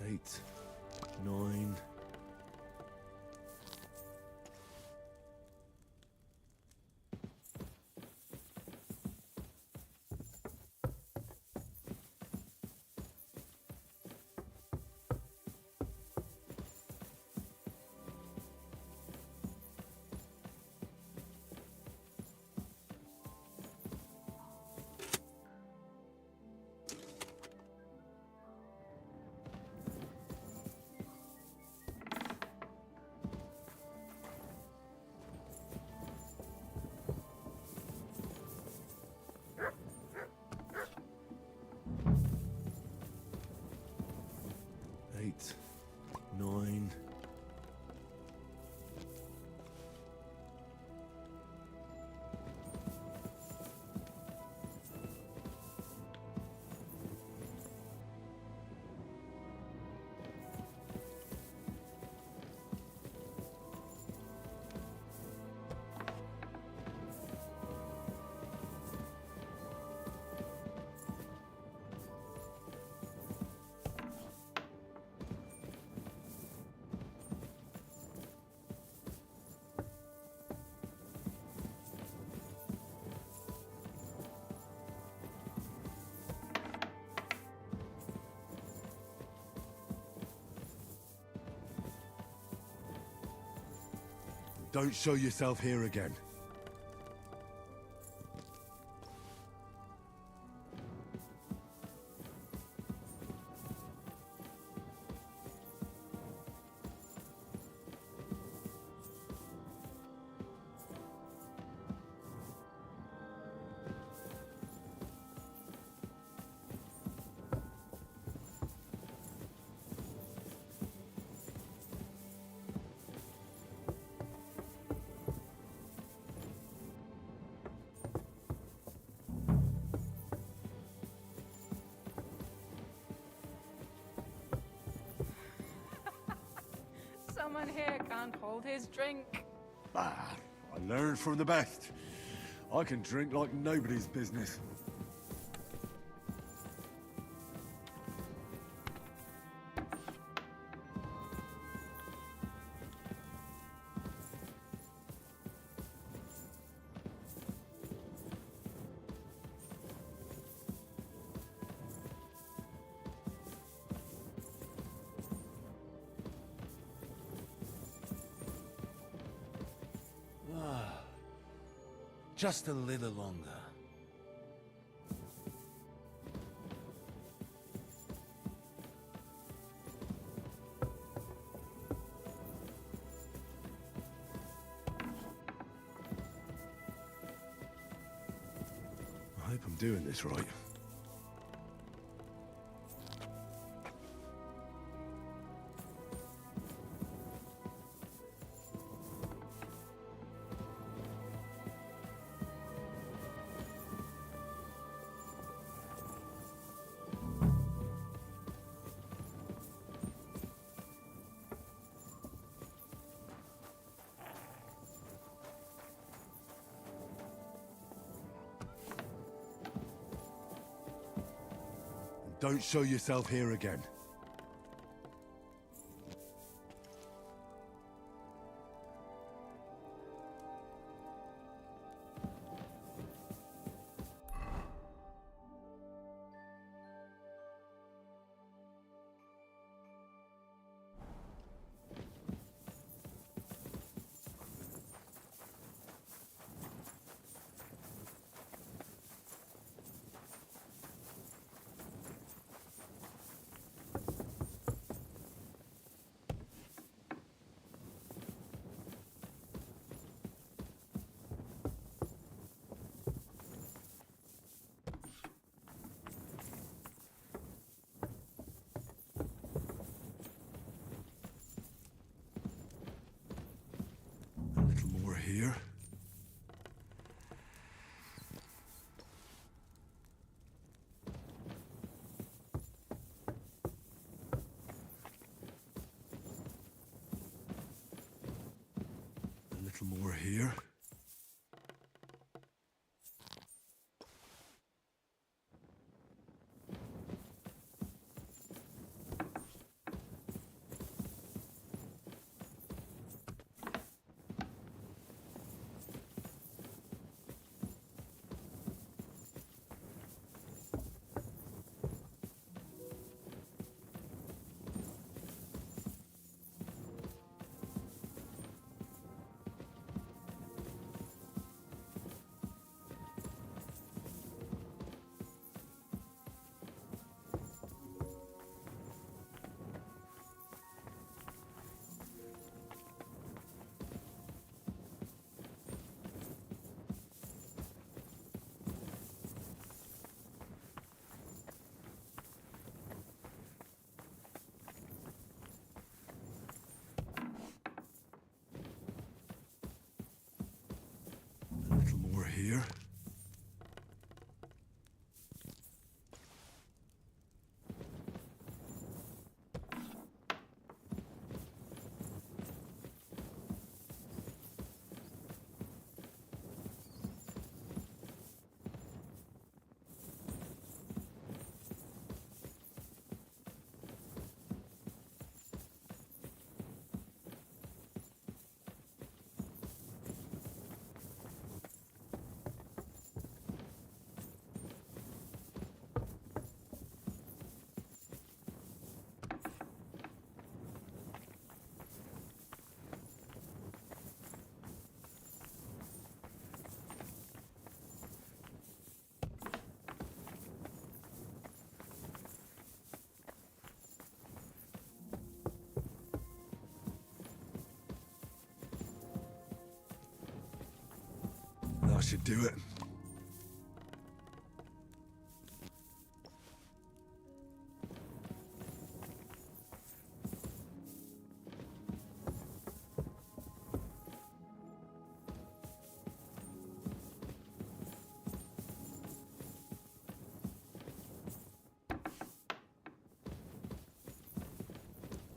Eight, 9. Eight, 9. Don't show yourself here again. Someone here can't hold his drink. Ah, I learned from the best. I can drink like nobody's business. Just a little longer. I hope I'm doing this right. Don't show yourself here again. A little more here. A little more here. A little more here. That should do it.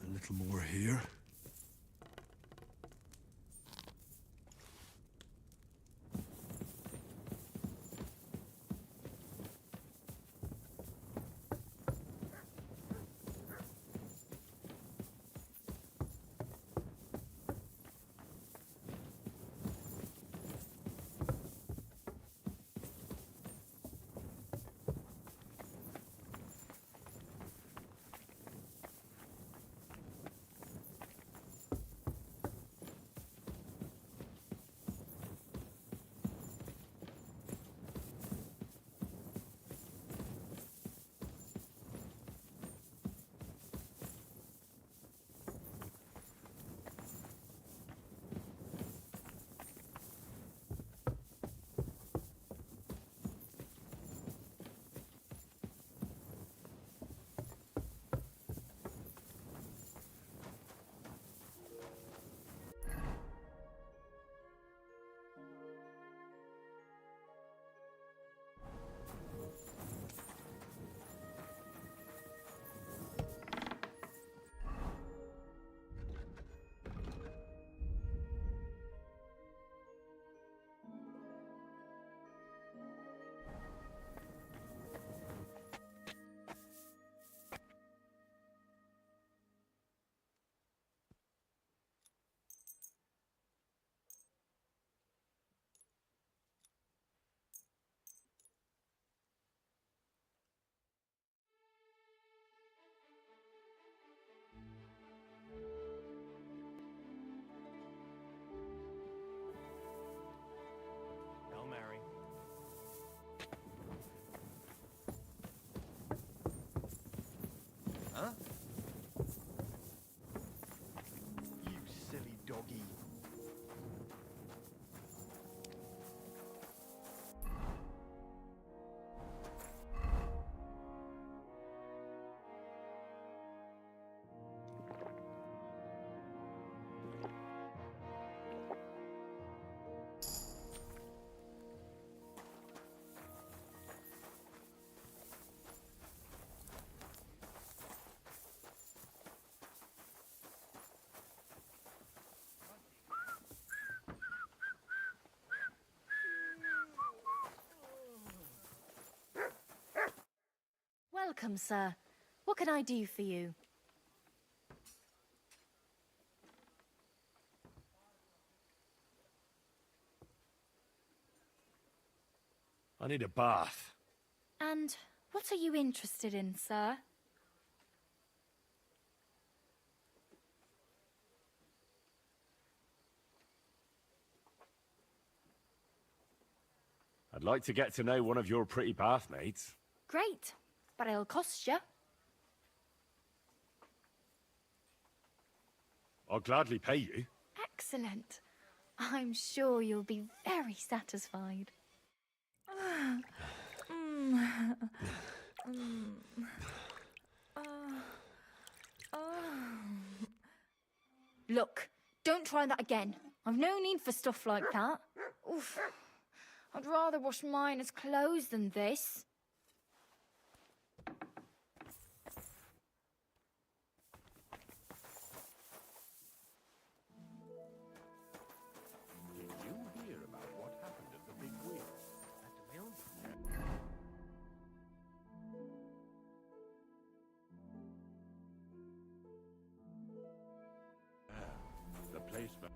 A little more here. huh? You silly doggy. Welcome, sir. What can I do for you? I need a bath. And what are you interested in, sir? I'd like to get to know one of your pretty bathmates. Great, but it'll cost you. I'll gladly pay you. Excellent. I'm sure you'll be very satisfied. Look, don't try that again. I've no need for stuff like that. Oof. I'd rather wash mine as clothes than this. Did you hear about what happened at the big wheel? At the wheel? The place for...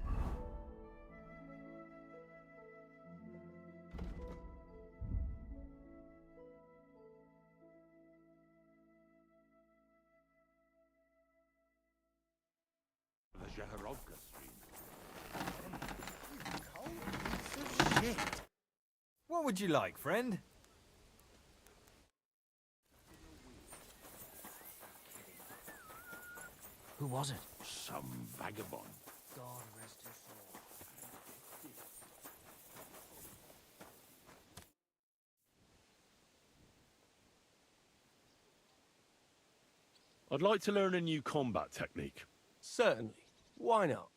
The Zaharovka stream. Cold piece of shit. What would you like, friend? Who was it? Some vagabond. God rest his soul. I'd like to learn a new combat technique. Certainly. Why not?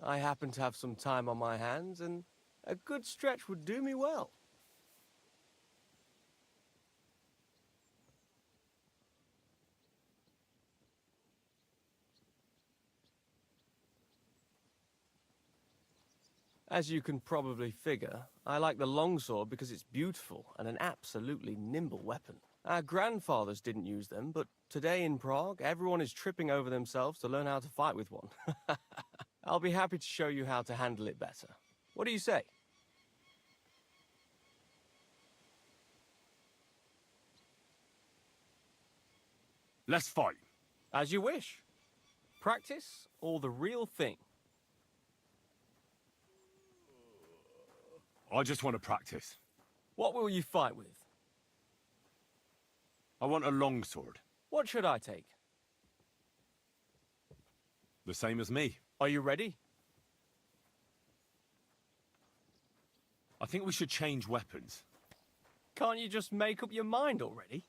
I happen to have some time on my hands, and a good stretch would do me well. As you can probably figure, I like the longsword because it's beautiful and an absolutely nimble weapon. Our grandfathers didn't use them, but today in Prague, everyone is tripping over themselves to learn how to fight with one. I'll be happy to show you how to handle it better. What do you say? Let's fight. As you wish. Practice or the real thing? I just want to practice. What will you fight with? I want a longsword. What should I take? The same as me. Are you ready? I think we should change weapons. Can't you just make up your mind already?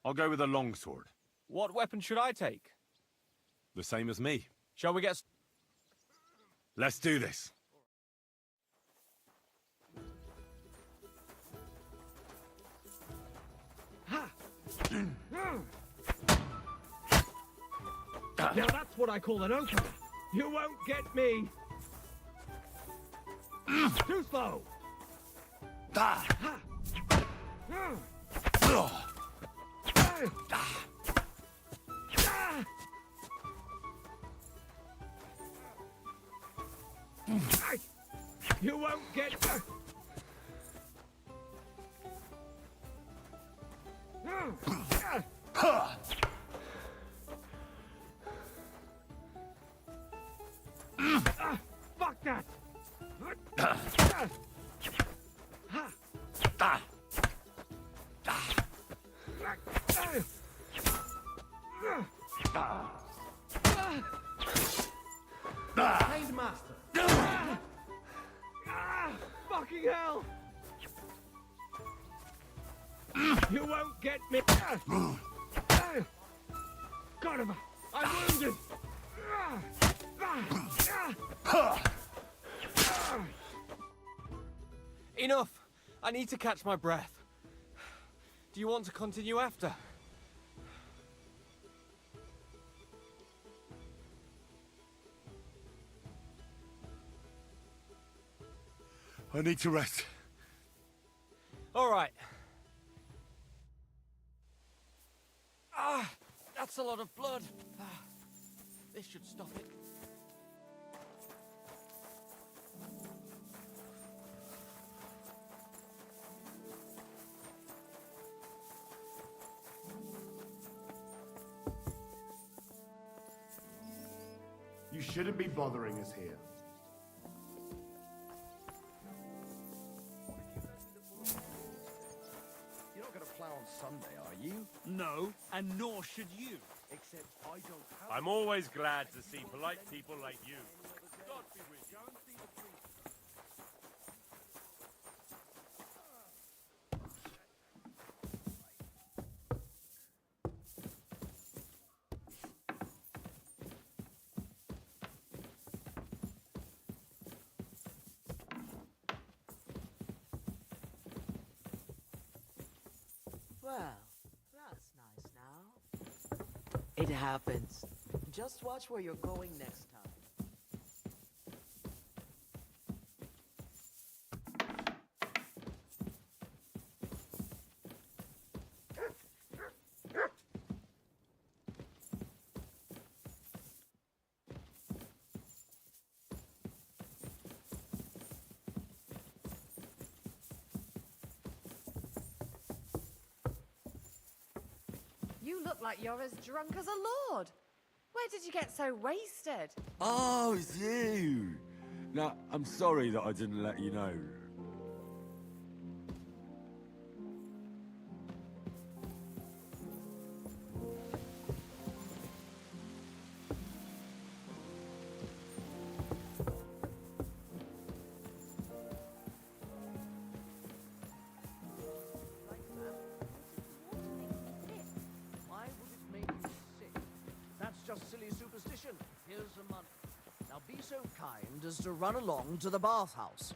I'll go with a longsword. What weapon should I take? The same as me. Shall we get... Let's do this. Now that's what I call an opener. You won't get me. Too slow. You won't get. Kind master. Fucking hell! You won't get me. God, I'm wounded. Enough! I need to catch my breath. Do you want to continue after? I need to rest. All right. Ah, that's a lot of blood. Ah, this should stop it. You shouldn't be bothering us here. You're not going to plough on Sunday, are you? No, and nor should you. Except I don't have... I'm always glad to see polite people like you. God be with you. Well, that's nice now. It happens. Just watch where you're going next time. You look like you're as drunk as a lord. Where did you get so wasted? Oh, it's you! Now, I'm sorry that I didn't let you know. Why would it make you sick? That's just silly superstition. Here's some money. Now be so kind as to run along to the bathhouse.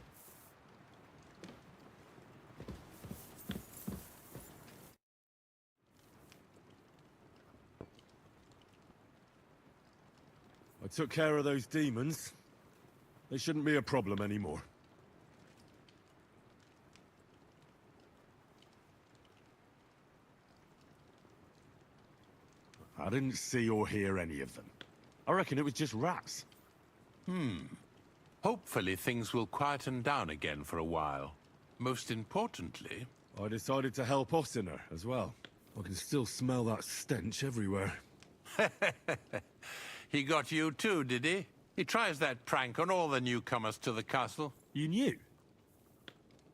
I took care of those demons. They shouldn't be a problem anymore. I didn't see or hear any of them. I reckon it was just rats. Hopefully things will quieten down again for a while. Most importantly... I decided to help Ossiner as well. I can still smell that stench everywhere. He got you too, did he? He tries that prank on all the newcomers to the castle. You knew?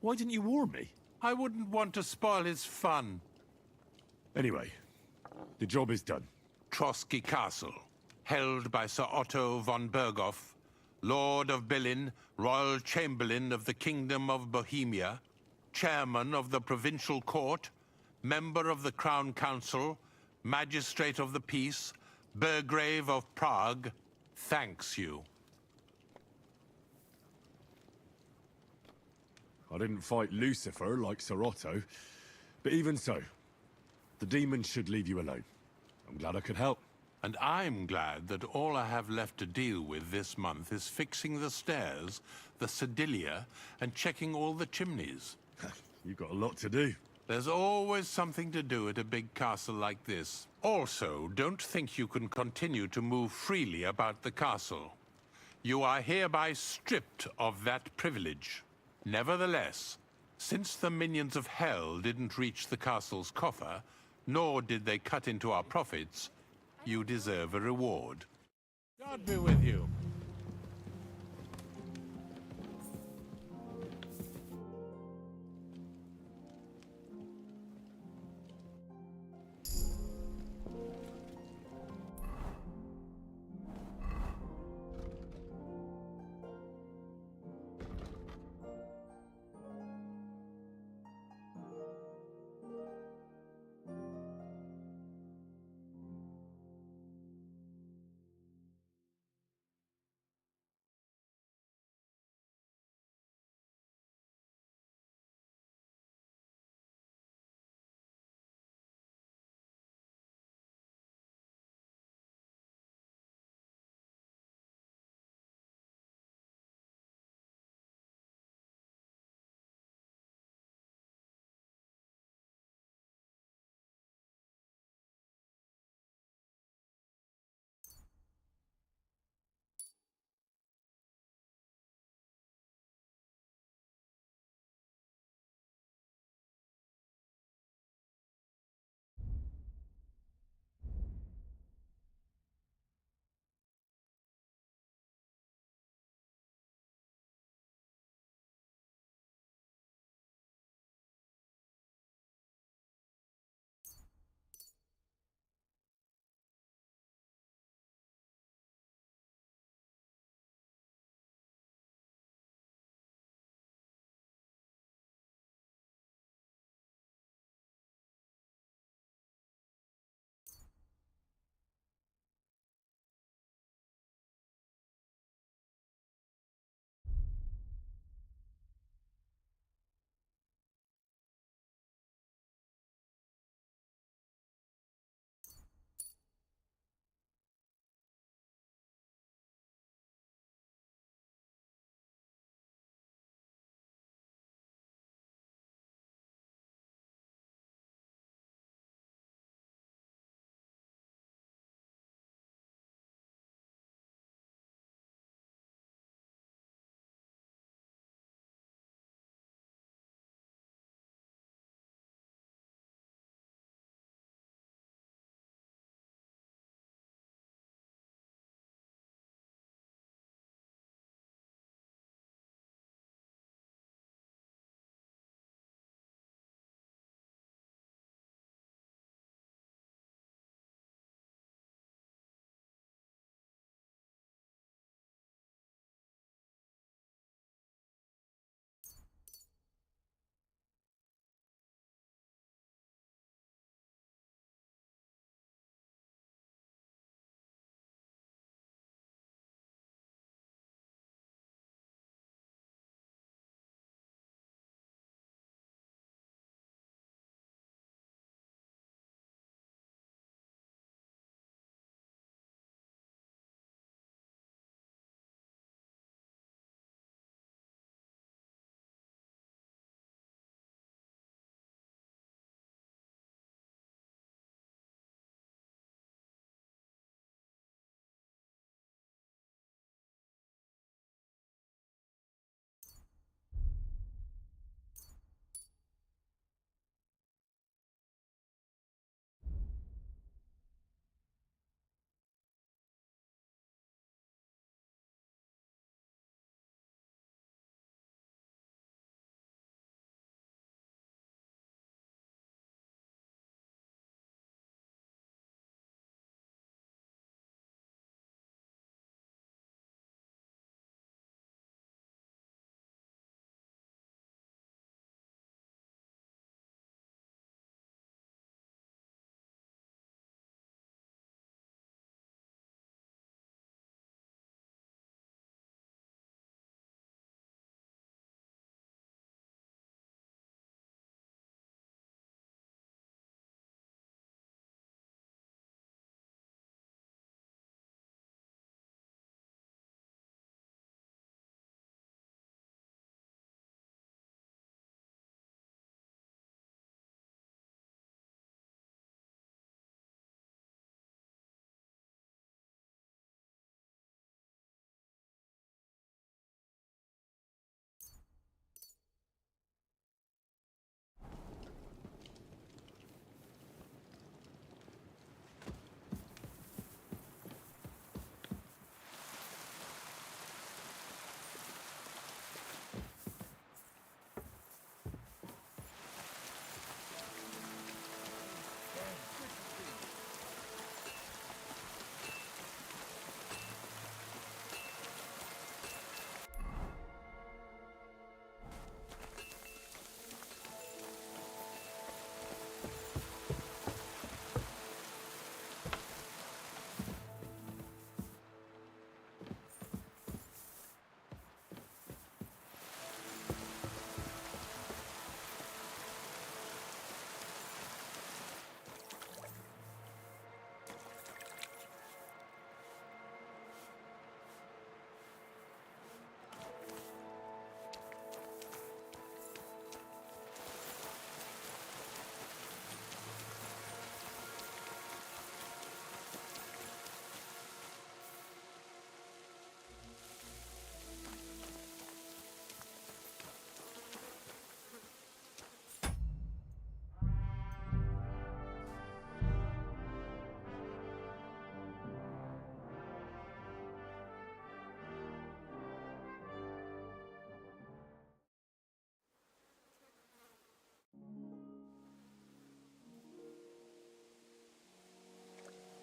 Why didn't you warn me? I wouldn't want to spoil his fun. Anyway, the job is done. Trotsky Castle, held by Sir Otto von Berghoff, Lord of Billin, Royal Chamberlain of the Kingdom of Bohemia, Chairman of the Provincial Court, Member of the Crown Council, Magistrate of the Peace, Burgrave of Prague, thanks you. I didn't fight Lucifer like Sir Otto, but even so, the demons should leave you alone. I'm glad I could help. And I'm glad that all I have left to deal with this month is fixing the stairs, the sedilia, and checking all the chimneys. You've got a lot to do. There's always something to do at a big castle like this. Also, don't think you can continue to move freely about the castle. You are hereby stripped of that privilege. Nevertheless, since the minions of hell didn't reach the castle's coffer, nor did they cut into our profits, you deserve a reward. God be with you.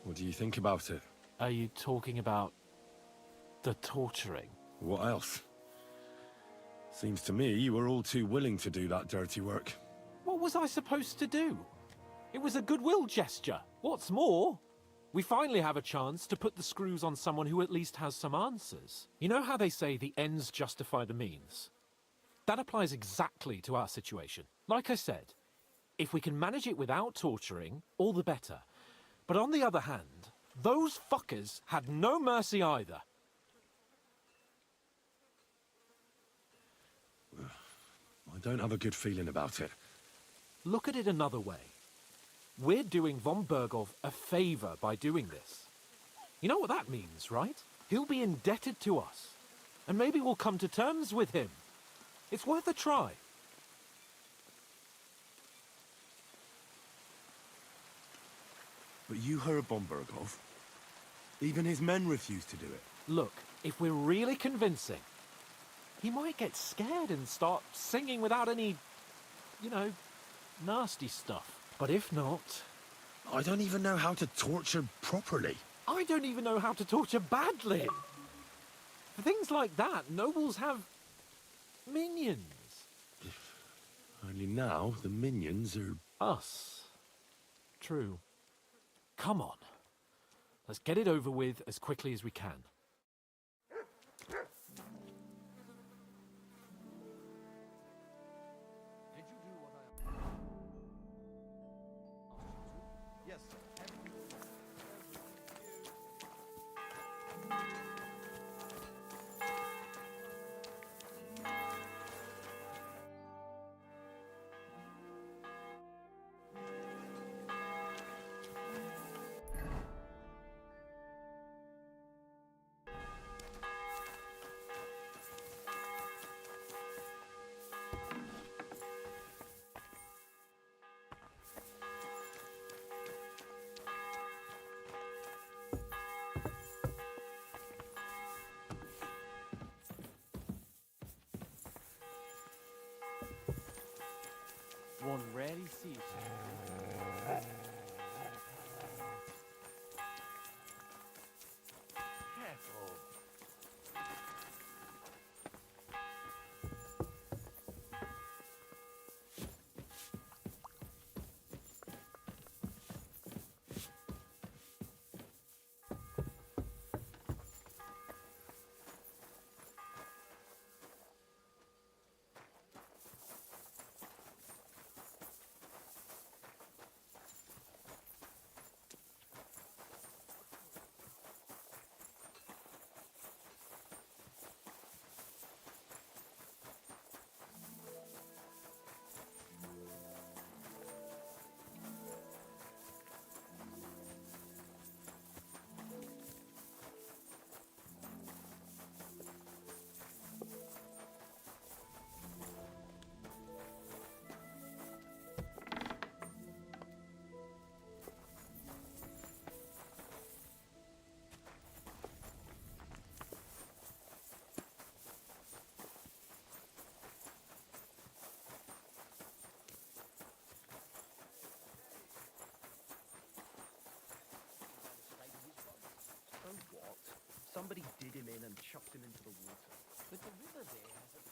What do you think about it? Are you talking about the torturing? What else? Seems to me you were all too willing to do that dirty work. What was I supposed to do? It was a goodwill gesture. What's more, we finally have a chance to put the screws on someone who at least has some answers. You know how they say the ends justify the means? That applies exactly to our situation. Like I said, if we can manage it without torturing, all the better. But on the other hand, those fuckers had no mercy either. I don't have a good feeling about it. Look at it another way. We're doing von Bergov a favor by doing this. You know what that means, right? He'll be indebted to us. And maybe we'll come to terms with him. It's worth a try. But you heard Bombergov. Even his men refused to do it. Look, if we're really convincing, he might get scared and start singing without any, you know, nasty stuff. But if not... I don't even know how to torture properly. I don't even know how to torture badly. For things like that, nobles have minions. Only now, the minions are... Us. True. Come on. Let's get it over with as quickly as we can. Did you do what I... Yes, sir. One rarely sees. Careful. Somebody did him in and chucked him into the water. But the river there has a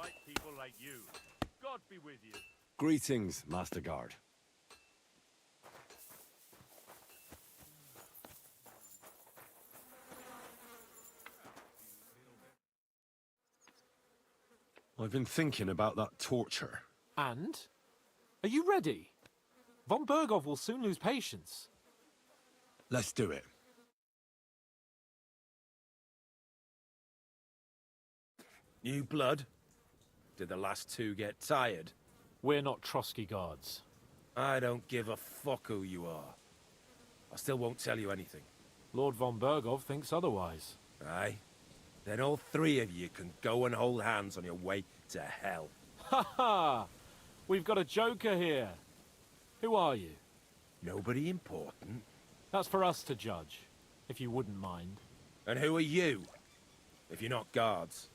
like people like you. God be with you. Greetings, Master Guard. I've been thinking about that torture. And? Are you ready? Von Bergov will soon lose patience. Let's do it. New blood? Did the last two get tired? We're not Trotsky guards. I don't give a fuck who you are. I still won't tell you anything. Lord Von Bergov thinks otherwise. Aye? Then all three of you can go and hold hands on your way to hell. Ha ha! We've got a joker here. Who are you? Nobody important. That's for us to judge, if you wouldn't mind. And who are you, if you're not guards?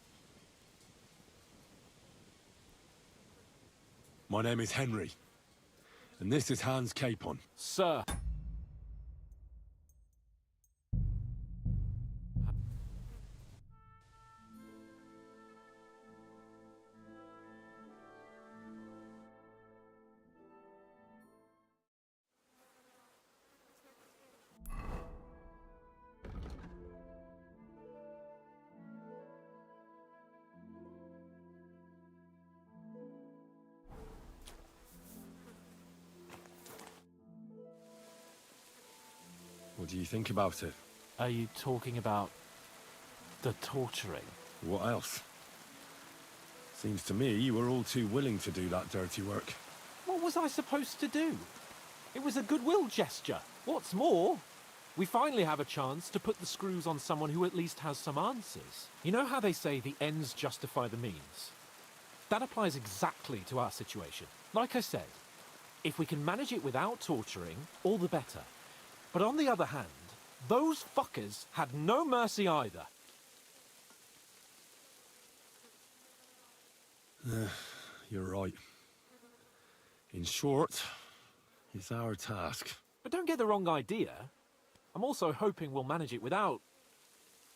My name is Henry, and this is Hans Capon. Sir. What do you think about it? Are you talking about the torturing? What else? Seems to me you were all too willing to do that dirty work. What was I supposed to do? It was a goodwill gesture. What's more, we finally have a chance to put the screws on someone who at least has some answers. You know how they say the ends justify the means? That applies exactly to our situation. Like I said, if we can manage it without torturing, all the better. But on the other hand, those fuckers had no mercy either. You're right. In short, it's our task. But don't get the wrong idea. I'm also hoping we'll manage it without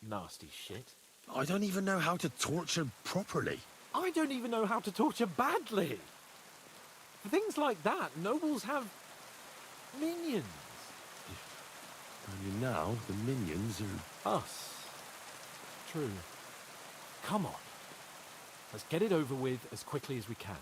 nasty shit. I don't even know how to torture properly. I don't even know how to torture badly. For things like that, nobles have minions. Only now, the minions are... Us. True. Come on. Let's get it over with as quickly as we can.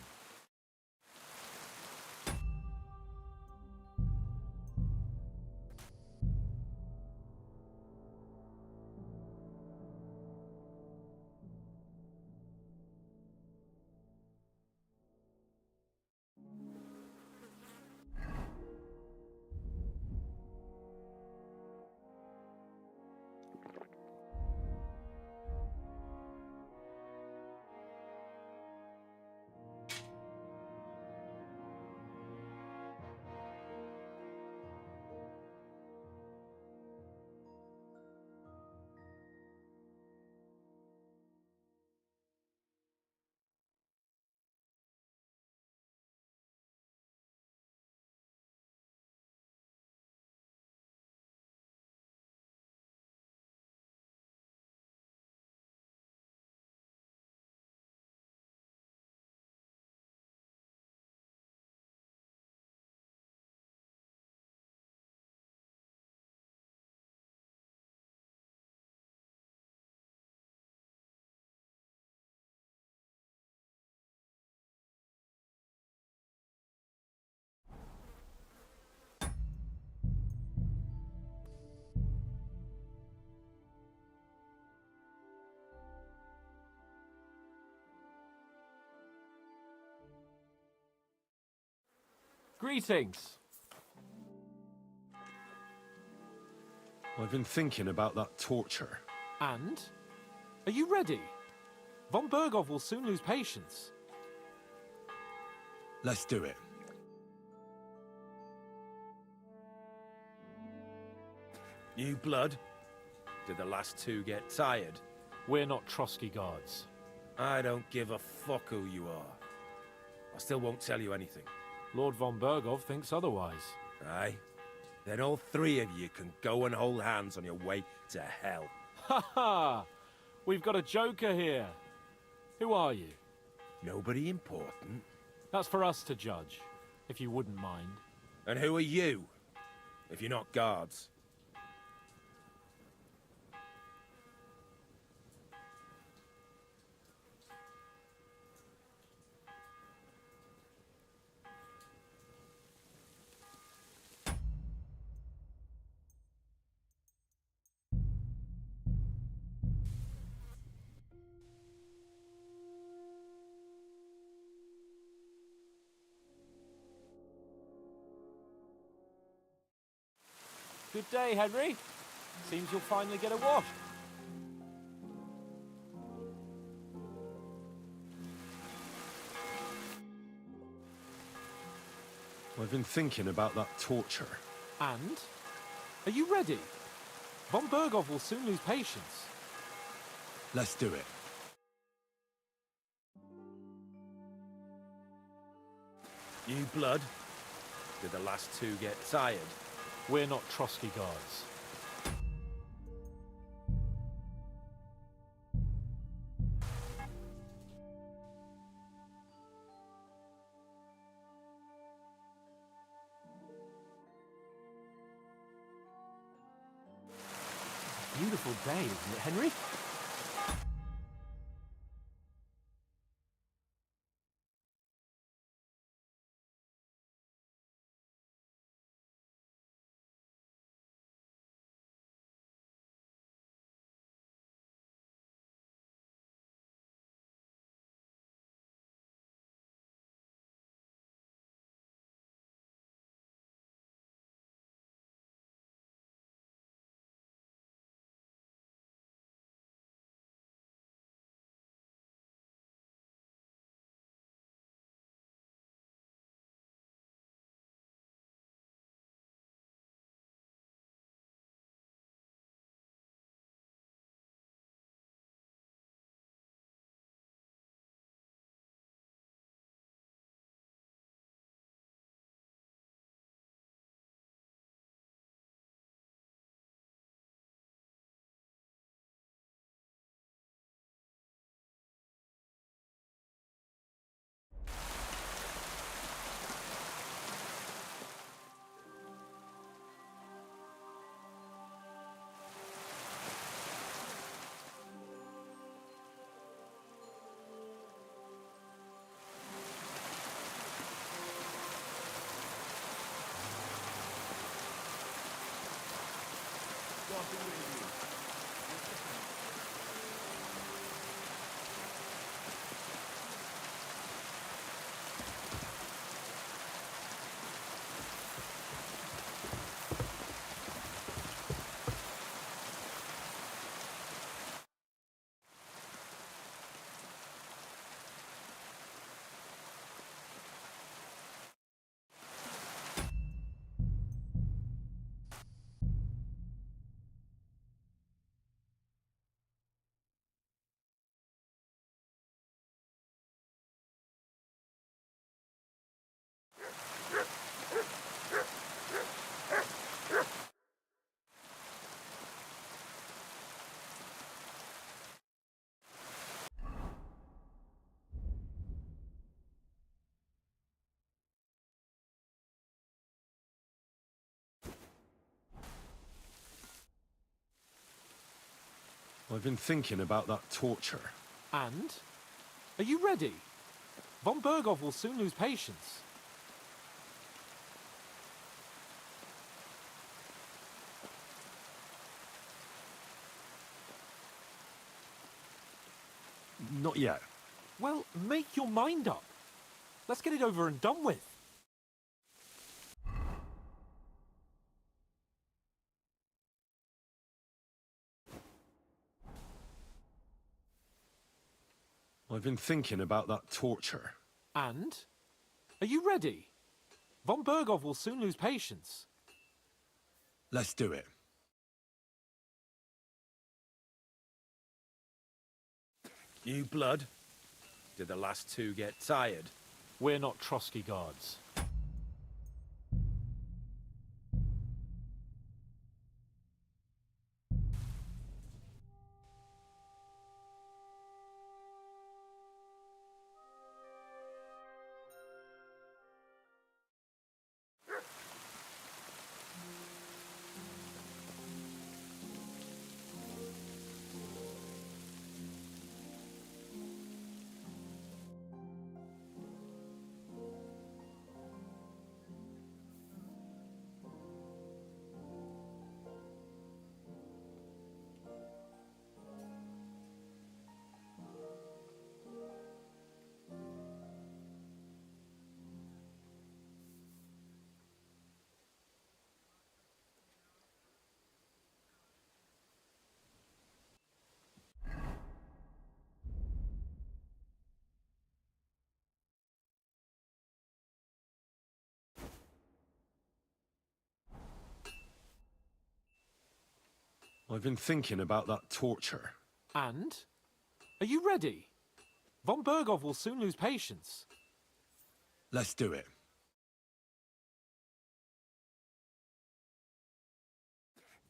Greetings. I've been thinking about that torture. And? Are you ready? Von Bergov will soon lose patience. Let's do it. New blood? Did the last two get tired? We're not Trotsky guards. I don't give a fuck who you are. I still won't tell you anything. Lord Von Bergov thinks otherwise. Aye? Then all three of you can go and hold hands on your way to hell. Ha ha! We've got a joker here. Who are you? Nobody important. That's for us to judge, if you wouldn't mind. And who are you, if you're not guards? Good day, Henry. Seems you'll finally get a wash. I've been thinking about that torture. And? Are you ready? Von Berghoff will soon lose patience. Let's do it. You blood? Did the last two get tired? We're not Trotsky guards. Beautiful day, isn't it, Henry? I've been thinking about that torture. And? Are you ready? Von Berghoff will soon lose patience. Not yet. Well, make your mind up. Let's get it over and done with. I've been thinking about that torture. And? Are you ready? Von Berghoff will soon lose patience. Let's do it. You blood? Did the last two get tired? We're not Trotsky guards. I've been thinking about that torture. And? Are you ready? Von Bergov will soon lose patience. Let's do it.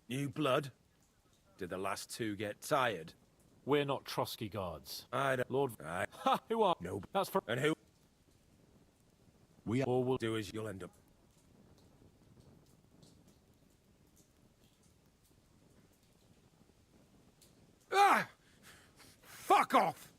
New blood? Did the last two get tired? We're not Trotsky guards. I don't... Lord... I... Ha! Who are... No. That's for... And who? We All we'll do is you'll end up... Ah! Fuck off!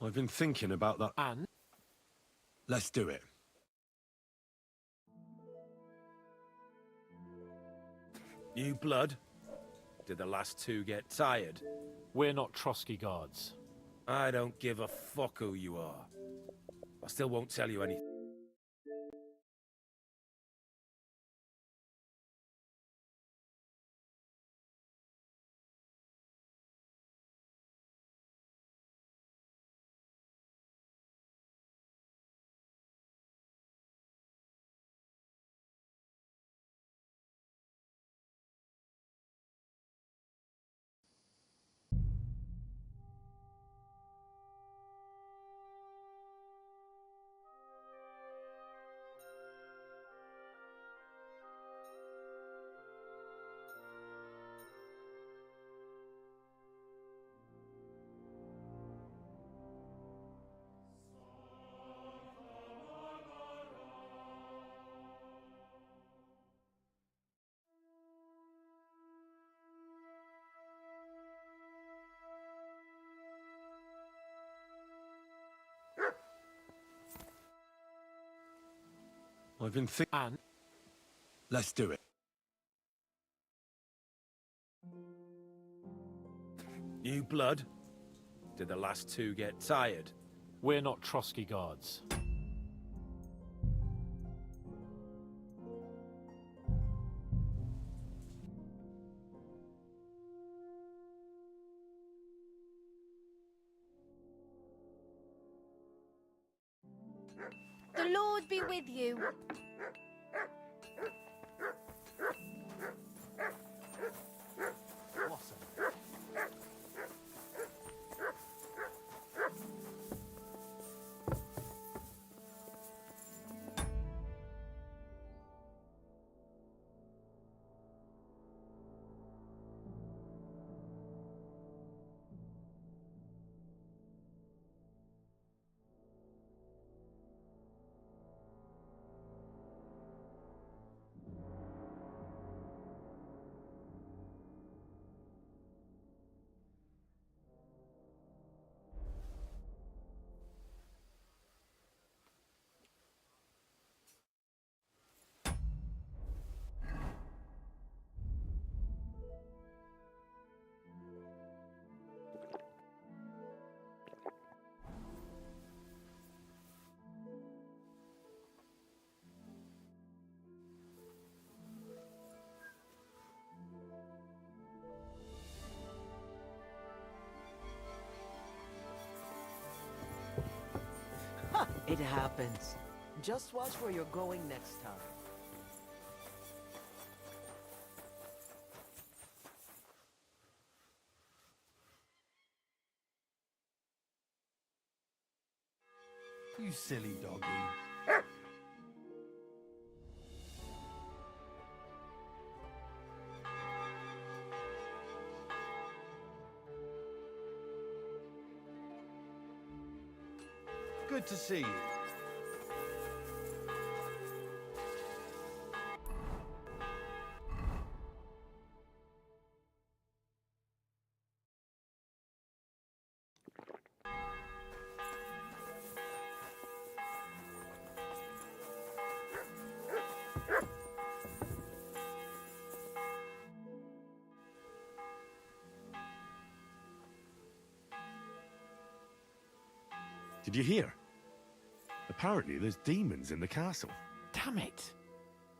I've been thinking about that. And? Let's do it. New blood? Did the last two get tired? We're not Trotsky guards. I don't give a fuck who you are. I still won't tell you anything. I've been thinking... And... Let's do it. New blood? Did the last two get tired? We're not Trotsky guards. The Lord be with you. Blossom. It happens. Just watch where you're going next time. You silly doggy. Good to see you. Did you hear? Apparently there's demons in the castle. Damn it!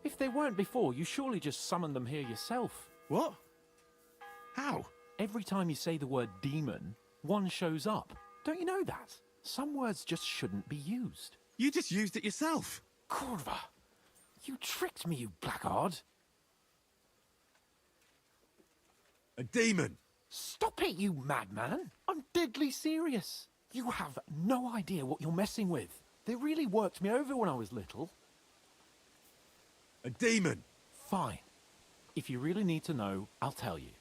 If they weren't before, you surely just summoned them here yourself. What? How? Every time you say the word demon, one shows up. Don't you know that? Some words just shouldn't be used. You just used it yourself. Kurva! You tricked me, you blackguard! A demon! Stop it, you madman! I'm deadly serious. You have no idea what you're messing with. They really worked me over when I was little. A demon! Fine. If you really need to know, I'll tell you.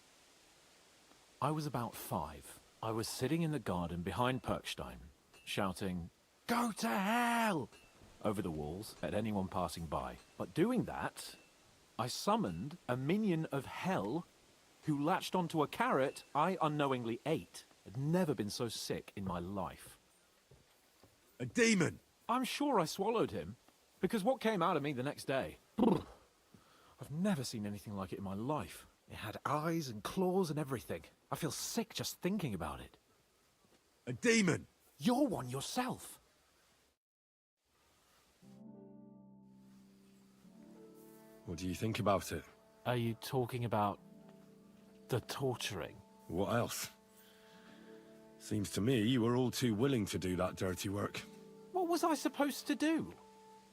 I was about 5. I was sitting in the garden behind Perkstein, shouting, "Go to hell!" over the walls at anyone passing by. But doing that, I summoned a minion of hell who latched onto a carrot I unknowingly ate. I'd never been so sick in my life. A demon! I'm sure I swallowed him, because what came out of me the next day... I've never seen anything like it in my life. It had eyes and claws and everything. I feel sick just thinking about it. A demon! You're one yourself. What do you think about it? Are you talking about the torturing? What else? Seems to me you were all too willing to do that dirty work. What was I supposed to do?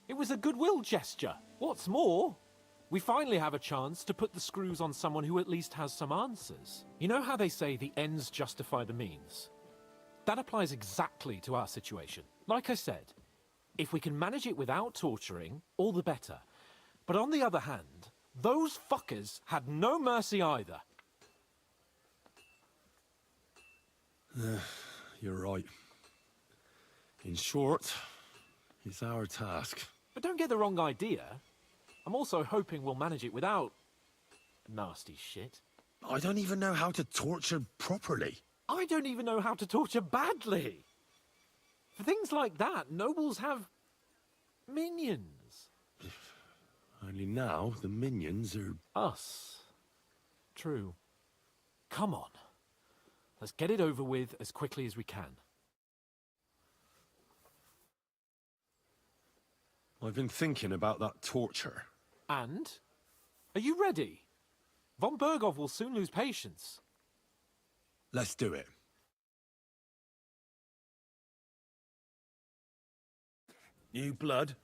It was a goodwill gesture. What's more, we finally have a chance to put the screws on someone who at least has some answers. You know how they say the ends justify the means? That applies exactly to our situation. Like I said, if we can manage it without torturing, all the better. But on the other hand, those fuckers had no mercy either. You're right. In short, it's our task. But don't get the wrong idea. I'm also hoping we'll manage it without nasty shit. I don't even know how to torture properly. I don't even know how to torture badly. For things like that, nobles have minions. Only now the minions are... Us. True. Come on. Let's get it over with as quickly as we can. I've been thinking about that torture. And? Are you ready? Von Bergov will soon lose patience. Let's do it. New blood?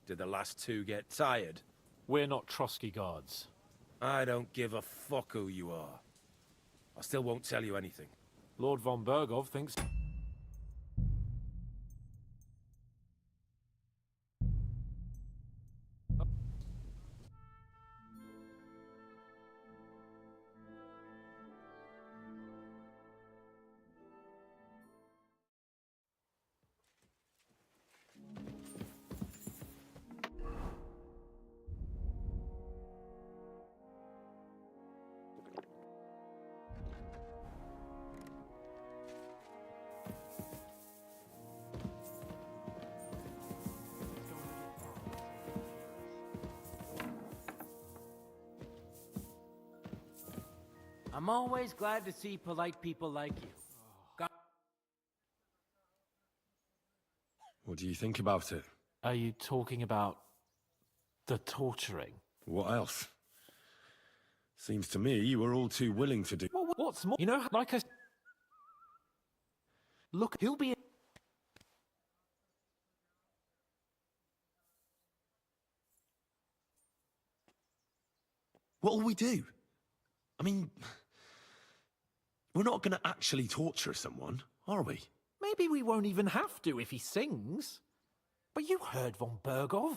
Did the last two get tired? We're not Trotsky guards. I don't give a fuck who you are. I still won't tell you anything. Lord von Bergov thinks... I'm always glad to see polite people like you. What do you think about it? Are you talking about the torturing? What else? Seems to me you were all too willing to do... Well, what's more? You know, like I... Look, he'll be... What'll we do? I mean... We're not going to actually torture someone, are we? Maybe we won't even have to if he sings. But you heard von Bergov.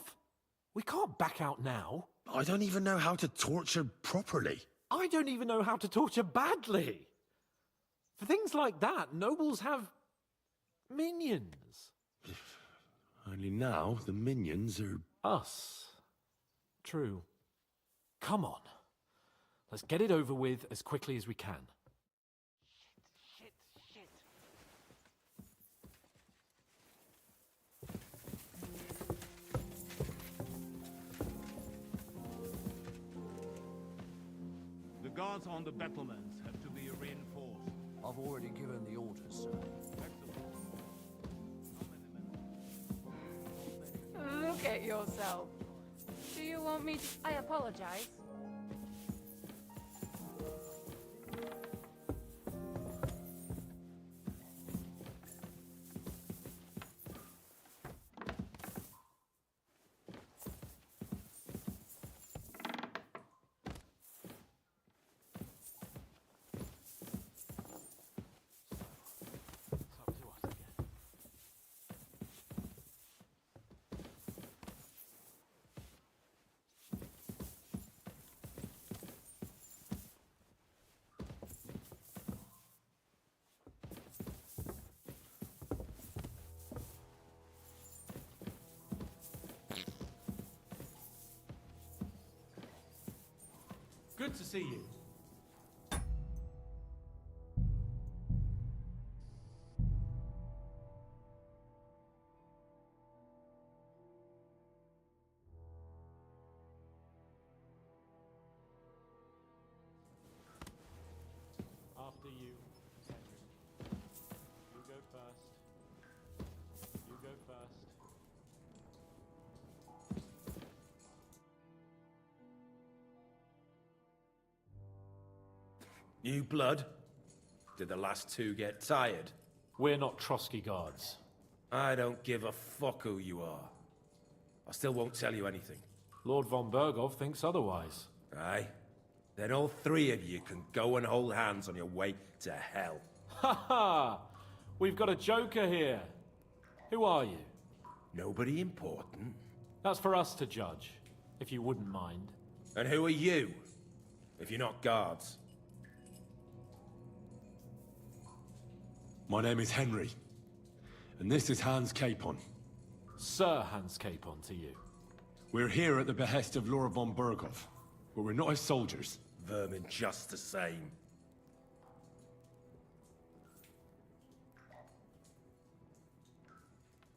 We can't back out now. I don't even know how to torture properly. I don't even know how to torture badly. For things like that, nobles have... minions. Only now the minions are... Us. True. Come on. Let's get it over with as quickly as we can. The guards on the battlements have to be reinforced. I've already given the orders, sir. Look at yourself. Do you want me to... I apologize. Good to see you. After you, Henry. You go first. You go first. New blood? Did the last two get tired? We're not Trotsky guards. I don't give a fuck who you are. I still won't tell you anything. Lord von Bergov thinks otherwise. Aye? Then all three of you can go and hold hands on your way to hell. Ha ha! We've got a joker here. Who are you? Nobody important. That's for us to judge, if you wouldn't mind. And who are you, if you're not guards? My name is Henry, and this is Hans Capon. Sir Hans Capon to you. We're here at the behest of Lord von Bergov, but we're not his soldiers. Vermin just the same.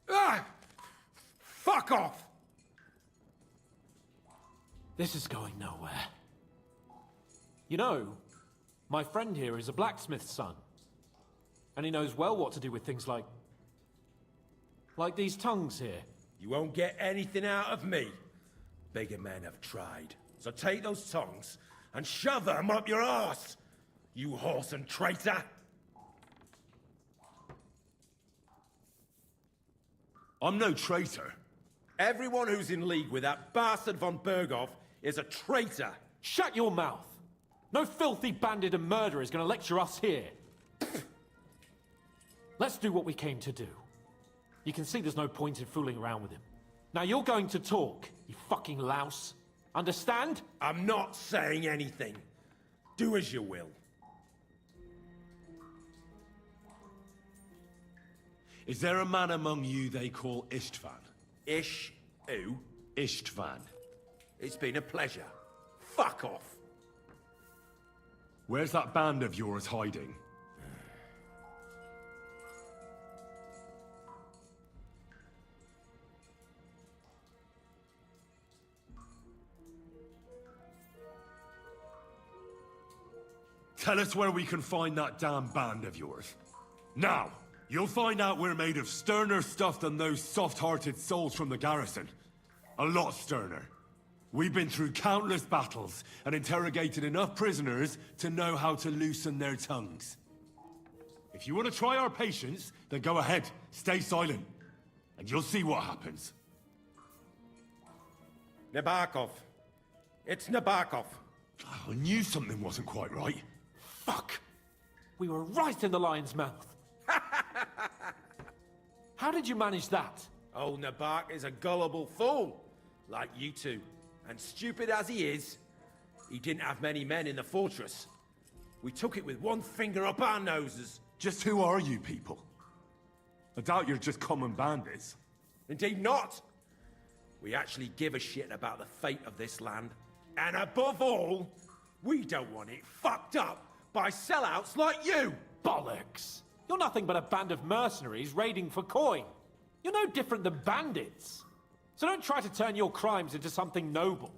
Ah! Fuck off! This is going nowhere. You know, my friend here is a blacksmith's son. And he knows well what to do with things like these tongues here. You won't get anything out of me. Bigger men have tried. So take those tongs and shove them up your arse, you horse and traitor! I'm no traitor. Everyone who's in league with that bastard von Berghoff is a traitor. Shut your mouth! No filthy bandit and murderer is going to lecture us here. Let's do what we came to do. You can see there's no point in fooling around with him. Now you're going to talk, you fucking louse. Understand? I'm not saying anything. Do as you will. Is there a man among you they call Istvan? Ish who? Istvan. It's been a pleasure. Fuck off. Where's that band of yours hiding? Tell us where we can find that damn band of yours. Now! You'll find out we're made of sterner stuff than those soft-hearted souls from the garrison. A lot sterner. We've been through countless battles and interrogated enough prisoners to know how to loosen their tongues. If you want to try our patience, then go ahead, stay silent, and you'll see what happens. Nabokov. It's Nabokov. I knew something wasn't quite right. Fuck! We were right in the lion's mouth. How did you manage that? Old Nabok is a gullible fool, like you two. And stupid as he is, he didn't have many men in the fortress. We took it with one finger up our noses. Just who are you people? I doubt you're just common bandits. Indeed not. We actually give a shit about the fate of this land. And above all, we don't want it fucked up by sellouts like you! Bollocks! You're nothing but a band of mercenaries raiding for coin. You're no different than bandits. So don't try to turn your crimes into something noble.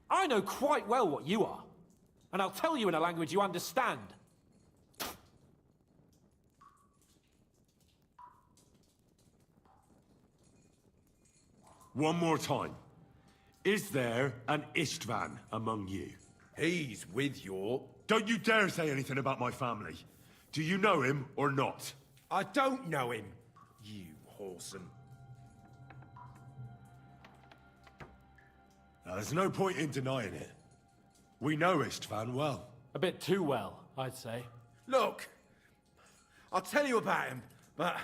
I know quite well what you are. And I'll tell you in a language you understand. One more time. Is there an Istvan among you? He's with your... Don't you dare say anything about my family. Do you know him or not? I don't know him, you whoreson. Now, there's no point in denying it. We know Istvan well. A bit too well, I'd say. Look, I'll tell you about him, but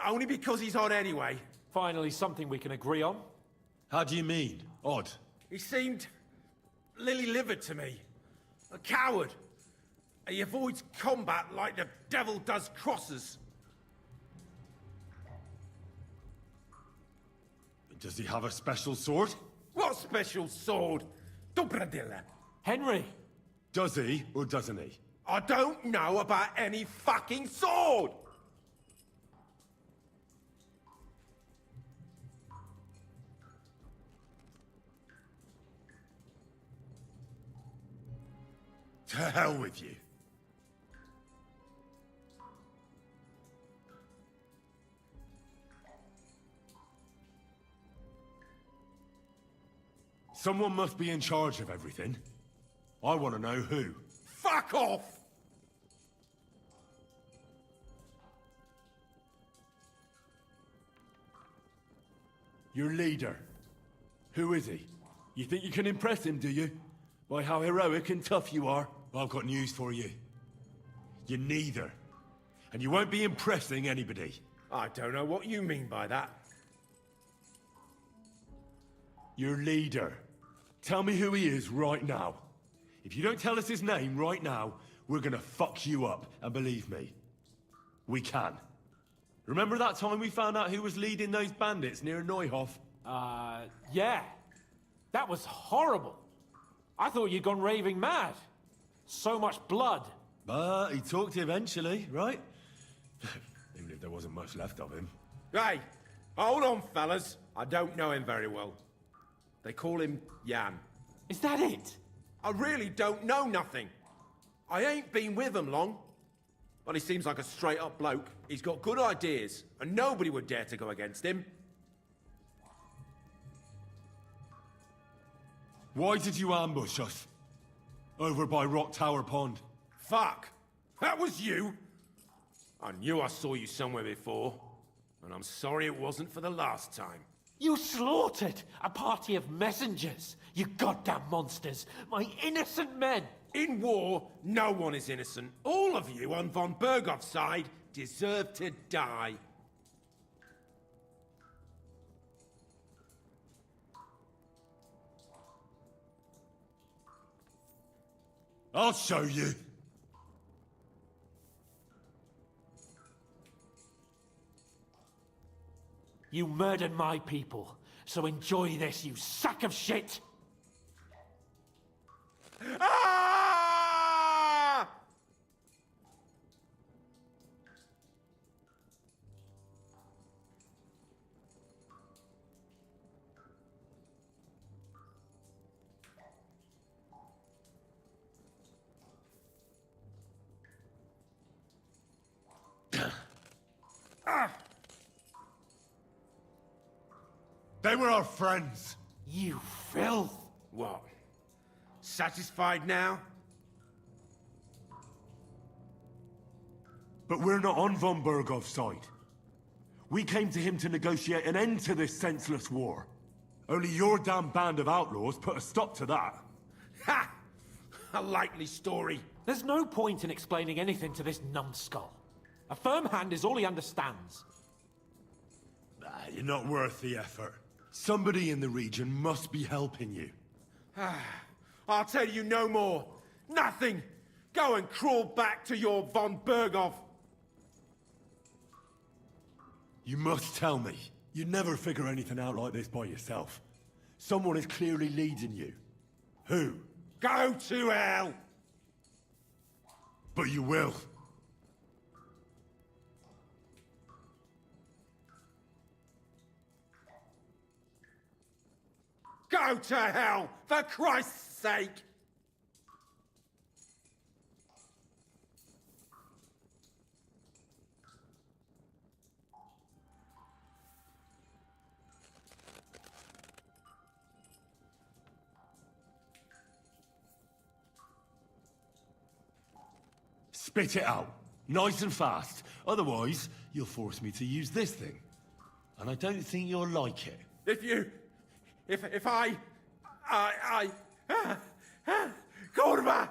only because he's odd anyway. Finally, something we can agree on. How do you mean, odd? He seemed lily-livered to me. A coward. He avoids combat like the devil does crosses. Does he have a special sword? What special sword? Dobradilla. Henry! Does he or doesn't he? I don't know about any fucking sword! To hell with you. Someone must be in charge of everything. I want to know who. Fuck off! Your leader. Who is he? You think you can impress him, do you? By how heroic and tough you are? Well, I've got news for you. You're neither. And you won't be impressing anybody. I don't know what you mean by that. Your leader. Tell me who he is right now. If you don't tell us his name right now, we're gonna fuck you up, and believe me, we can. Remember that time we found out who was leading those bandits near Neuhof? Yeah. That was horrible. I thought you'd gone raving mad. So much blood. But he talked eventually, right? Even if there wasn't much left of him. Hey, hold on, fellas. I don't know him very well. They call him Jan. Is that it? I really don't know nothing. I ain't been with him long. But he seems like a straight-up bloke. He's got good ideas, and nobody would dare to go against him. Why did you ambush us? Over by Rock Tower Pond. Fuck! That was you? I knew I saw you somewhere before. And I'm sorry it wasn't for the last time. You slaughtered a party of messengers, you goddamn monsters, my innocent men! In war, no one is innocent. All of you on von Bergov's side deserve to die. I'll show you. You murdered my people, so enjoy this, you sack of shit! Ah! They were our friends. You filth! What? Satisfied now? But we're not on von Bergov's side. We came to him to negotiate an end to this senseless war. Only your damn band of outlaws put a stop to that. Ha! A likely story. There's no point in explaining anything to this numbskull. A firm hand is all he understands. You're not worth the effort. Somebody in the region must be helping you. I'll tell you no more. Nothing. Go and crawl back to your von Bergov. You must tell me. You never figure anything out like this by yourself. Someone is clearly leading you. Who? Go to hell! But you will. Go to hell, for Christ's sake! Spit it out. Nice and fast. Otherwise, you'll force me to use this thing. And I don't think you'll like it. If I... Kurva!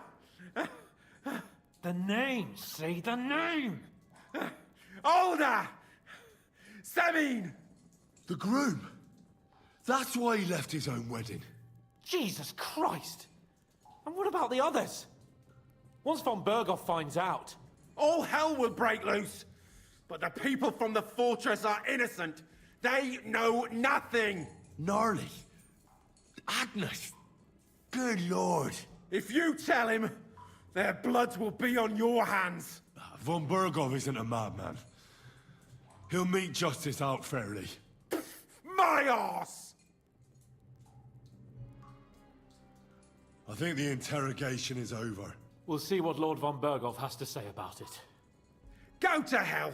The name, say the name! Olda! Semin! The groom. That's why he left his own wedding. Jesus Christ! And what about the others? Once von Bergov finds out... All hell will break loose! But the people from the fortress are innocent! They know nothing! Gnarly. Agnes. Good lord. If you tell him, their blood will be on your hands. Von Bergov isn't a madman. He'll mete justice out fairly. My arse! I think the interrogation is over. We'll see what Lord von Bergov has to say about it. Go to hell!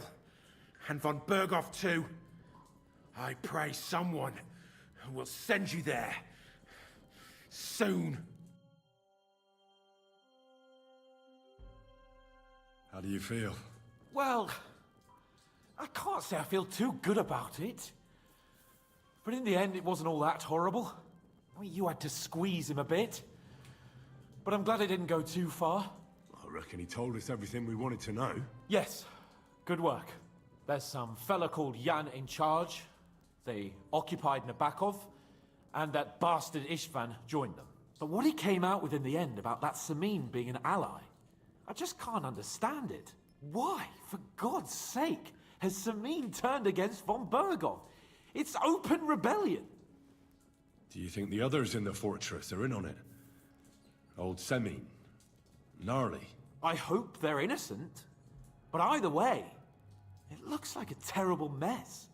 And von Bergov too. I pray someone will send you there. Soon. How do you feel? Well, I can't say I feel too good about it. But in the end, it wasn't all that horrible. I mean, you had to squeeze him a bit. But I'm glad it didn't go too far. I reckon he told us everything we wanted to know. Yes, good work. There's some fella called Jan in charge. They occupied Nabokov, and that bastard Istvan joined them. But what he came out with in the end about that Samin being an ally, I just can't understand it. Why, for God's sake, has Samin turned against von Bergov? It's open rebellion. Do you think the others in the fortress are in on it? Old Semin? Gnarly? I hope they're innocent. But either way, it looks like a terrible mess.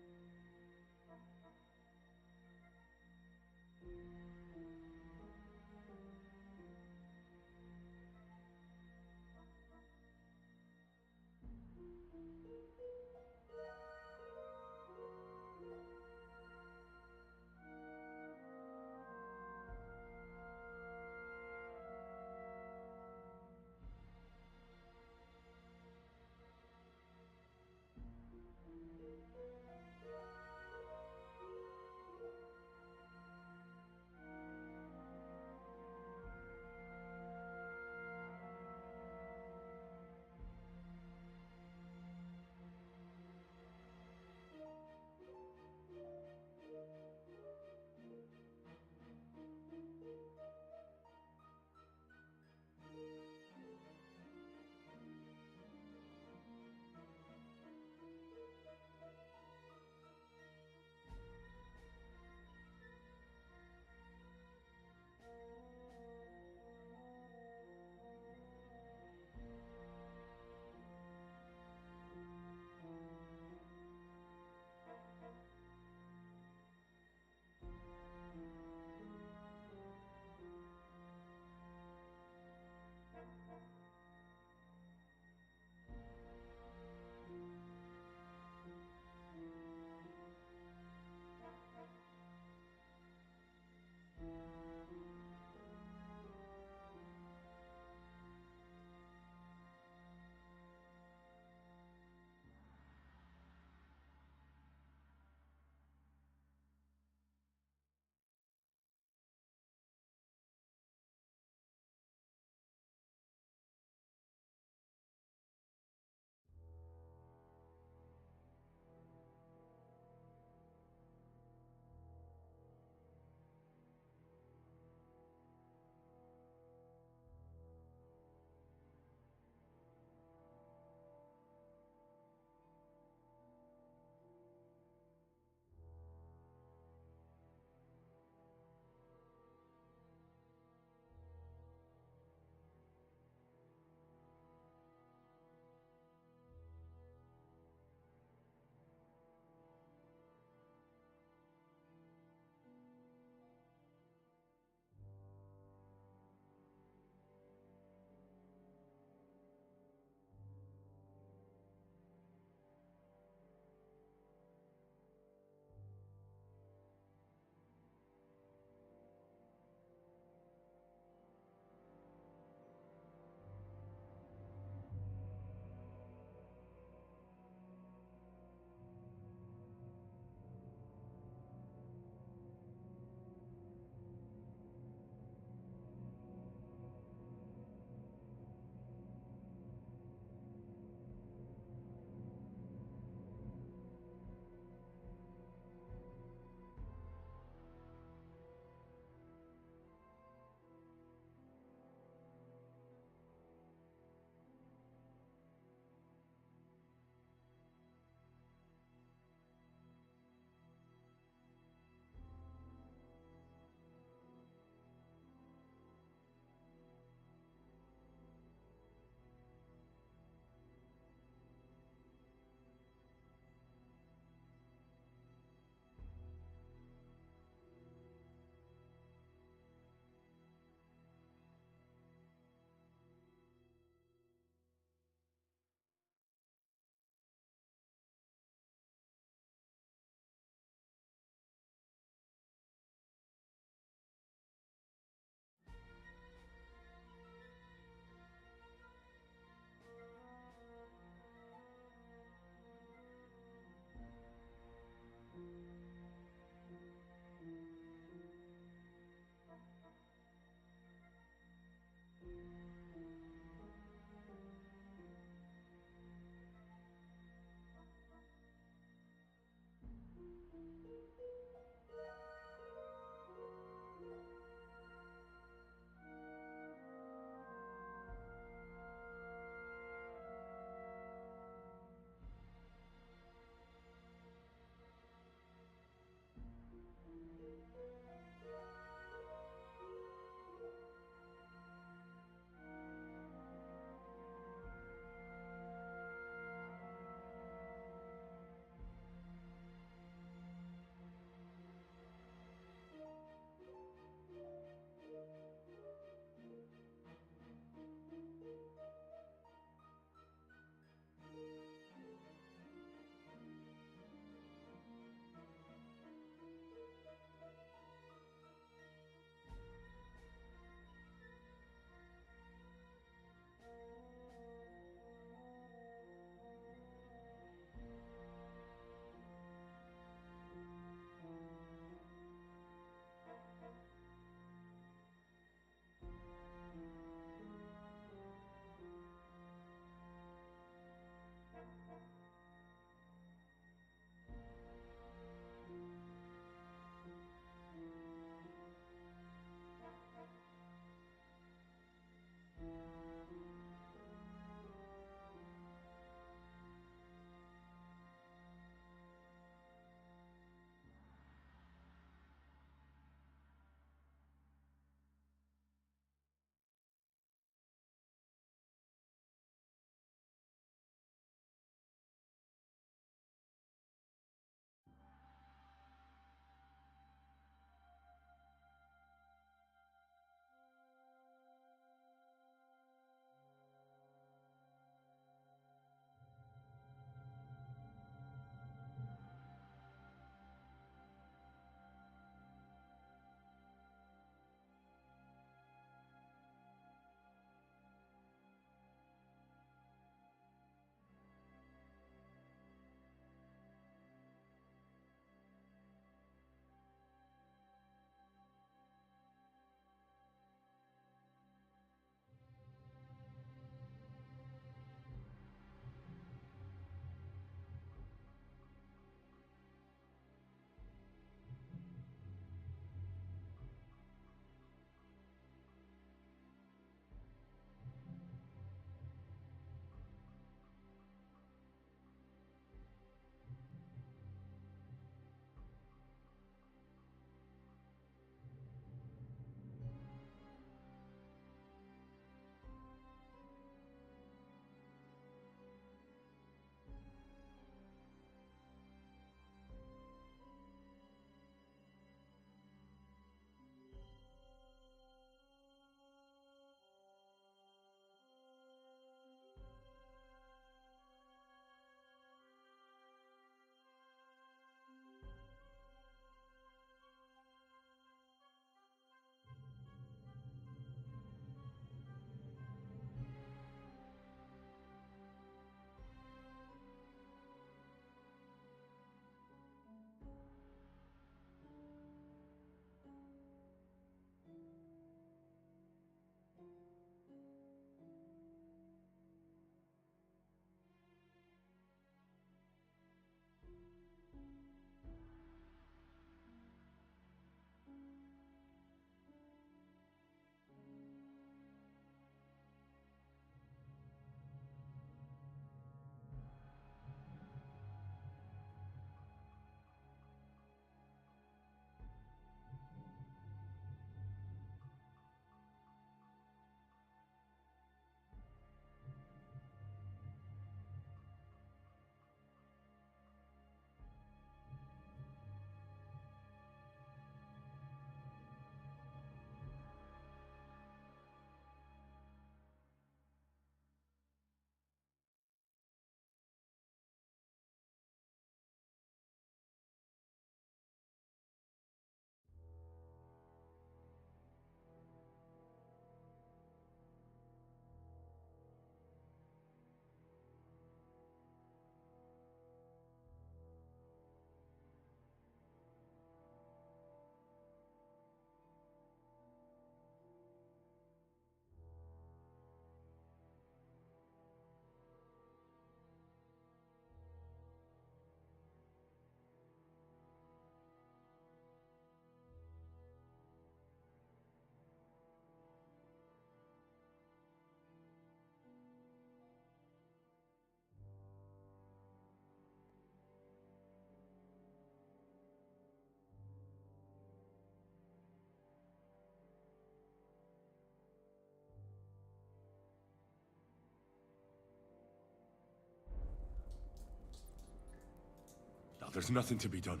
there's nothing to be done.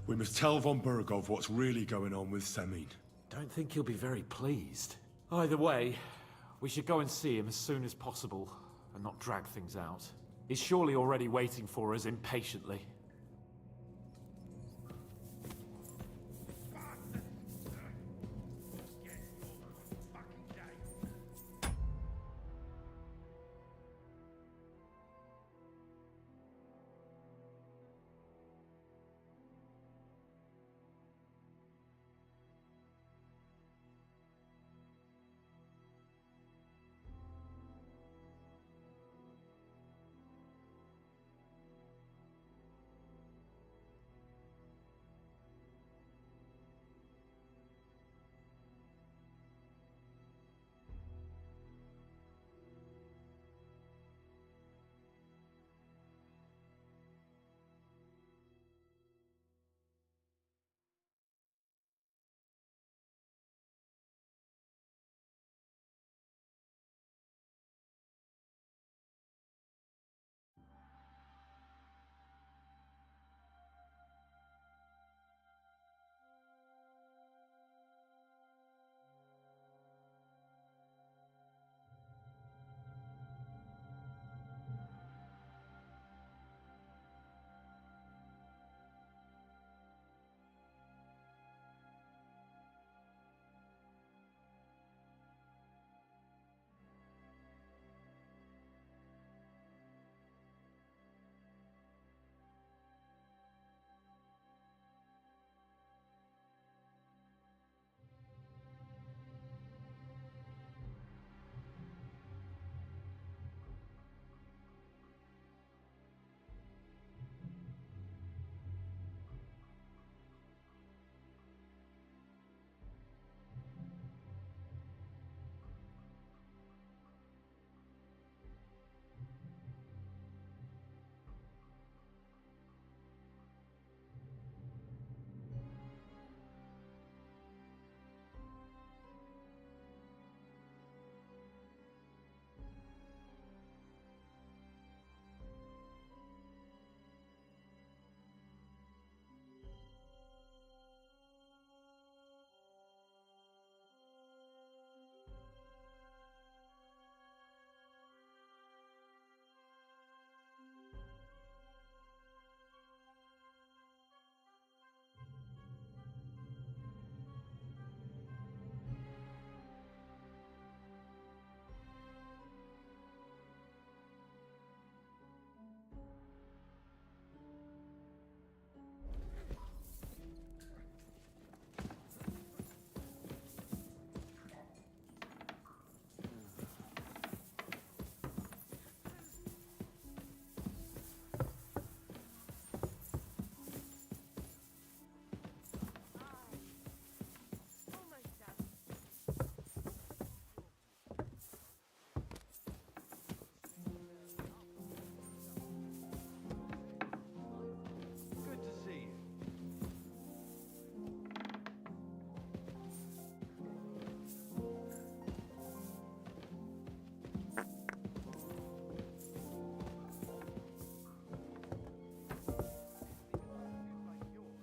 We must tell von Burgov what's really going on with Semin. Don't think he'll be very pleased. Either way, we should go and see him as soon as possible, and not drag things out. He's surely already waiting for us impatiently.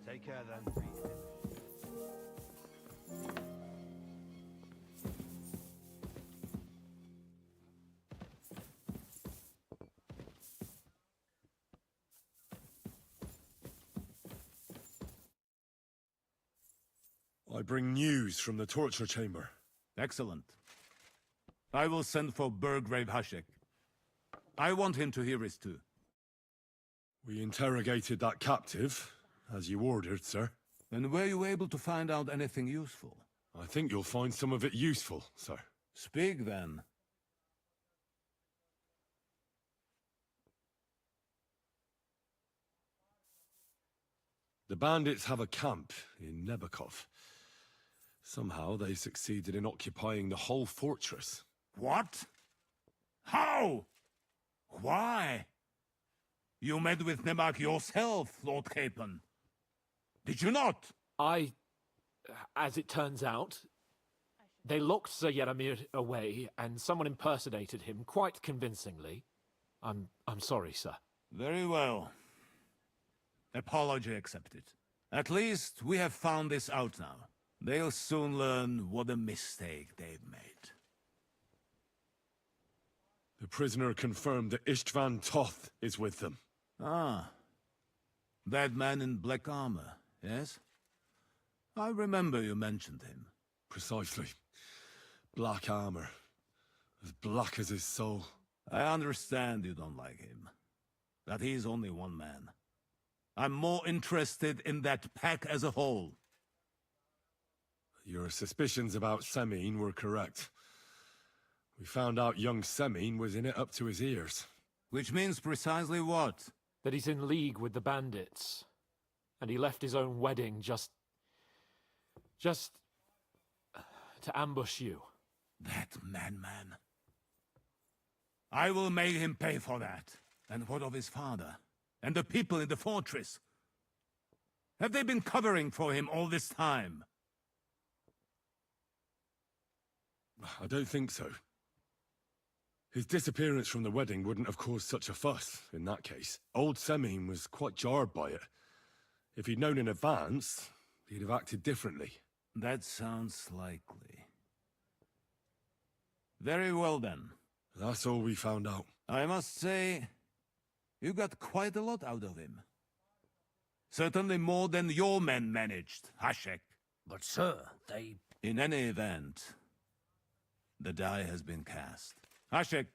Take care then. I bring news from the torture chamber. Excellent. I will send for Burgrave Hashek. I want him to hear it too. We interrogated that captive, as you ordered, sir. And were you able to find out anything useful? I think you'll find some of it useful, sir. Speak then. The bandits have a camp in Nebakov. Somehow they succeeded in occupying the whole fortress. What? How? Why? You met with Nemak yourself, Lord Capon. Did you not? As it turns out, they locked Sir Yaramir away, and someone impersonated him quite convincingly. I'm sorry, sir. Very well. Apology accepted. At least we have found this out now. They'll soon learn what a mistake they've made. The prisoner confirmed that Istvan Toth is with them. Ah. That man in black armor, yes? I remember you mentioned him. Precisely. Black armor. As black as his soul. I understand you don't like him. But he's only one man. I'm more interested in that pack as a whole. Your suspicions about Semine were correct. We found out young Semine was in it up to his ears. Which means precisely what? That he's in league with the bandits. And he left his own wedding just to ambush you. That madman. I will make him pay for that. And what of his father? And the people in the fortress? Have they been covering for him all this time? I don't think so. His disappearance from the wedding wouldn't have caused such a fuss, in that case. Old Semine was quite jarred by it. If he'd known in advance, he'd have acted differently. That sounds likely. Very well then. That's all we found out. I must say, you got quite a lot out of him. Certainly more than your men managed, Hashek. But sir, they... In any event, the die has been cast. Hashek,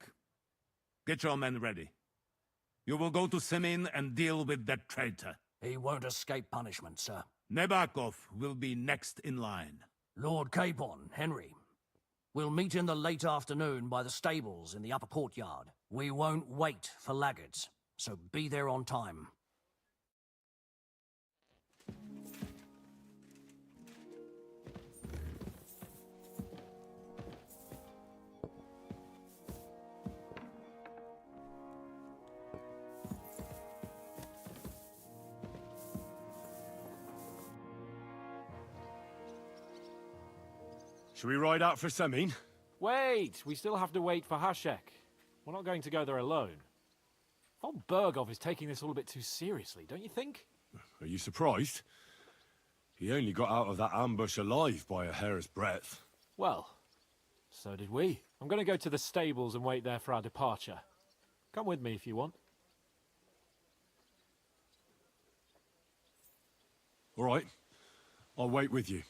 get your men ready. You will go to Semine and deal with that traitor. He won't escape punishment, sir. Nebakov will be next in line. Lord Capon, Henry. We'll meet in the late afternoon by the stables in the upper courtyard. We won't wait for laggards, so be there on time. Should we ride out for Semine? Wait! We still have to wait for Hashek. We're not going to go there alone. Von Bergov is taking this all a bit too seriously, don't you think? Are you surprised? He only got out of that ambush alive by a hair's breadth. Well, so did we. I'm going to go to the stables and wait there for our departure. Come with me if you want. All right. I'll wait with you.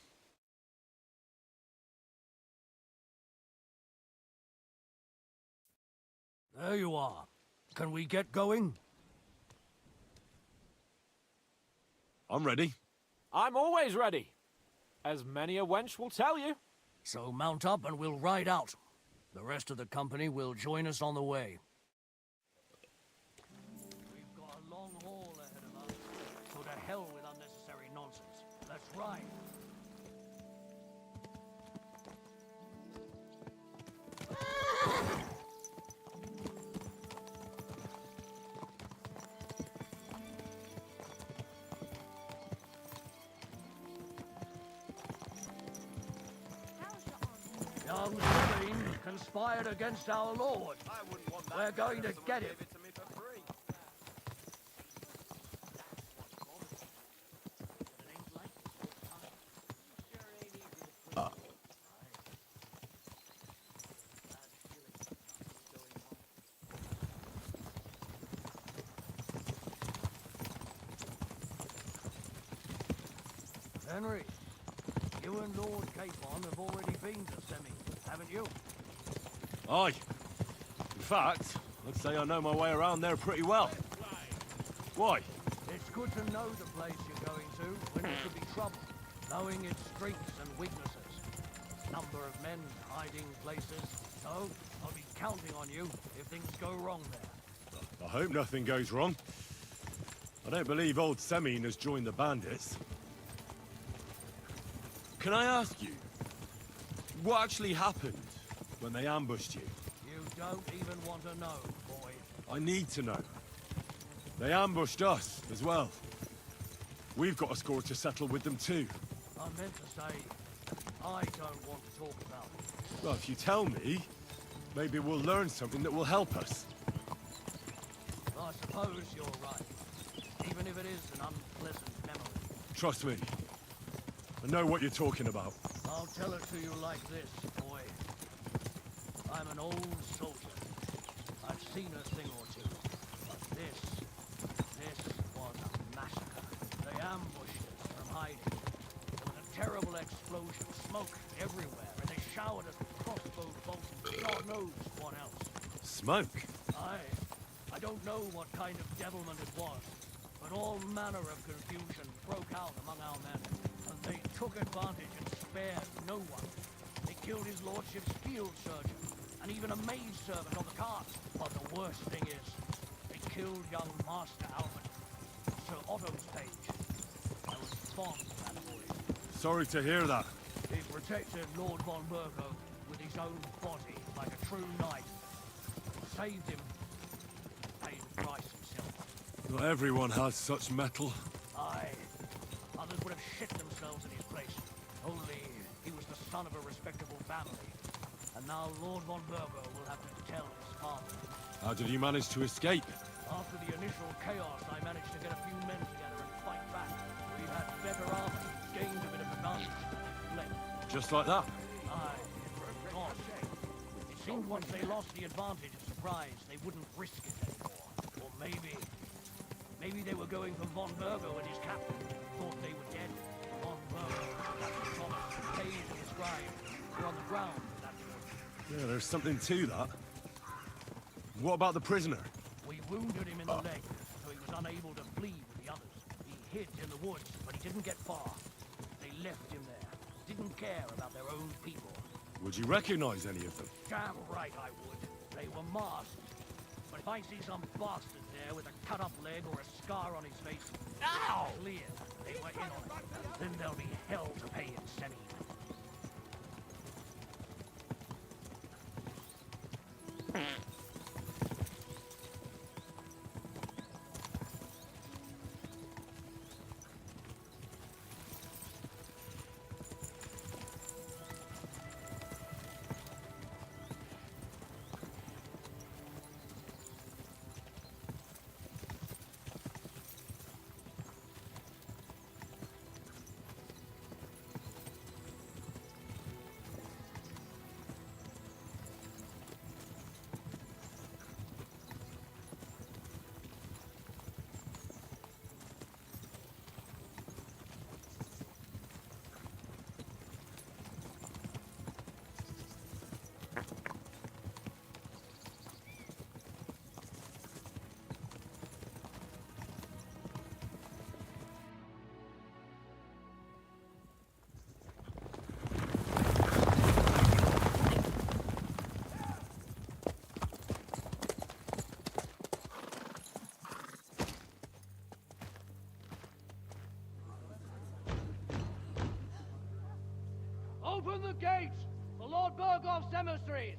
There you are. Can we get going? I'm ready. I'm always ready. As many a wench will tell you. So mount up and we'll ride out. The rest of the company will join us on the way. We've got a long haul ahead of us. So to hell with unnecessary nonsense. Let's ride. Young Semine conspired against our lord. We're going to get him. Henry, you and Lord Capon have already been to Semine, haven't you? Aye. In fact, I'd say I know my way around there pretty well. Why? It's good to know the place you're going to when there could be trouble, knowing its strengths and weaknesses. Number of men, hiding places. So, I'll be counting on you if things go wrong there. I hope nothing goes wrong. I don't believe old Semine has joined the bandits. Can I ask you, what actually happened when they ambushed you? You don't even want to know, boy. I need to know. They ambushed us as well. We've got a score to settle with them too. I meant to say, I don't want to talk about it. Well, if you tell me, maybe we'll learn something that will help us. I suppose you're right. Even if it is an unpleasant memory. Trust me. I know what you're talking about. I'll tell it to you like this, boy. I'm an old soldier. I've seen a thing or two. But this was a massacre. They ambushed us from hiding. There was a terrible explosion, smoke everywhere, and they showered us with crossbow bolts and God knows what else. Smoke? I don't know what kind of devilment it was, but all manner of confusion broke out among our men, and they took advantage and spared no one. They killed his lordship's field surgeon, and even a maidservant on the cart. But the worst thing is, they killed young Master Albert, Sir Otto's page. I was fond of that boy. Sorry to hear that. He protected Lord von Burgo with his own body like a true knight. Saved him. Paid the price himself. Not everyone has such metal. Aye. Others would have shit themselves in his place. Only he was the son of a respectable family. And now Lord von Burgo will have to tell his father. How did you manage to escape? After the initial chaos, I managed to get a few men together and fight back. We had better armor, gained a bit of advantage, fled. Just like that? Aye. God. It seemed once they lost the advantage of surprise, they wouldn't risk it anymore. Or maybe they were going for von Burgo and his captain. Thought they were dead. Von Burgo, Captain Thomas, Page and his scribe were on the ground. Yeah, there's something to that. What about the prisoner? We wounded him in the leg, so he was unable to bleed with the others. He hid in the woods, but he didn't get far. They left him there. Didn't care about their own people. Would you recognize any of them? Damn right I would. They were masked. But if I see some bastard there with a cut-up leg or a scar on his face, ow! Clear they were in on it. Then there'll be hell to pay in Semi. Open the gates for Lord Burgov's emissaries!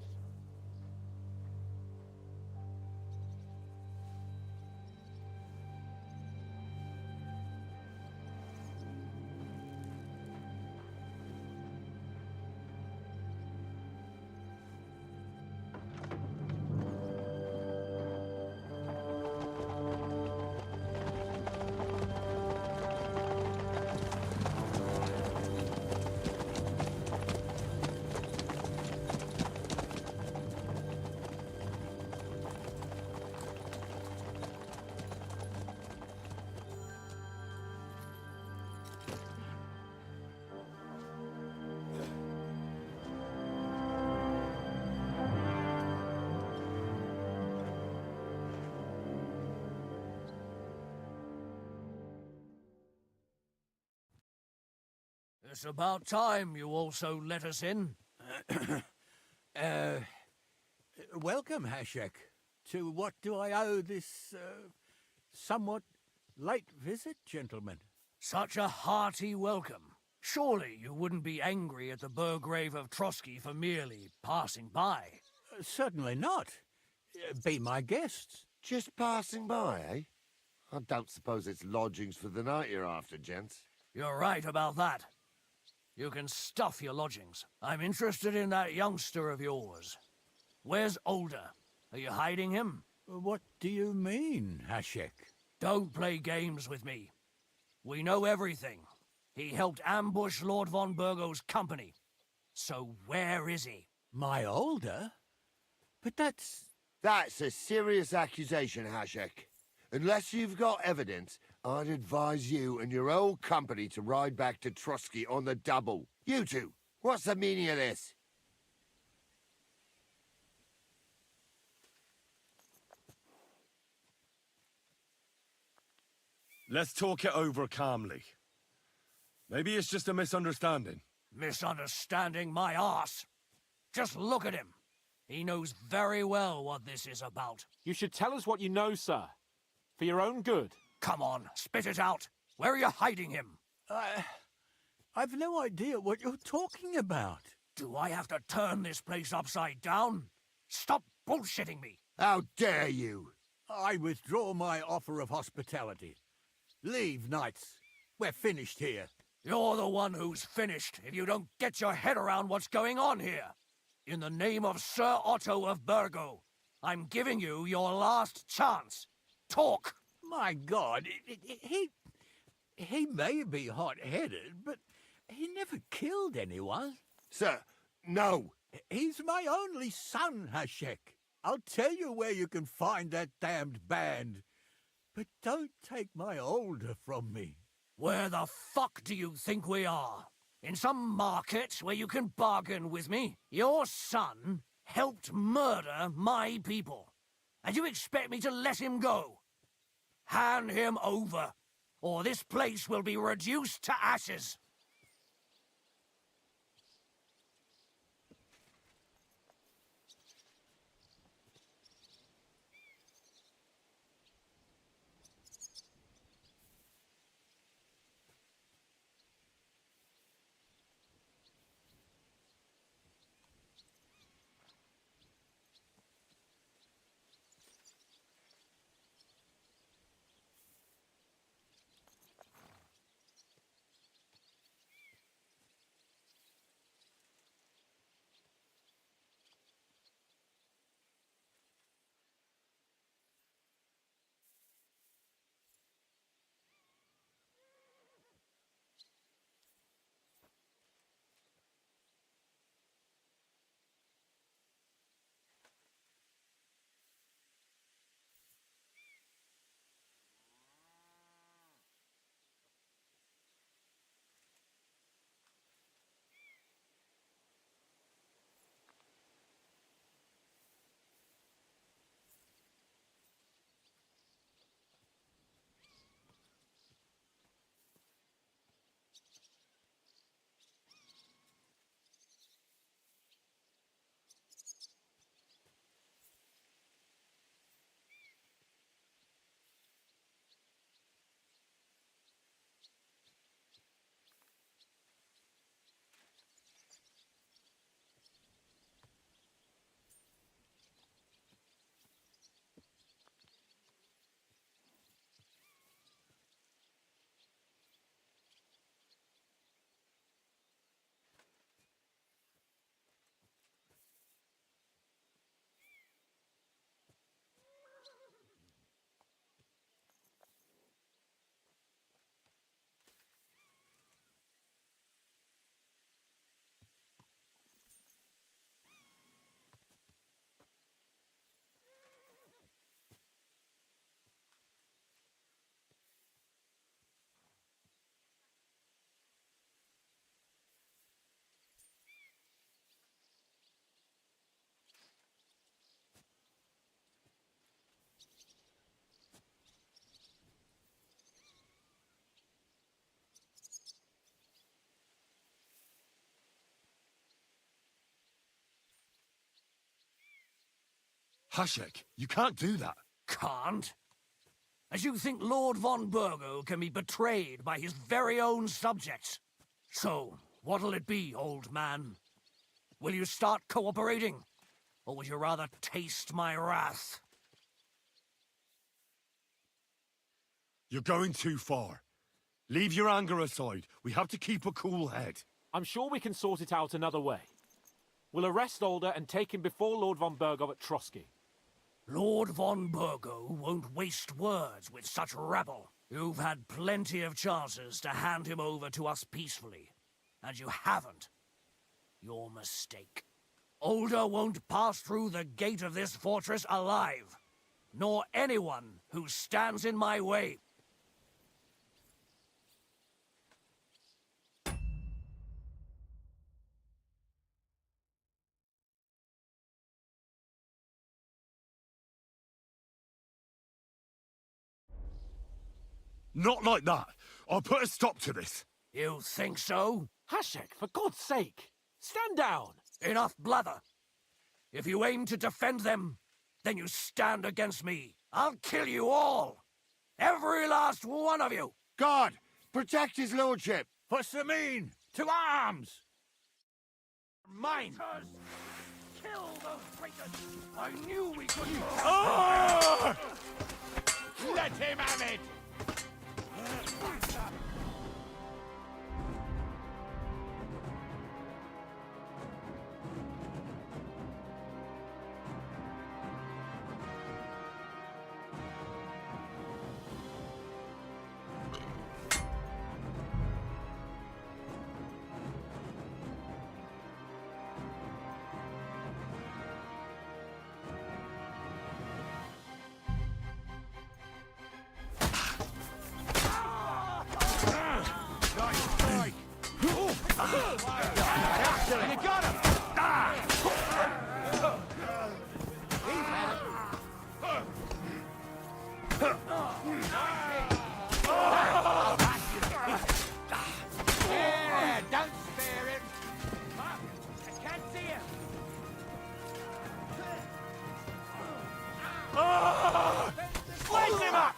It's about time you also let us in. Welcome, Hashek. To what do I owe this, somewhat late visit, gentlemen? Such a hearty welcome. Surely you wouldn't be angry at the Burgrave of Trotsky for merely passing by? Certainly not. Be my guests. Just passing by, eh? I don't suppose it's lodgings for the night you're after, gents. You're right about that. You can stuff your lodgings. I'm interested in that youngster of yours. Where's Older? Are you hiding him? What do you mean, Hashek? Don't play games with me. We know everything. He helped ambush Lord von Burgo's company. So where is he? My older? But that's... That's a serious accusation, Hashek. Unless you've got evidence, I'd advise you and your old company to ride back to Trotsky on the double. You two, what's the meaning of this? Let's talk it over calmly. Maybe it's just a misunderstanding. Misunderstanding my arse. Just look at him. He knows very well what this is about. You should tell us what you know, sir. For your own good. Come on, spit it out. Where are you hiding him? I've no idea what you're talking about. Do I have to turn this place upside down? Stop bullshitting me. How dare you? I withdraw my offer of hospitality. Leave, knights. We're finished here. You're the one who's finished if you don't get your head around what's going on here. In the name of Sir Otto of Burgo, I'm giving you your last chance. Talk! My God, he may be hot-headed, but he never killed anyone. Sir, no. He's my only son, Hashek. I'll tell you where you can find that damned band. But don't take my older from me. Where the fuck do you think we are? In some market where you can bargain with me? Your son helped murder my people. And you expect me to let him go? Hand him over, or this place will be reduced to ashes. Hashek, you can't do that. Can't? As you think Lord von Burgo can be betrayed by his very own subjects? So, what'll it be, old man? Will you start cooperating? Or would you rather taste my wrath? You're going too far. Leave your anger aside. We have to keep a cool head. I'm sure we can sort it out another way. We'll arrest Alder and take him before Lord von Burgo at Trotsky. Lord von Burgo won't waste words with such rabble. You've had plenty of chances to hand him over to us peacefully, and you haven't. Your mistake. Older won't pass through the gate of this fortress alive, nor anyone who stands in my way. Not like that. I'll put a stop to this. You think so? Hashek, for God's sake, stand down. Enough blather. If you aim to defend them, then you stand against me. I'll kill you all. Every last one of you. God, protect his lordship. For Samin, to arms! Mine. Kill those traitors. I knew we could. Let him have it! You got him! Yeah, don't spare him! I can't see him! Slice him up!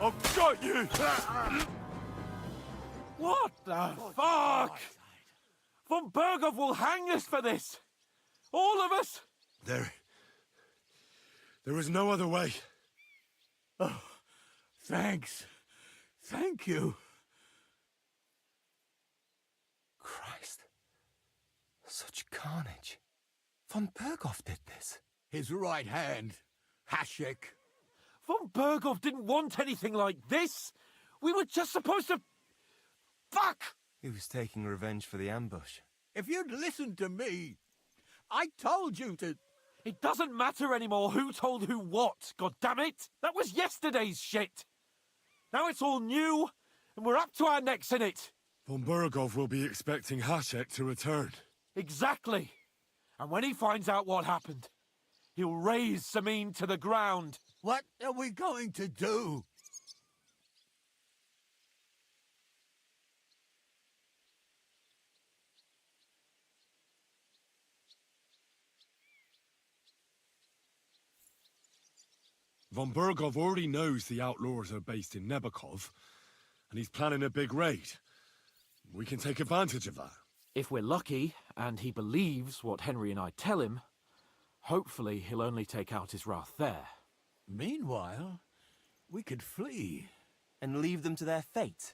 I've got you! What the fuck? Von Burgov will hang us for this. All of us. There was no other way. Oh, thanks. Thank you. Christ. Such carnage. Von Burgov did this. His right hand, Hashek. Von Burgov didn't want anything like this. We were just supposed to... Fuck! He was taking revenge for the ambush. If you'd listened to me, I told you to... It doesn't matter anymore who told who what, goddammit! That was yesterday's shit! Now it's all new, and we're up to our necks in it! Von Burgov will be expecting Hashek to return. Exactly! And when he finds out what happened, he'll raze Samin to the ground. What are we going to do? Von Burgov already knows the outlaws are based in Nebakov, and he's planning a big raid. We can take advantage of that. If we're lucky, and he believes what Henry and I tell him, hopefully he'll only take out his wrath there. Meanwhile, we could flee. And leave them to their fate.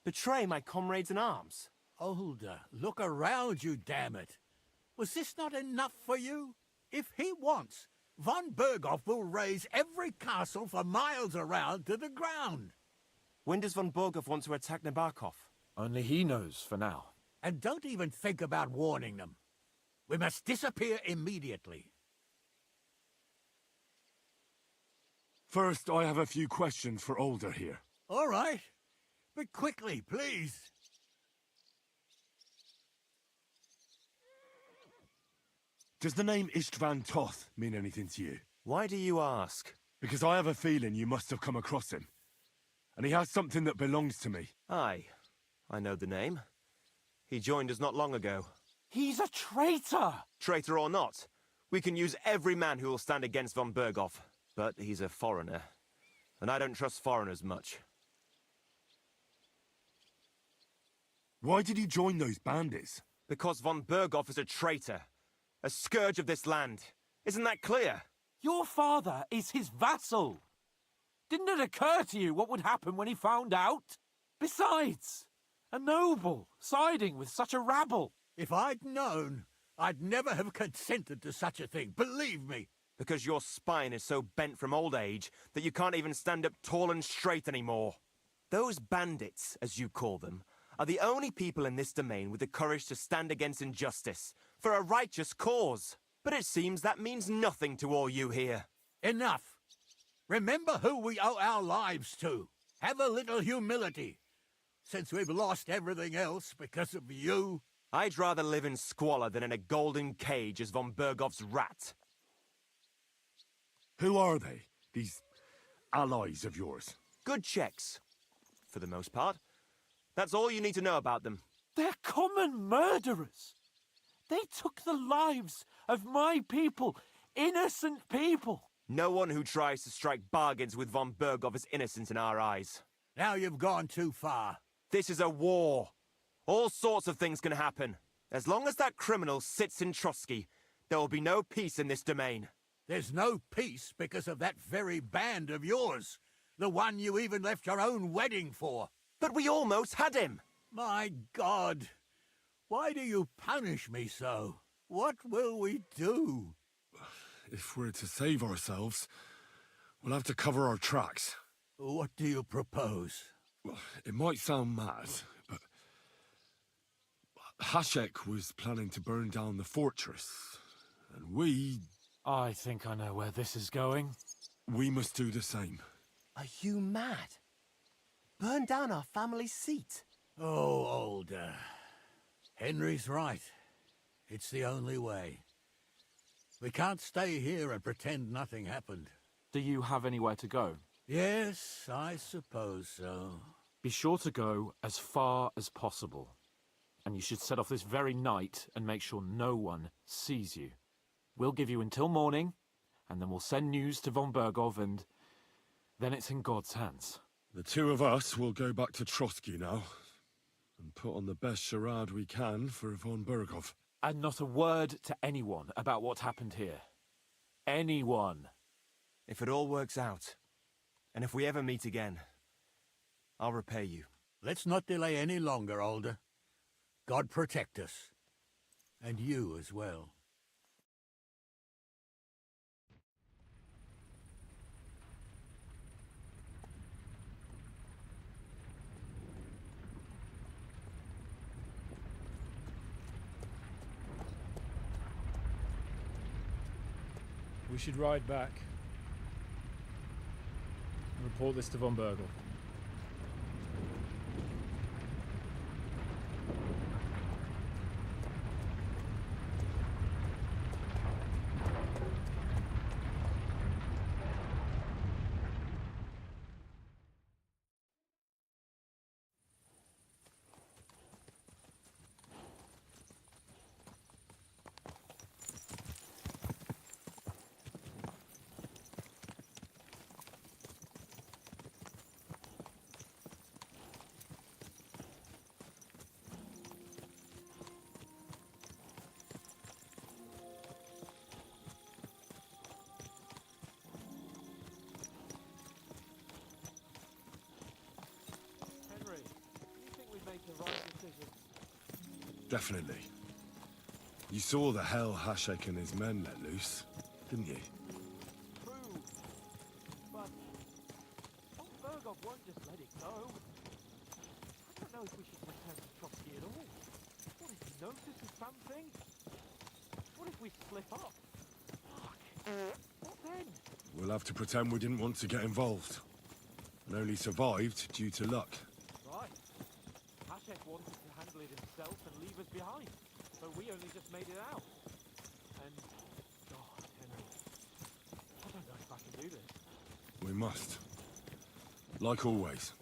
Betray my comrades in arms. Older, look around you, damn it. Was this not enough for you? If he wants, Von Burgov will raze every castle for miles around to the ground. When does Von Burgov want to attack Nabokov? Only he knows for now. And don't even think about warning them. We must disappear immediately. First, I have a few questions for Older here. All right. But quickly, please. Does the name Istvan Toth mean anything to you? Why do you ask? Because I have a feeling you must have come across him. And he has something that belongs to me. Aye. I know the name. He joined us not long ago. He's a traitor! Traitor or not, we can use every man who will stand against Von Burgov. But he's a foreigner. And I don't trust foreigners much. Why did you join those bandits? Because Von Burgov is a traitor. A scourge of this land. Isn't that clear? Your father is his vassal. Didn't it occur to you what would happen when he found out? Besides, a noble siding with such a rabble. If I'd known, I'd never have consented to such a thing, believe me. Because your spine is so bent from old age that you can't even stand up tall and straight anymore. Those bandits, as you call them, are the only people in this domain with the courage to stand against injustice for a righteous cause. But it seems that means nothing to all you here. Enough. Remember who we owe our lives to. Have a little humility. Since we've lost everything else because of you. I'd rather live in squalor than in a golden cage as von Bergov's rat. Who are they, these allies of yours? Good checks, for the most part. That's all you need to know about them. They're common murderers. They took the lives of my people, innocent people. No one who tries to strike bargains with von Bergov is innocent in our eyes. Now you've gone too far. This is a war. All sorts of things can happen. As long as that criminal sits in Trotsky, there will be no peace in this domain. There's no peace because of that very band of yours. The one you even left your own wedding for. But we almost had him. My God. Why do you punish me so? What will we do? If we're to save ourselves, we'll have to cover our tracks. What do you propose? Well, it might sound mad, but Hashek was planning to burn down the fortress, and we... I think I know where this is going. We must do the same. Are you mad? Burn down our family seat? Oh, Older. Henry's right. It's the only way. We can't stay here and pretend nothing happened. Do you have anywhere to go? Yes, I suppose so. Be sure to go as far as possible. And you should set off this very night and make sure no one sees you. We'll give you until morning, and then we'll send news to von Bergov, and then it's in God's hands. The two of us will go back to Trotsky now, and put on the best charade we can for von Bergov. And not a word to anyone about what happened here. Anyone. If it all works out, and if we ever meet again, I'll repay you. Let's not delay any longer, Older. God protect us. And you as well. We should ride back and report this to von Bergel. Definitely. You saw the hell Hashek and his men let loose, didn't you? True. But von Bergov won't just let it go. I don't know if we should return to Trotsky at all. What if he notices something? What if we slip up? Fuck. What then? We'll have to pretend we didn't want to get involved. And only survived due to luck. Right. Hashek wanted to handle it himself and leave us behind. So we only just made it out. And... God, Henry. I don't know if I can do this. We must. Like always.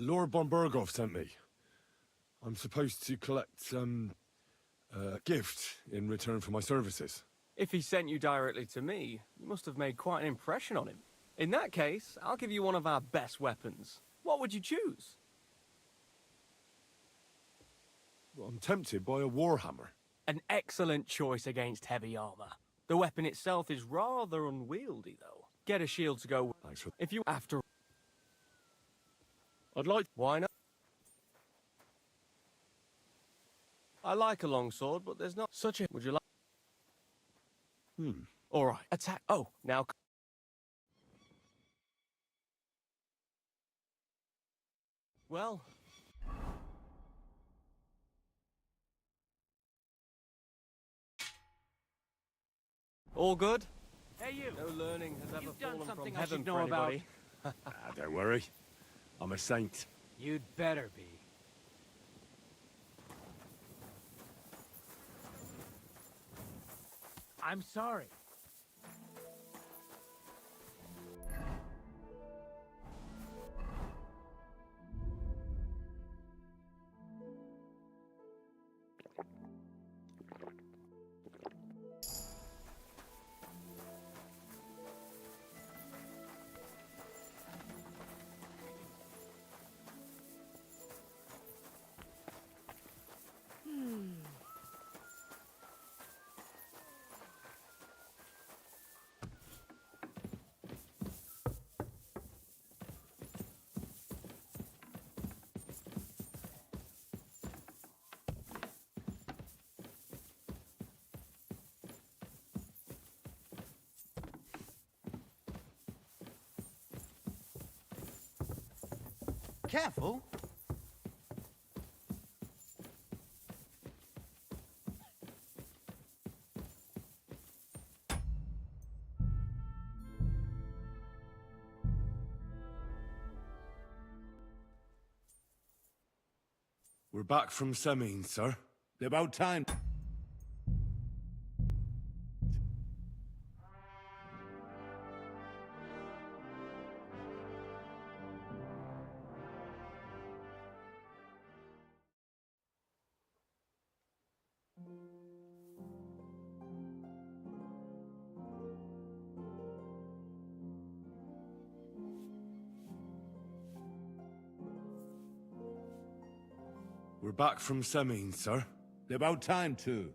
Lord von Berghoff sent me. I'm supposed to collect, a gift in return for my services. If he sent you directly to me, you must have made quite an impression on him. In that case, I'll give you one of our best weapons. What would you choose? Well, I'm tempted by a warhammer. An excellent choice against heavy armor. The weapon itself is rather unwieldy, though. Get a shield to go with. Thanks for... If you after... I'd like... Why not? I like a longsword, but there's not such a... Would you like... All right. Attack... Oh, now... Well... All good? Hey, you! No learning has ever You've done fallen from something I heaven should for know about. anybody. Don't worry. I'm a saint. You'd better be. I'm sorry. Careful. We're back from Semine, sir. About time. We're back from Semine, sir. About time, too.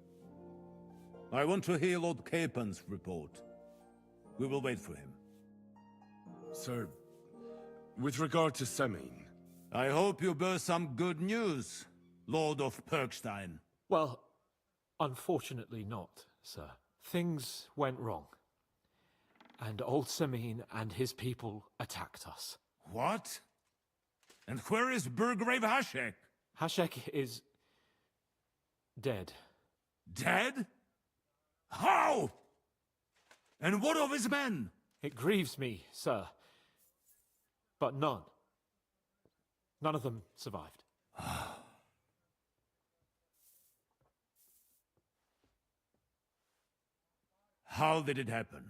I want to hear Lord Capen's report. We will wait for him. Sir, with regard to Semine... I hope you bear some good news, Lord of Perkstein. Well, unfortunately not, sir. Things went wrong. And old Semine and his people attacked us. What? And where is Burgrave Hashek? Hashek is... dead. Dead? How? And what of his men? It grieves me, sir. But none. None of them survived. How did it happen?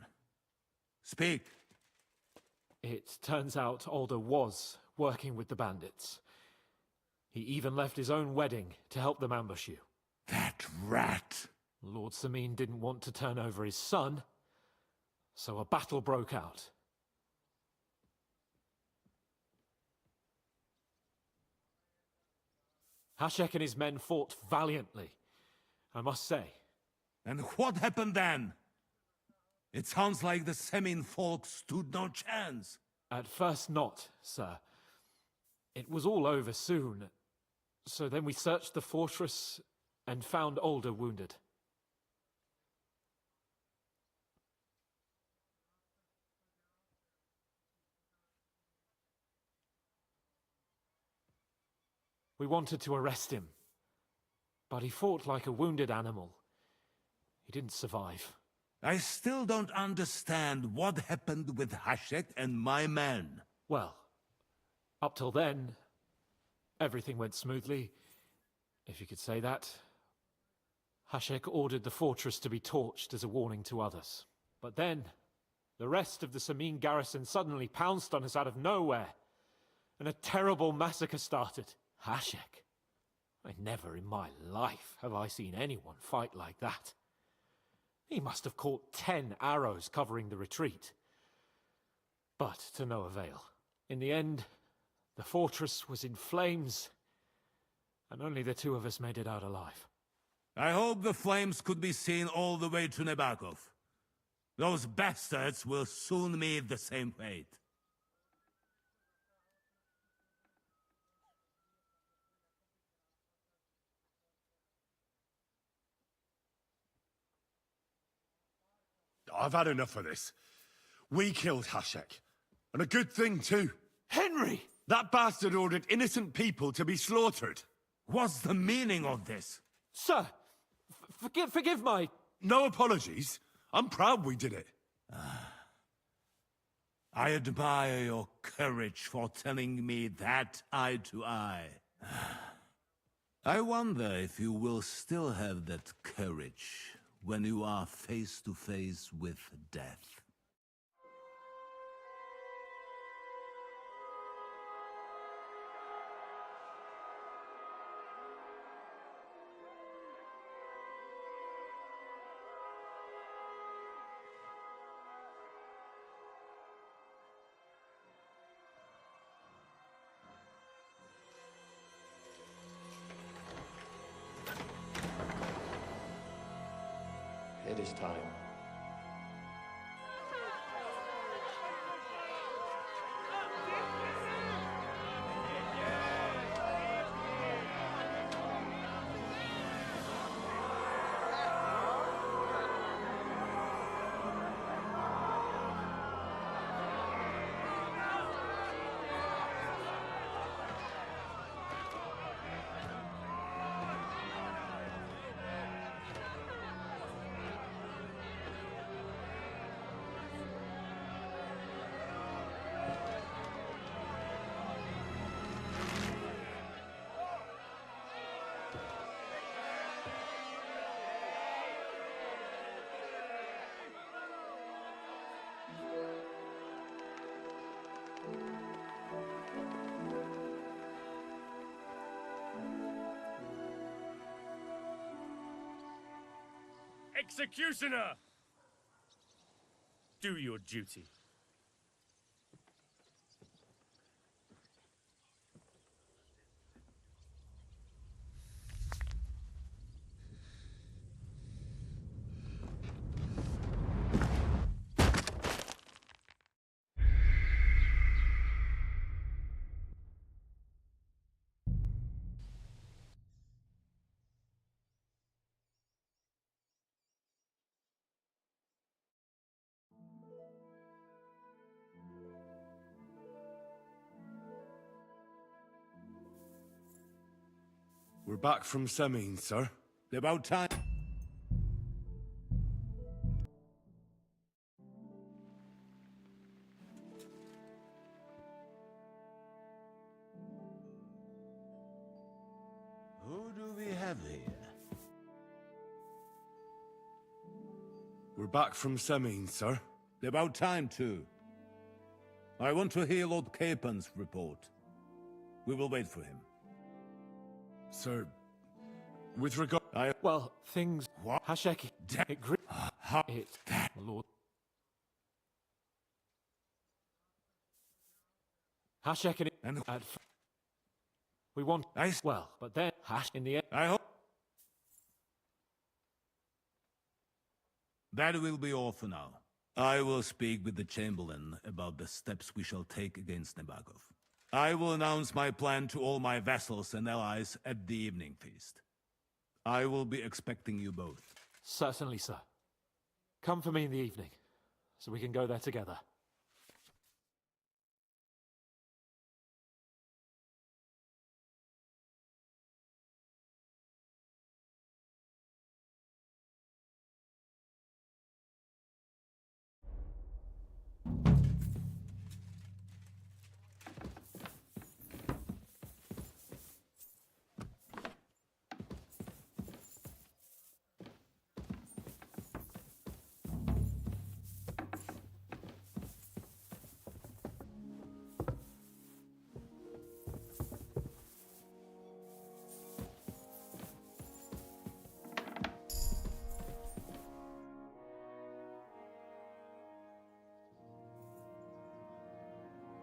Speak. It turns out Alder was working with the bandits. He even left his own wedding to help them ambush you. That rat! Lord Semine didn't want to turn over his son, so a battle broke out. Hashek and his men fought valiantly, I must say. And what happened then? It sounds like the Semine folk stood no chance. At first not, sir. It was all over soon. So then we searched the fortress and found Alder wounded. We wanted to arrest him, but he fought like a wounded animal. He didn't survive. I still don't understand what happened with Hashek and my men. Well, up till then, everything went smoothly, if you could say that. Hashek ordered the fortress to be torched as a warning to others. But then, the rest of the Semine garrison suddenly pounced on us out of nowhere. and a terrible massacre started. Hashek. Never in my life have I seen anyone fight like that. He must have caught 10 arrows covering the retreat. But to no avail. In the end, the fortress was in flames, and only the two of us made it out alive. I hope the flames could be seen all the way to Nebakov. Those bastards will soon meet the same fate. I've had enough of this. We killed Hashek. And a good thing, too. Henry! That bastard ordered innocent people to be slaughtered. What's the meaning of this? Sir, forgive my... No apologies. I'm proud we did it. I admire your courage for telling me that eye to eye. I wonder if you will still have that courage when you are face to face with death. It is time. Executioner! Do your duty. We're back from Semine, sir. About time. Who do we have here? We're back from Semine, sir. About time, too. I want to hear Lord Capen's report. We will wait for him. Sir, with regard... Well, things... What? Hashek... It... Lord... Hashek and... We want... Well, but then... Hash in the end... I hope... That will be all for now. I will speak with the Chamberlain about the steps we shall take against Nebakov. I will announce my plan to all my vassals and allies at the evening feast. I will be expecting you both. Certainly, sir. Come for me in the evening, so we can go there together.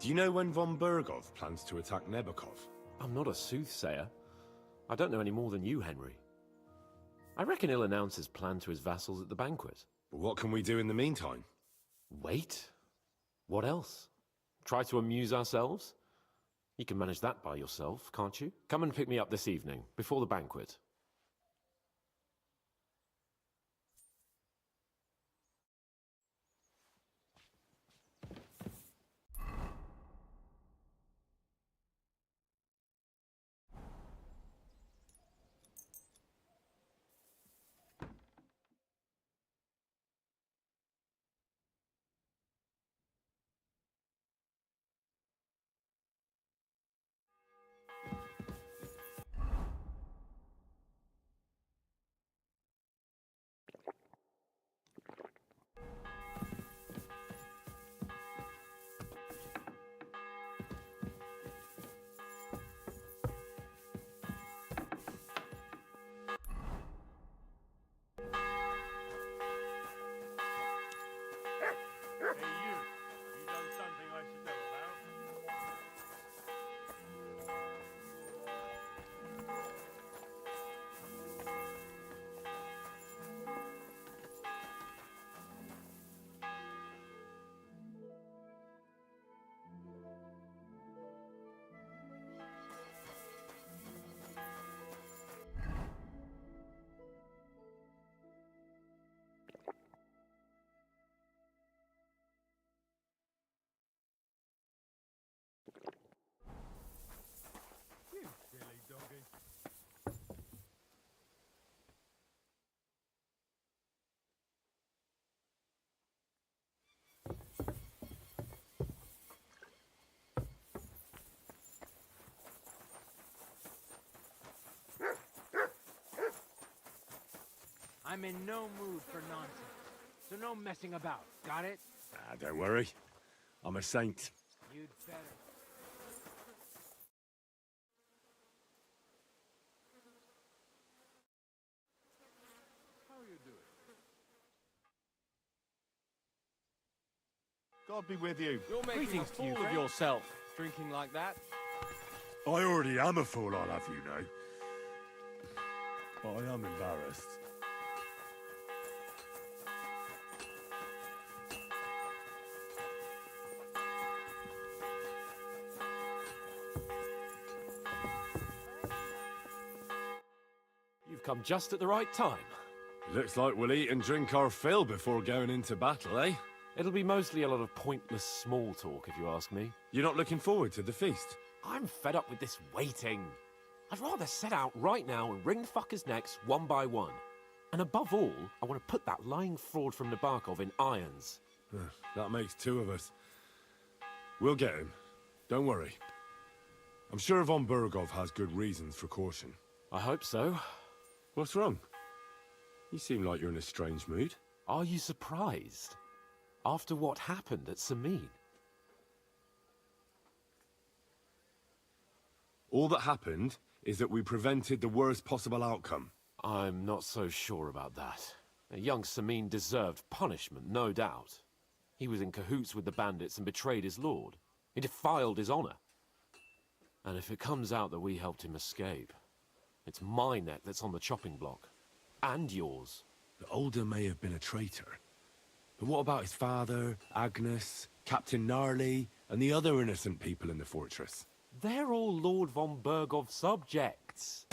Do you know when von Bergov plans to attack Nebukov? I'm not a soothsayer. I don't know any more than you, Henry. I reckon he'll announce his plan to his vassals at the banquet. But what can we do in the meantime? Wait? What else? Try to amuse ourselves? You can manage that by yourself, can't you? Come and pick me up this evening, before the banquet. I'm in no mood for nonsense, so no messing about. Got it? Ah, don't worry. I'm a saint. You'd better. How are you doing? God be with you. You're making Greetings a to you, fool of friend. yourself, drinking like that. I already am a fool, I'll have you know. But I am embarrassed. You've come just at the right time. Looks like we'll eat and drink our fill before going into battle, eh? It'll be mostly a lot of pointless small talk, if you ask me. You're not looking forward to the feast? I'm fed up with this waiting. I'd rather set out right now and wring the fuckers' necks one by one. And above all, I want to put that lying fraud from Nabokov in irons. That makes two of us. We'll get him. Don't worry. I'm sure von Bergov has good reasons for caution. I hope so. What's wrong? You seem like you're in a strange mood. Are you surprised? After what happened at Samin? All that happened is that we prevented the worst possible outcome. I'm not so sure about that. A young Samin deserved punishment, no doubt. He was in cahoots with the bandits and betrayed his lord. He defiled his honor. And if it comes out that we helped him escape, it's my neck that's on the chopping block. And yours. The Older may have been a traitor. But what about his father, Agnes, Captain Gnarly, and the other innocent people in the fortress? They're all Lord von Bergov's subjects.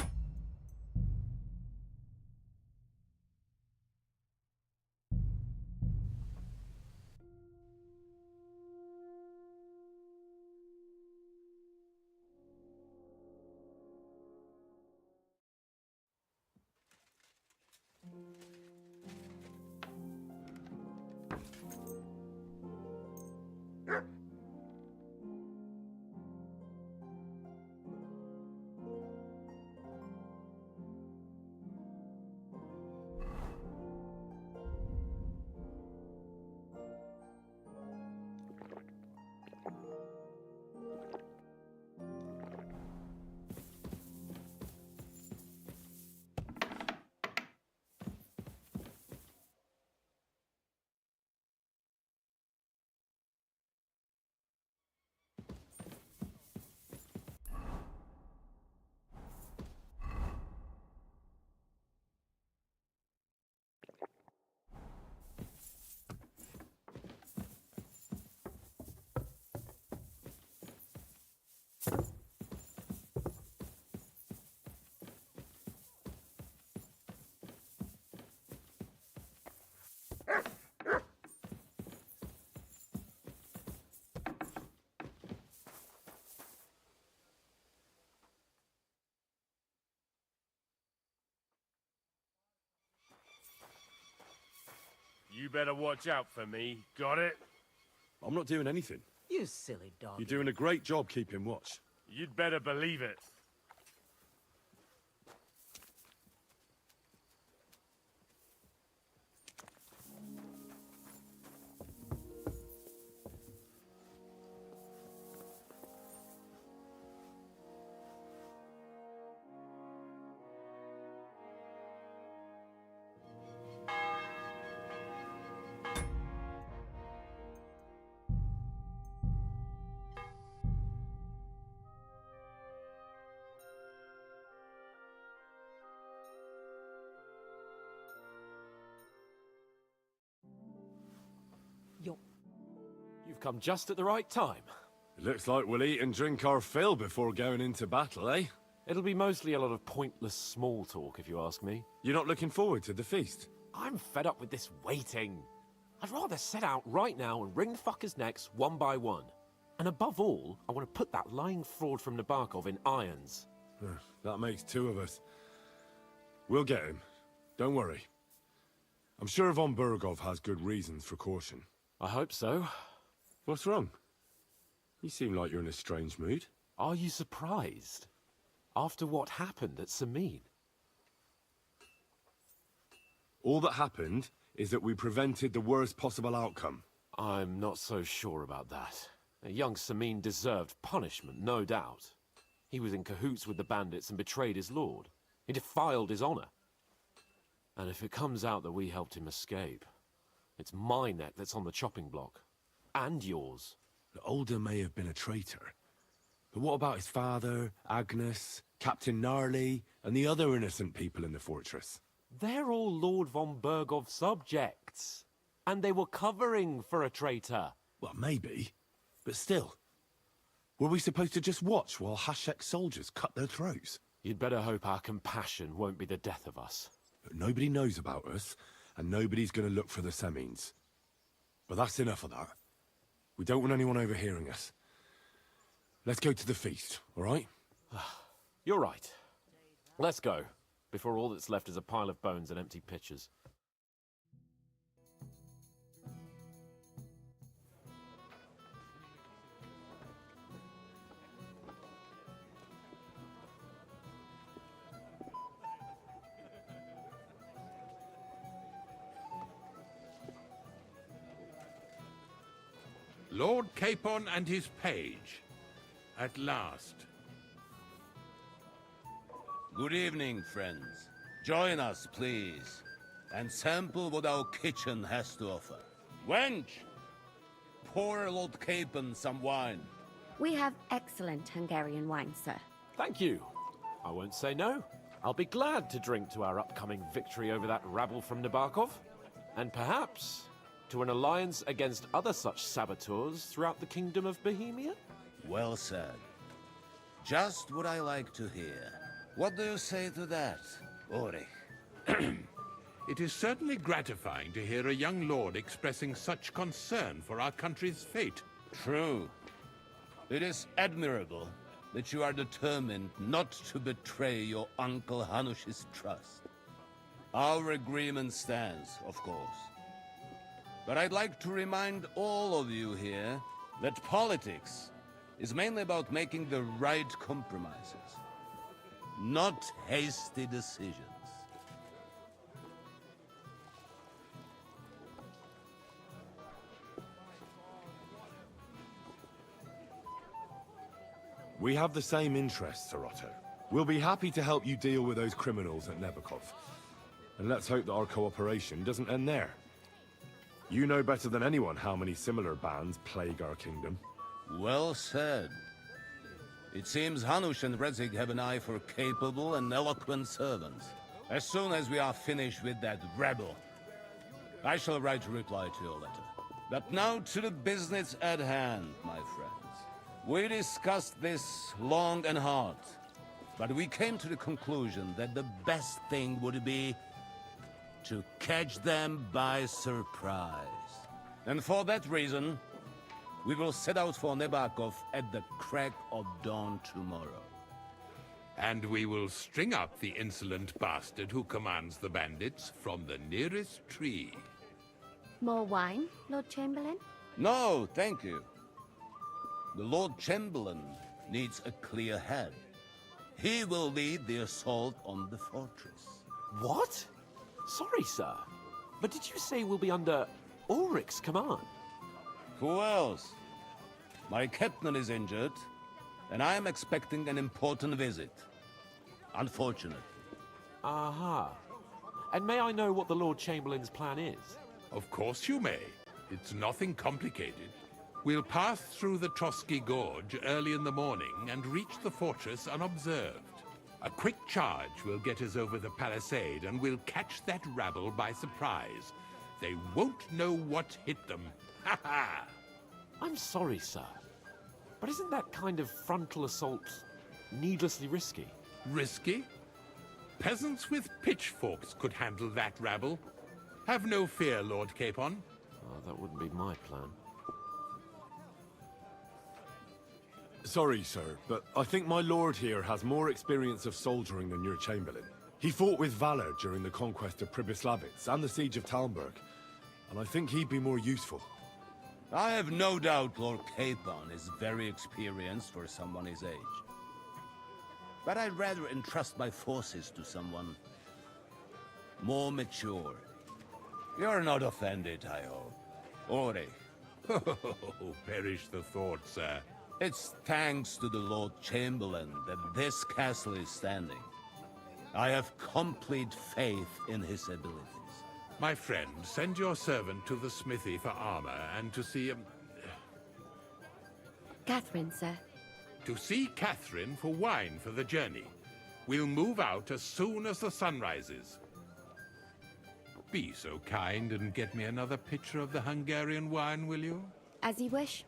You better watch out for me. Got it? I'm not doing anything. You silly dog. You're doing a great job keeping watch. You'd better believe it. You've come just at the right time. It looks like we'll eat and drink our fill before going into battle, eh? It'll be mostly a lot of pointless small talk, if you ask me. You're not looking forward to the feast? I'm fed up with this waiting. I'd rather set out right now and wring the fuckers' necks one by one. And above all, I want to put that lying fraud from Nabokov in irons. That makes two of us. We'll get him. Don't worry. I'm sure von Burgov has good reasons for caution. I hope so. What's wrong? You seem like you're in a strange mood. Are you surprised? After what happened at Samin? All that happened is that we prevented the worst possible outcome. I'm not so sure about that. Young Samin deserved punishment, no doubt. He was in cahoots with the bandits and betrayed his lord. He defiled his honor. And if it comes out that we helped him escape, it's my neck that's on the chopping block. And yours. The Older may have been a traitor. But what about his father, Agnes, Captain Gnarly, and the other innocent people in the fortress? They're all Lord von Burgov's subjects. And they were covering for a traitor. Well, maybe. But still. Were we supposed to just watch while Hashek's soldiers cut their throats? You'd better hope our compassion won't be the death of us. But nobody knows about us, and nobody's gonna look for the Semines. But that's enough of that. We don't want anyone overhearing us. Let's go to the feast, all right? You're right. Let's go, before all that's left is a pile of bones and empty pitchers. Lord Capon and his page. At last. Good evening, friends. Join us, please, and sample what our kitchen has to offer. Wench! Pour Lord Capon some wine. We have excellent Hungarian wine, sir. Thank you. I won't say no. I'll be glad to drink to our upcoming victory over that rabble from Nabokov. And perhaps to an alliance against other such saboteurs throughout the Kingdom of Bohemia? Well said. Just what I like to hear. What do you say to that, Ulrich? It is certainly gratifying to hear a young lord expressing such concern for our country's fate. True. It is admirable that you are determined not to betray your Uncle Hanush's trust. Our agreement stands, of course. But I'd like to remind all of you here that politics is mainly about making the right compromises, not hasty decisions. We have the same interests, Sir Otto. We'll be happy to help you deal with those criminals at Nebokov. And let's hope that our cooperation doesn't end there. You know better than anyone how many similar bands plague our kingdom. Well said. It seems Hanush and Rezig have an eye for capable and eloquent servants. As soon as we are finished with that rebel, I shall write a reply to your letter. But now to the business at hand, my friends. We discussed this long and hard, but we came to the conclusion that the best thing would be to catch them by surprise. And for that reason, we will set out for Nebakov at the crack of dawn tomorrow. And we will string up the insolent bastard who commands the bandits from the nearest tree. More wine, Lord Chamberlain? No, thank you. The Lord Chamberlain needs a clear head. He will lead the assault on the fortress. What? Sorry, sir. But did you say we'll be under Ulrich's command? Who else? My captain is injured, and I am expecting an important visit. Unfortunately. Aha. And may I know what the Lord Chamberlain's plan is? Of course you may. It's nothing complicated. We'll pass through the Trotsky Gorge early in the morning and reach the fortress unobserved. A quick charge will get us over the palisade, and we'll catch that rabble by surprise. They won't know what hit them. Ha ha! I'm sorry, sir. But isn't that kind of frontal assault needlessly risky? Risky? Peasants with pitchforks could handle that rabble. Have no fear, Lord Capon. Oh, that wouldn't be my plan. Sorry, sir, but I think my lord here has more experience of soldiering than your Chamberlain. He fought with valor during the conquest of Pribyslavitz and the siege of Talmberg, and I think he'd be more useful. I have no doubt Lord Capon is very experienced for someone his age. But I'd rather entrust my forces to someone more mature. You're not offended, I hope. Ore. Oh, perish the thought, sir. It's thanks to the Lord Chamberlain that this castle is standing. I have complete faith in his abilities. My friend, send your servant to the smithy for armor and to see... Catherine, sir. To see Catherine for wine for the journey. We'll move out as soon as the sun rises. Be so kind and get me another pitcher of the Hungarian wine, will you? As you wish.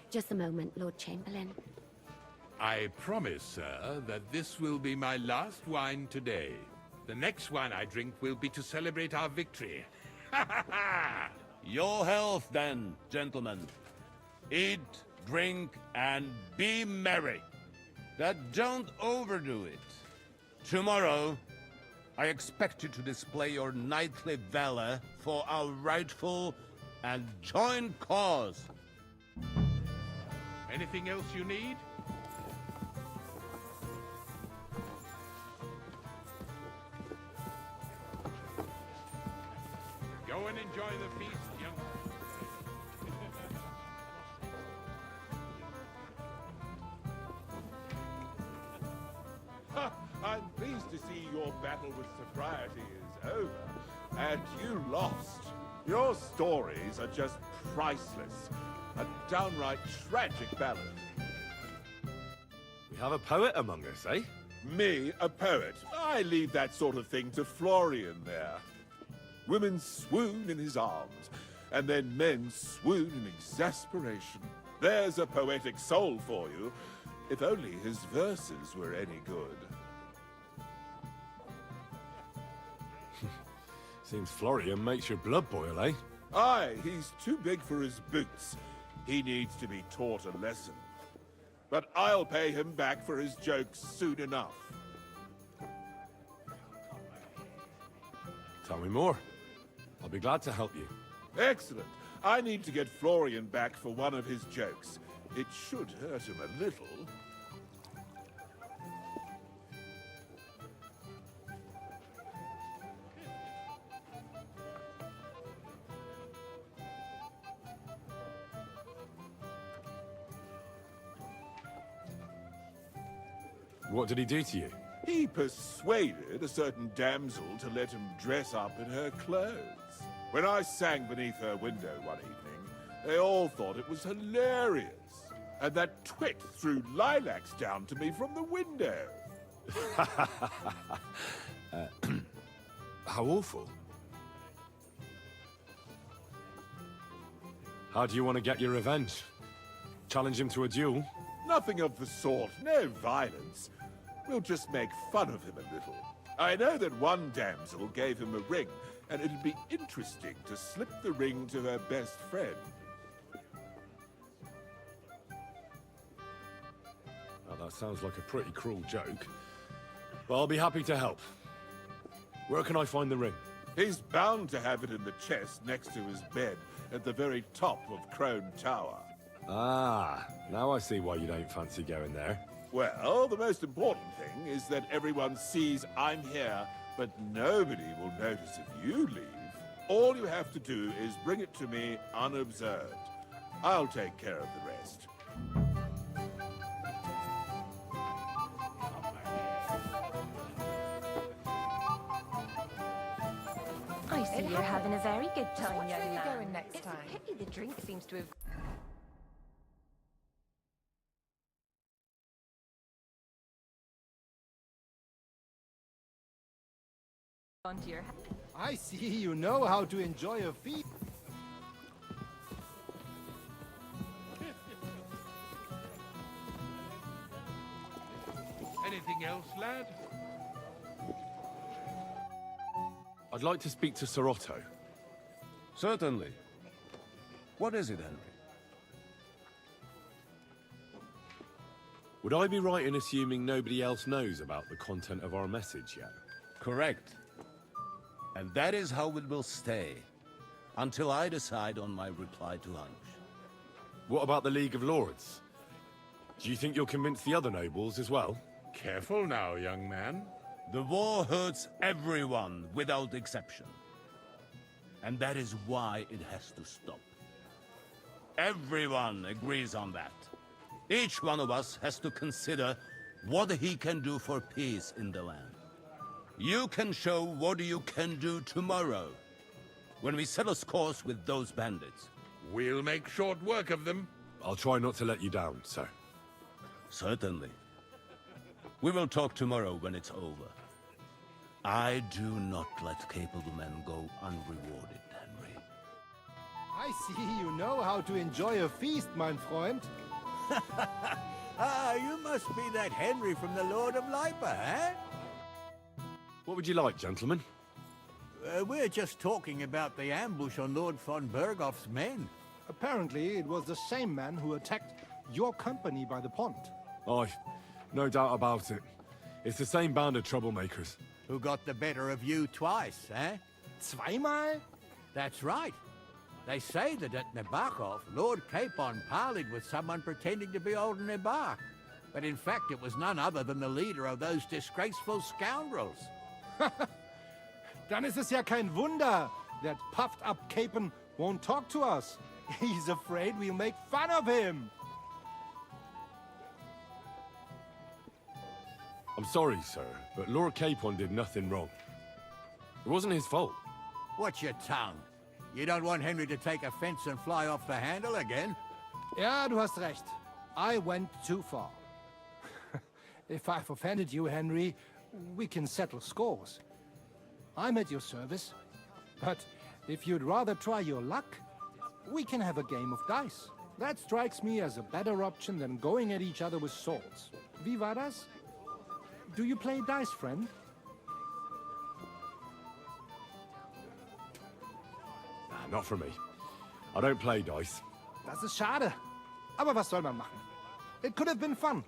Just a moment, Lord Chamberlain. I promise, sir, that this will be my last wine today. The next wine I drink will be to celebrate our victory. Ha ha ha! Your health, then, gentlemen. Eat, drink, and be merry. But don't overdo it. Tomorrow, I expect you to display your knightly valor for our rightful and joint cause. Anything else you need? Go and enjoy the feast, young... I'm pleased to see your battle with sobriety is over, and you lost. Your stories are just priceless. A downright tragic ballad. We have a poet among us, eh? Me, a poet. I leave that sort of thing to Florian there. Women swoon in his arms, and then men swoon in exasperation. There's a poetic soul for you, if only his verses were any good. Seems Florian makes your blood boil, eh? Aye, he's too big for his boots. He needs to be taught a lesson. But I'll pay him back for his jokes soon enough. Tell me more. I'll be glad to help you. Excellent. I need to get Florian back for one of his jokes. It should hurt him a little. What did he do to you? He persuaded a certain damsel to let him dress up in her clothes. When I sang beneath her window one evening, they all thought it was hilarious. And that twit threw lilacs down to me from the window. How awful. How do you want to get your revenge? Challenge him to a duel? Nothing of the sort. No violence. We'll just make fun of him a little. I know that one damsel gave him a ring, and it'd be interesting to slip the ring to her best friend. Well, that sounds like a pretty cruel joke. But I'll be happy to help. Where can I find the ring? He's bound to have it in the chest next to his bed at the very top of Crone Tower. Ah, now I see why you don't fancy going there. Well, the most important thing is that everyone sees I'm here, but nobody will notice if you leave. All you have to do is bring it to me unobserved. I'll take care of the rest. I see you're having a very good time, Where young are you man. going next It's time? a pity the drink seems to have... onto your head. I see you know how to enjoy a feast. Anything else, lad? I'd like to speak to Sir Otto. Certainly. What is it, Henry? Would I be right in assuming nobody else knows about the content of our message yet? Correct. And that is how it will stay, until I decide on my reply to Hanush. What about the League of Lords? Do you think you'll convince the other nobles as well? Careful now, young man. The war hurts everyone, without exception. And that is why it has to stop. Everyone agrees on that. Each one of us has to consider what he can do for peace in the land. You can show what you can do tomorrow, when we settle scores with those bandits. We'll make short work of them. I'll try not to let you down, sir. Certainly. We will talk tomorrow when it's over. I do not let capable men go unrewarded, Henry. I see you know how to enjoy a feast, mein Freund. Ah, you must be that Henry from the Lord of Lipa, eh? What would you like, gentlemen? We're just talking about the ambush on Lord von Bergoff's men. Apparently, it was the same man who attacked your company by the pond. Aye, no doubt about it. It's the same band of troublemakers. Who got the better of you twice, eh? Zweimal? That's right. They say that at Nabokov, Lord Capon parleyed with someone pretending to be old Nabar. But in fact, it was none other than the leader of those disgraceful scoundrels. Dann ist es ja kein Wunder that puffed-up Capon won't talk to us. He's afraid we'll make fun of him. I'm sorry, sir, but Lord Capon did nothing wrong. It wasn't his fault. Watch your tongue. You don't want Henry to take offense and fly off the handle again? Ja, du hast recht. I went too far. If I've offended you, Henry, we can settle scores. I'm at your service. But if you'd rather try your luck, we can have a game of dice. That strikes me as a better option than going at each other with swords. Wie war das? Do you play dice, friend? Nah, not for me. I don't play dice. Das ist schade. Aber was soll man machen? It could have been fun.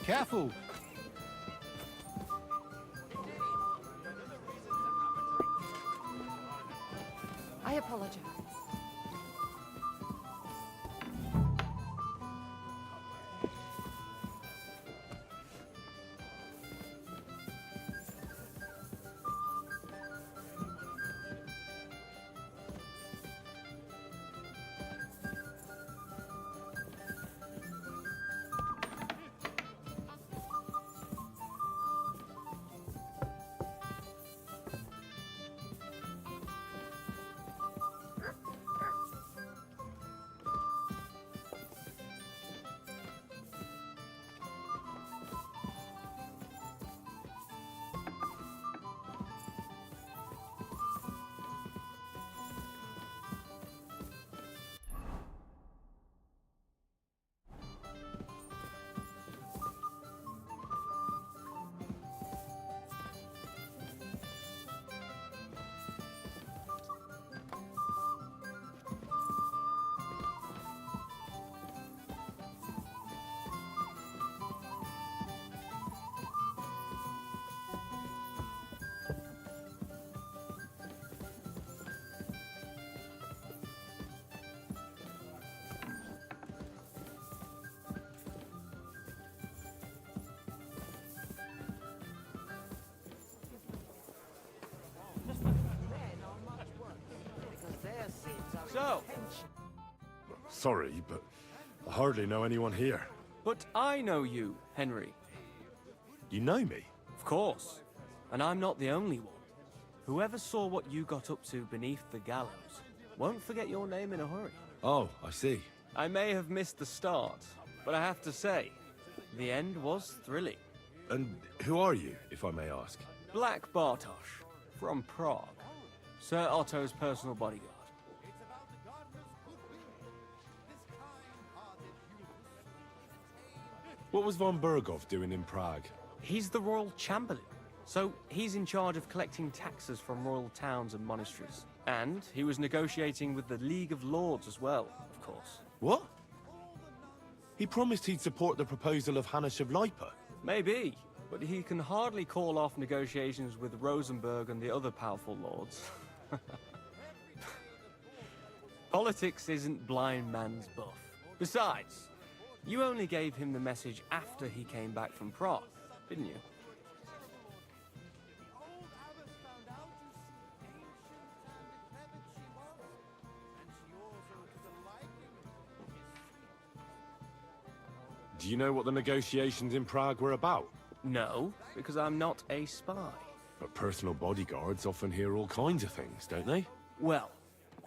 Careful. I apologize. So, Sorry, but I hardly know anyone here. but I know you, Henry. You know me? Of course. And I'm not the only one. Whoever saw what you got up to beneath the gallows won't forget your name in a hurry. Oh, I see. I may have missed the start, but I have to say, the end was thrilling. And who are you, if I may ask? Black Bartosz, from Prague. Sir Otto's personal bodyguard. What was von Berghoff doing in Prague? He's the royal chamberlain, so he's in charge of collecting taxes from royal towns and monasteries. And he was negotiating with the League of Lords as well, of course. What? He promised he'd support the proposal of Hannes of Lipa. Maybe, but he can hardly call off negotiations with Rosenberg and the other powerful lords. Politics isn't blind man's buff. Besides, you only gave him the message after he came back from Prague, didn't you? Do you know what the negotiations in Prague were about? No, because I'm not a spy. But personal bodyguards often hear all kinds of things, don't they? Well,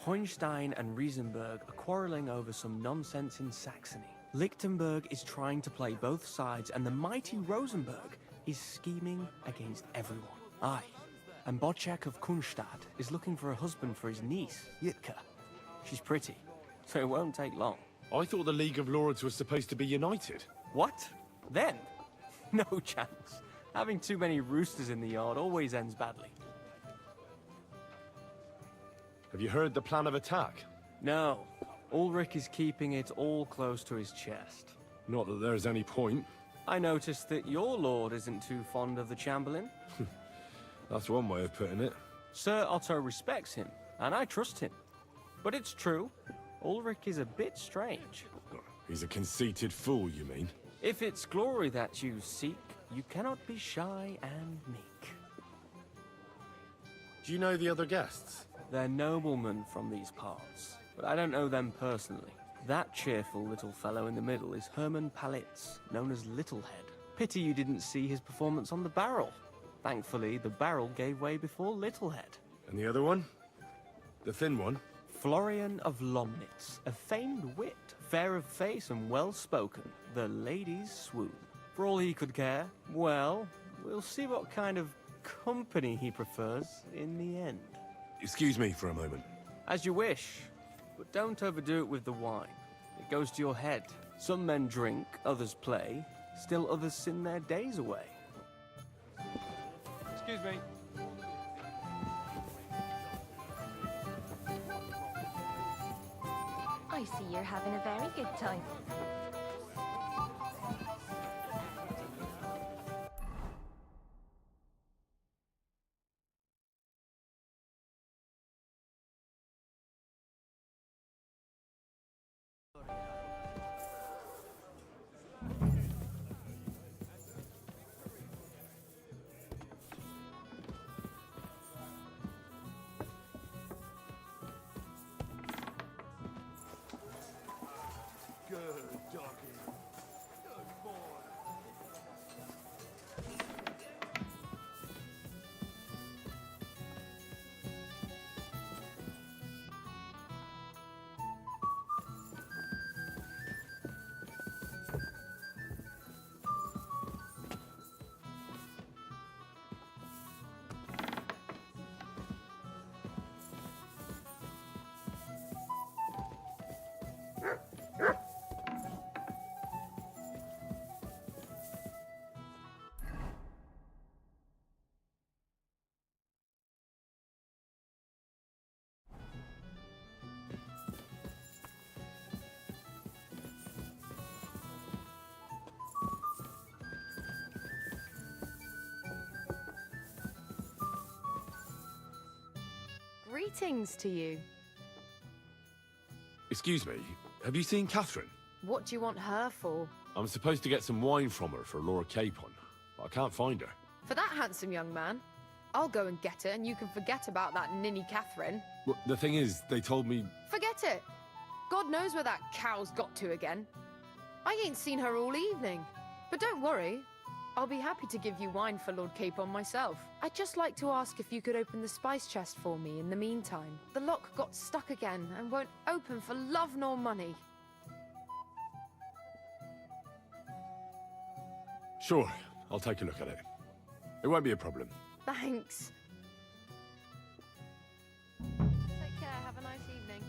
Hohenstein and Riesenberg are quarreling over some nonsense in Saxony. Lichtenberg is trying to play both sides, and the mighty Rosenberg is scheming against everyone. Aye, and Bocek of Kunstadt is looking for a husband for his niece, Yitka. She's pretty, so it won't take long. I thought the League of Lords was supposed to be united. What? Then? No chance. Having too many roosters in the yard always ends badly. Have you heard the plan of attack? No. Ulrich is keeping it all close to his chest. Not that there's any point. I noticed that your lord isn't too fond of the Chamberlain. That's one way of putting it. Sir Otto respects him, and I trust him. But it's true, Ulrich is a bit strange. He's a conceited fool, you mean? If it's glory that you seek, you cannot be shy and meek. Do you know the other guests? They're noblemen from these parts, but I don't know them personally. That cheerful little fellow in the middle is Hermann Palitz, known as Littlehead. Pity you didn't see his performance on the barrel. Thankfully, the barrel gave way before Littlehead. And the other one? The thin one? Florian of Lomnitz, a famed wit, fair of face and well-spoken. The ladies swoon. For all he could care, well, we'll see what kind of company he prefers in the end. Excuse me for a moment. As you wish, but don't overdo it with the wine. It goes to your head. Some men drink, others play, still others sin their days away. Excuse me. I see you're having a very good time. Greetings to you. Excuse me, have you seen Catherine? What do you want her for? I'm supposed to get some wine from her for Lord Capon, but I can't find her. For that handsome young man? I'll go and get her, and you can forget about that ninny Catherine. Well, the thing is, they told me... Forget it! God knows where that cow's got to again. I ain't seen her all evening. But don't worry, I'll be happy to give you wine for Lord Capon myself. I'd just like to ask if you could open the spice chest for me in the meantime. The lock got stuck again and won't open for love nor money. Sure, I'll take a look at it. It won't be a problem. Thanks. Take care, have a nice evening.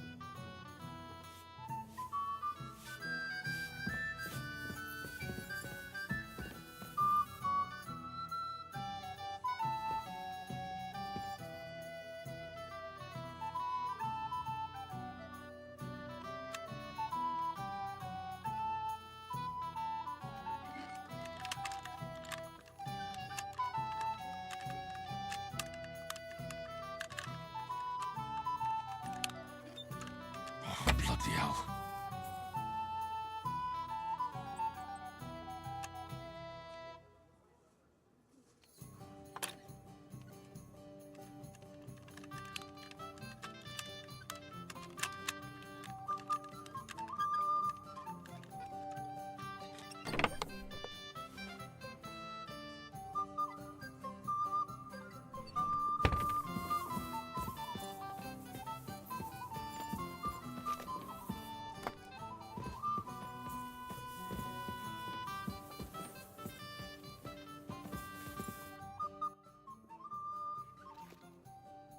Oh, bloody hell.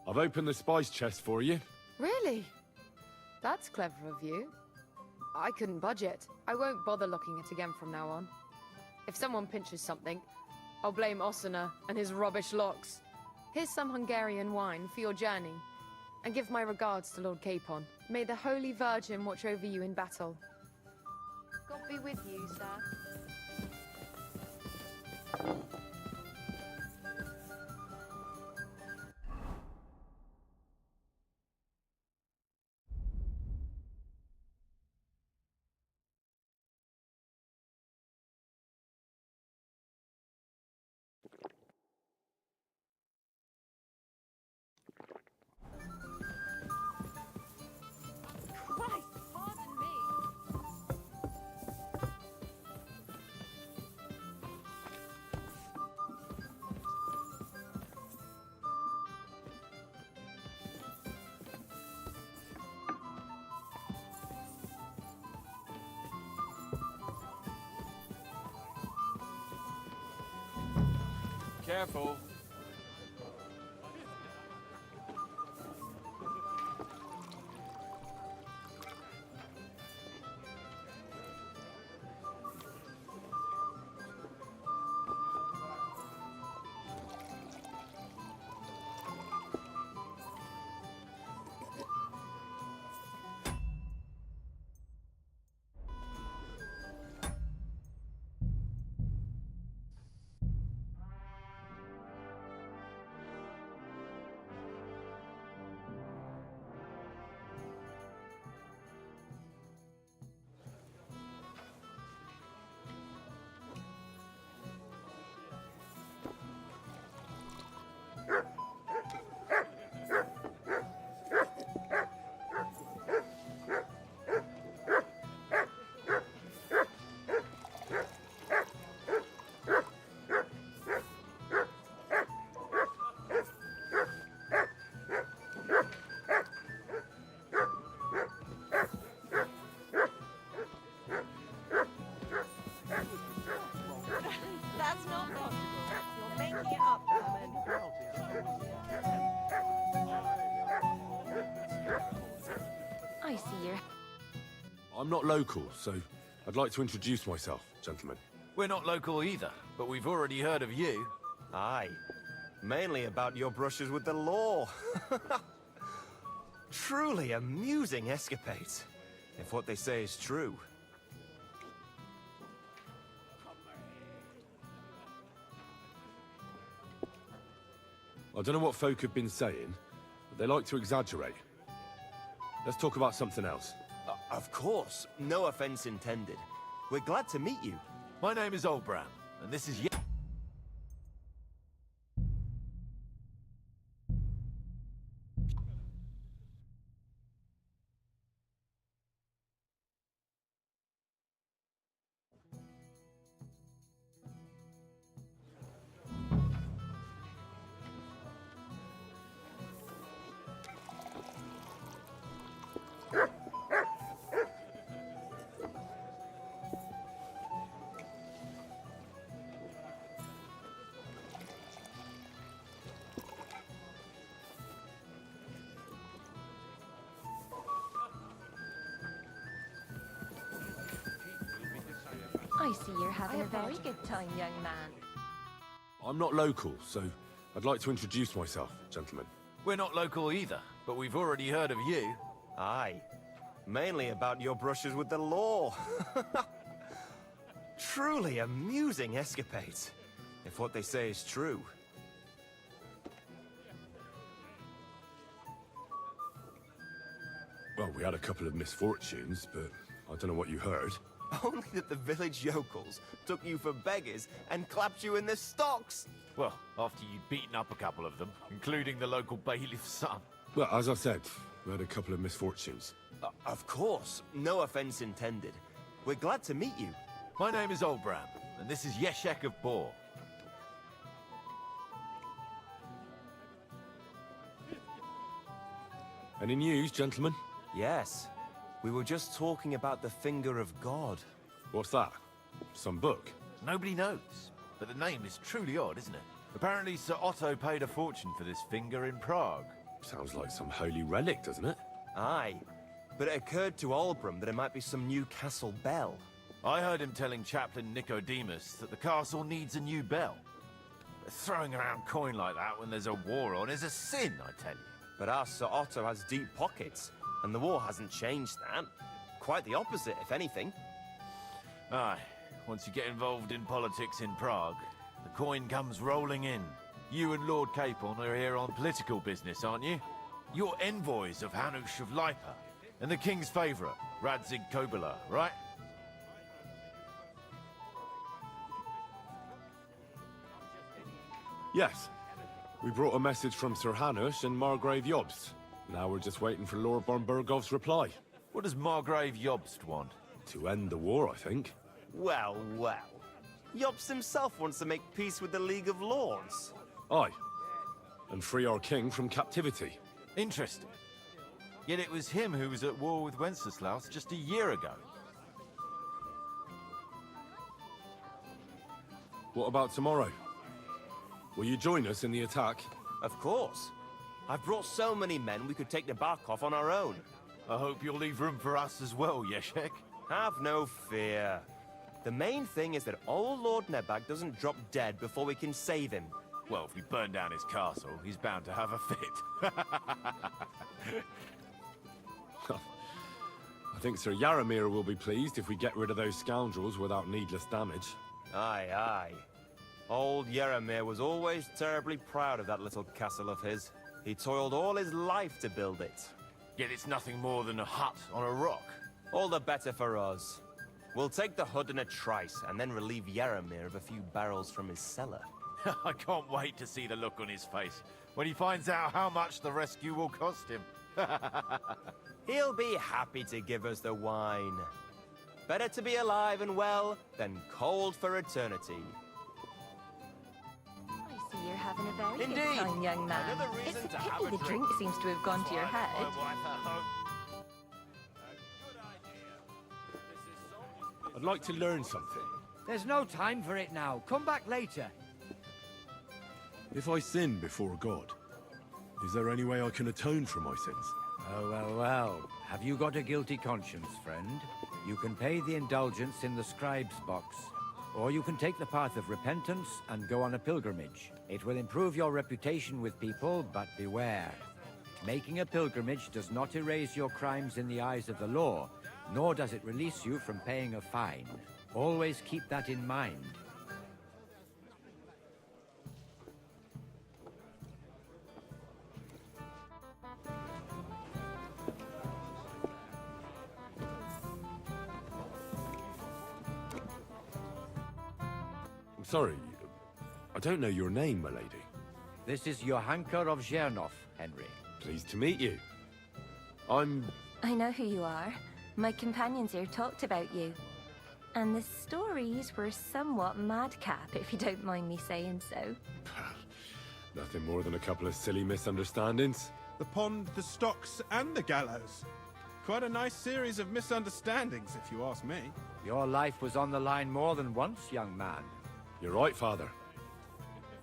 I've opened the spice chest for you. Really? That's clever of you. I couldn't budget. I won't bother looking it again from now on. If someone pinches something, I'll blame Osina and his rubbish locks. Here's some Hungarian wine for your journey. And give my regards to Lord Capon. May the Holy Virgin watch over you in battle. God be with you, sir. Christ, pardon me. Careful. That's not possible. You're making it up, Herman. I see you're... I'm not local, so I'd like to introduce myself, gentlemen. We're not local either, but we've already heard of you. Aye. Mainly about your brushes with the law. Truly amusing escapades, if what they say is true. I don't know what folk have been saying, but They like to exaggerate. Let's talk about something else. Of course. No offense intended. We're glad to meet you. My name is Olbram, and this is... I see you're having a very good time, young man. I'm not local, so I'd like to introduce myself, gentlemen. We're not local either, but we've already heard of you. Aye. Mainly about your brushes with the law. Truly amusing escapades, if what they say is true. Well, we had a couple of misfortunes, but I don't know what you heard. Only that the village yokels took you for beggars and clapped you in the stocks. Well, after you'd beaten up a couple of them, including the local bailiff's son. Well, as I said, we had a couple of misfortunes. Of course. No offense intended. We're glad to meet you. My name is Olbram, and this is Yeshek of Bor. Any news, gentlemen? Yes. We were just talking about the Finger of God. What's that? Some book? Nobody knows, but the name is truly odd, isn't it? Apparently Sir Otto paid a fortune for this finger in Prague. Sounds like some holy relic, doesn't it? Aye. But it occurred to Olbram that it might be some new castle bell. I heard him telling Chaplain Nicodemus that the castle needs a new bell. Throwing around coin like that when there's a war on is a sin, I tell you. But our Sir Otto has deep pockets, and the war hasn't changed that. Quite the opposite, if anything. Aye. Once you get involved in politics in Prague, the coin comes rolling in. You and Lord Capon are here on political business, aren't you? You're envoys of Hanush of Lipa, and the king's favourite, Radzig Kobyla, right? Yes. We brought a message from Sir Hanush and Margrave Jobst. Now we're just waiting for Lord Bornbergov's reply. What does Margrave Jobst want? To end the war, I think. Well, well. Jobst himself wants to make peace with the League of Lords. Aye. And free our king from captivity. Interesting. Yet it was him who was at war with Wenceslaus just a year ago. What about tomorrow? Will you join us in the attack? Of course. I've brought so many men we could take the Barkov on our own. I hope you'll leave room for us as well, Yeshek. Have no fear. The main thing is that old Lord Nebag doesn't drop dead before we can save him. Well, if we burn down his castle, he's bound to have a fit. I think Sir Yaramir will be pleased if we get rid of those scoundrels without needless damage. Aye, aye. Old Yaramir was always terribly proud of that little castle of his. He toiled all his life to build it. Yet it's nothing more than a hut on a rock. All the better for us. We'll take the hut in a trice, and then relieve Yaramir of a few barrels from his cellar. I can't wait to see the look on his face when he finds out how much the rescue will cost him. He'll be happy to give us the wine. Better to be alive and well than cold for eternity. I see you're having a very Indeed. good time, young man. Another reason It's to a have pity a the drink seems to have gone to your head. I'd like to learn something. There's no time for it now. Come back later. If I sin before God, is there any way I can atone for my sins? Oh, well, well. Have you got a guilty conscience, friend? You can pay the indulgence in the scribe's box. Or you can take the path of repentance and go on a pilgrimage. It will improve your reputation with people, but beware. Making a pilgrimage does not erase your crimes in the eyes of the law, nor does it release you from paying a fine. Always keep that in mind. Sorry, I don't know your name, my lady. This is Johanka of Zhernov, Henry. Pleased to meet you. I know who you are. My companions here talked about you. And the stories were somewhat madcap, if you don't mind me saying so. Nothing more than a couple of silly misunderstandings. The pond, the stocks, and the gallows. Quite a nice series of misunderstandings, if you ask me. Your life was on the line more than once, young man. You're right, Father.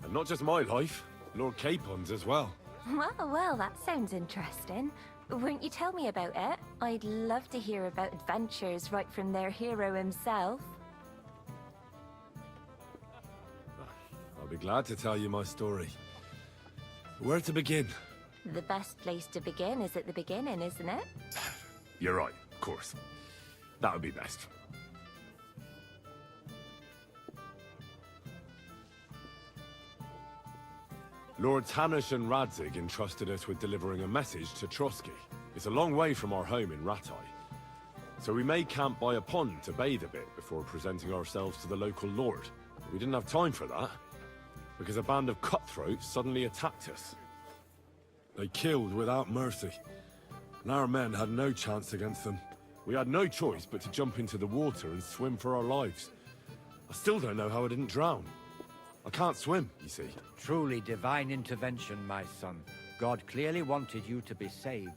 And not just my life, Lord Capon's as well. Well, that sounds interesting. Won't you tell me about it? I'd love to hear about adventures right from their hero himself. I'll be glad to tell you my story. Where to begin? The best place to begin is at the beginning, isn't it? You're right, of course. That would be best. Lords Hanush and Radzig entrusted us with delivering a message to Trotsky. It's a long way from our home in Ratai. So we made camp by a pond to bathe a bit before presenting ourselves to the local lord. But we didn't have time for that, because a band of cutthroats suddenly attacked us. They killed without mercy, and our men had no chance against them. We had no choice but to jump into the water and swim for our lives. I still don't know how I didn't drown. I can't swim, you see. Truly divine intervention, my son. God clearly wanted you to be saved.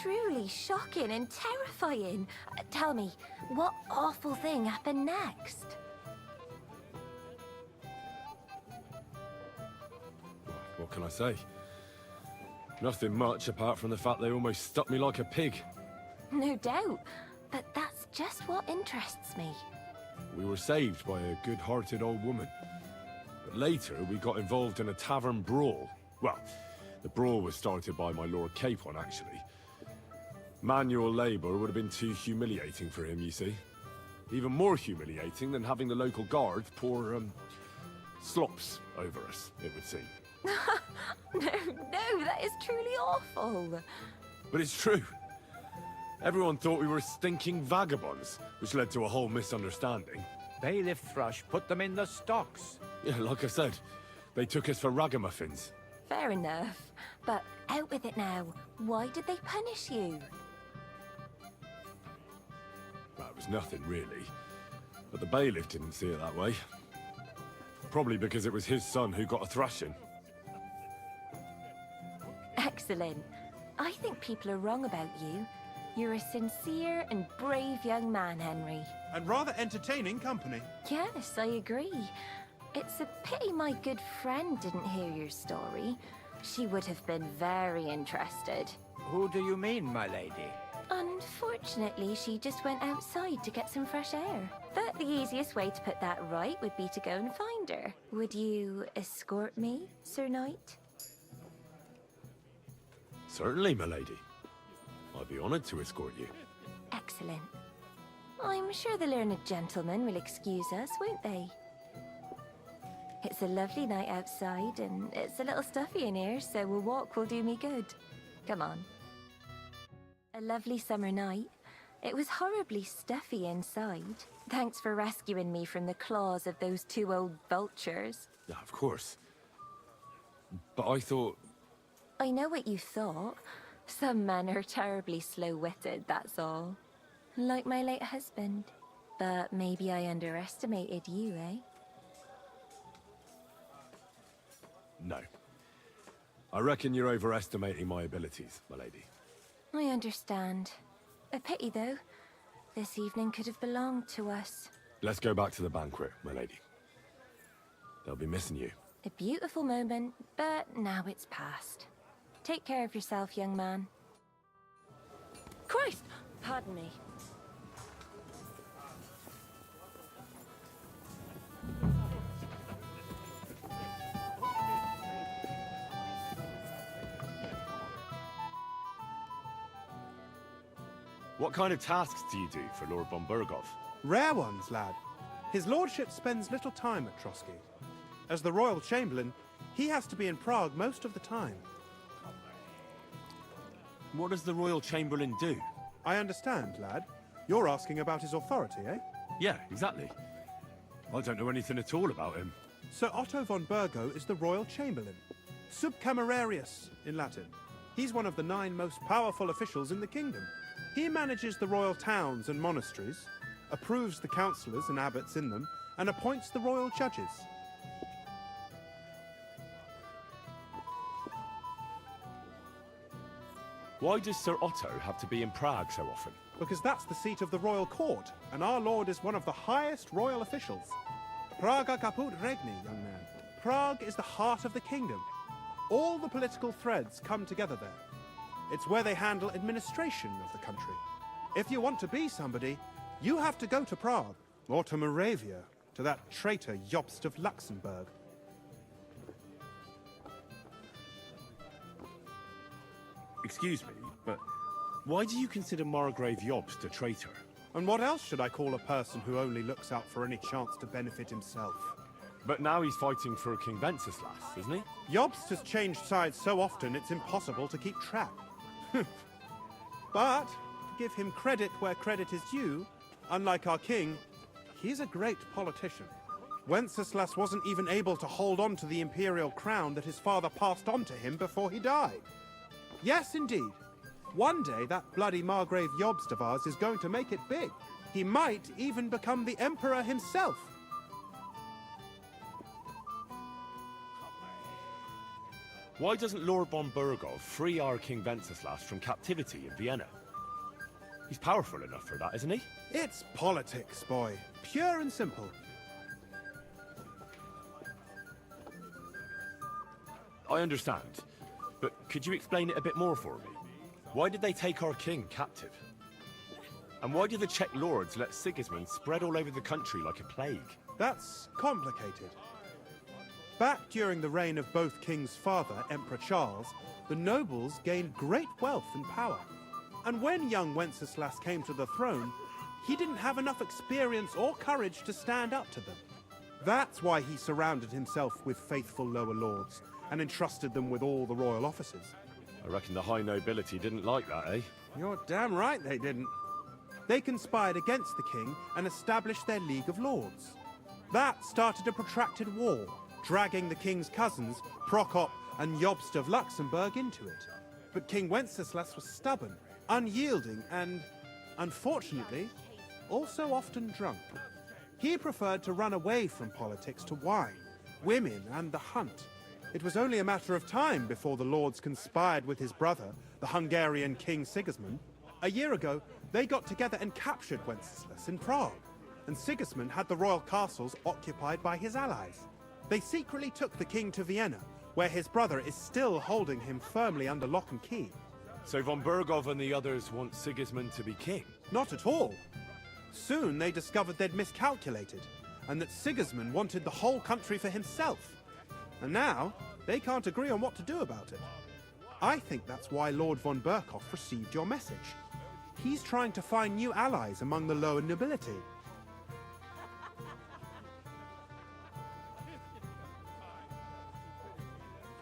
Truly shocking and terrifying. Tell me, what awful thing happened next? What can I say? Nothing much apart from the fact they almost stuck me like a pig. No doubt, but that's just what interests me. We were saved by a good-hearted old woman. But later, we got involved in a tavern brawl. Well, the brawl was started by my Lord Capon, actually. Manual labor would have been too humiliating for him, you see. Even more humiliating than having the local guards pour, slops over us, it would seem. No, that is truly awful. But it's true. Everyone thought we were stinking vagabonds, which led to a whole misunderstanding. Bailiff Thrush put them in the stocks. Yeah, like I said, they took us for ragamuffins. Fair enough. But out with it now. Why did they punish you? Well, it was nothing, really. But the bailiff didn't see it that way. Probably because it was his son who got a thrashing. Excellent. I think people are wrong about you. You're a sincere and brave young man, Henry. And rather entertaining company. Yes, I agree. It's a pity my good friend didn't hear your story. She would have been very interested. Who do you mean, my lady? Unfortunately, she just went outside to get some fresh air. But the easiest way to put that right would be to go and find her. Would you escort me, Sir Knight? Certainly, my lady. I'd be honored to escort you. Excellent. I'm sure the learned gentlemen will excuse us, won't they? It's a lovely night outside, and it's a little stuffy in here, so a walk will do me good. Come on. A lovely summer night. It was horribly stuffy inside. Thanks for rescuing me from the claws of those two old vultures. Yeah, of course. But I thought... I know what you thought. Some men are terribly slow-witted, that's all. Like my late husband. But maybe I underestimated you, eh? No. I reckon you're overestimating my abilities, my lady. I understand. A pity, though. This evening could have belonged to us. Let's go back to the banquet, my lady. They'll be missing you. A beautiful moment, but now it's past. Take care of yourself, young man. Christ! Pardon me. What kind of tasks do you do for Lord von Burgov? Rare ones, lad. His lordship spends little time at Trotsky. As the royal chamberlain, he has to be in Prague most of the time. What does the royal chamberlain do? I understand, lad. You're asking about his authority, eh? Yeah, exactly. I don't know anything at all about him. Sir Otto von Burgo is the Royal Chamberlain, subcamerarius in Latin. He's one of the 9 most powerful officials in the kingdom. He manages the royal towns and monasteries, approves the councillors and abbots in them, and appoints the royal judges. Why does Sir Otto have to be in Prague so often? Because that's the seat of the royal court, and our lord is one of the highest royal officials. Praga caput regni, young man. Prague is the heart of the kingdom. All the political threads come together there. It's where they handle administration of the country. If you want to be somebody, you have to go to Prague, or to Moravia, to that traitor Jobst of Luxembourg. Excuse me, but why do you consider Margrave Jobst a traitor? And what else should I call a person who only looks out for any chance to benefit himself? But now he's fighting for King Wenceslas, isn't he? Jobst has changed sides so often it's impossible to keep track. But, to give him credit where credit is due, unlike our king, he's a great politician. Wenceslas wasn't even able to hold on to the imperial crown that his father passed on to him before he died. Yes, indeed. One day, that bloody Margrave Jobst of ours is going to make it big. He might even become the emperor himself. Why doesn't Lord von Burgov free our King Wenceslas from captivity in Vienna? He's powerful enough for that, isn't he? It's politics, boy. Pure and simple. I understand, but could you explain it a bit more for me? Why did they take our king captive? And why did the Czech lords let Sigismund spread all over the country like a plague? That's complicated. Back during the reign of both King's father, Emperor Charles, the nobles gained great wealth and power. And when young Wenceslas came to the throne, he didn't have enough experience or courage to stand up to them. That's why he surrounded himself with faithful lower lords and entrusted them with all the royal offices. I reckon the high nobility didn't like that, eh? You're damn right they didn't. They conspired against the king and established their League of Lords. That started a protracted war, dragging the king's cousins, Prokop and Jobst of Luxembourg, into it. But King Wenceslas was stubborn, unyielding, and, unfortunately, also often drunk. He preferred to run away from politics to wine, women, and the hunt. It was only a matter of time before the lords conspired with his brother, the Hungarian King Sigismund. A year ago, they got together and captured Wenceslas in Prague, and Sigismund had the royal castles occupied by his allies. They secretly took the king to Vienna, where his brother is still holding him firmly under lock and key. So von Burgov and the others want Sigismund to be king? Not at all. Soon they discovered they'd miscalculated, and that Sigismund wanted the whole country for himself. And now, they can't agree on what to do about it. I think that's why Lord von Burkhoff received your message. He's trying to find new allies among the lower nobility.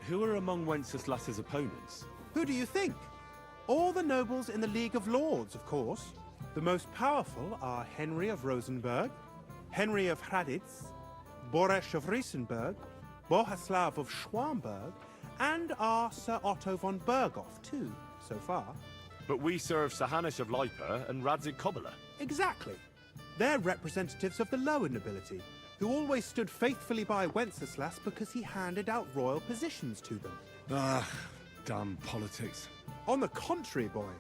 Who are among Wenceslas's opponents? Who do you think? All the nobles in the League of Lords, of course. The most powerful are Henry of Rosenberg, Henry of Hraditz, Boresh of Riesenberg, Bohuslav of Schwamberg, and our Sir Otto von Burghoff, too, so far. But we serve Sahanish of Lipa and Radzig Kobyla. Exactly. They're representatives of the lower nobility, who always stood faithfully by Wenceslas because he handed out royal positions to them. Ah, damn politics. On the contrary, boy.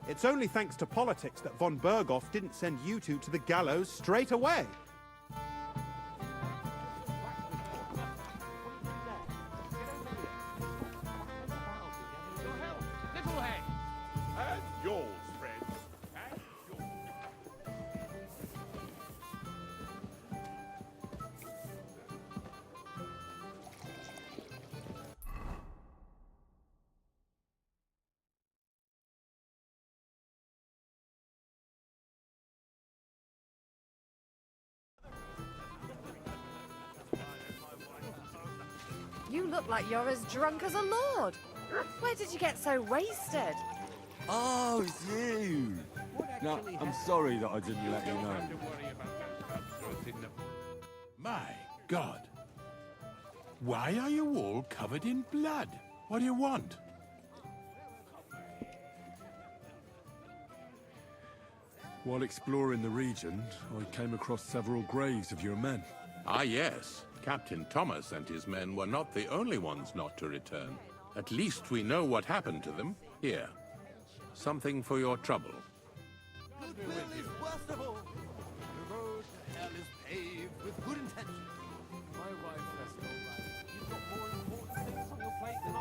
It's only thanks to politics that von Burghoff didn't send you two to the gallows straight away. And yours, friends. And yours. You look like you're as drunk as a lord. Where did you get so wasted? Oh, it's you! No, I'm sorry that I didn't let you know. My God. Why are you all covered in blood? What do you want? While exploring the region, I came across several graves of your men. Ah, yes. Captain Thomas and his men were not the only ones not to return. At least we know what happened to them. Here. Something for your trouble. Goodwill is worst of all. The road to hell is paved with good intentions. My wife, that's all right. You've got more important things on your plate than I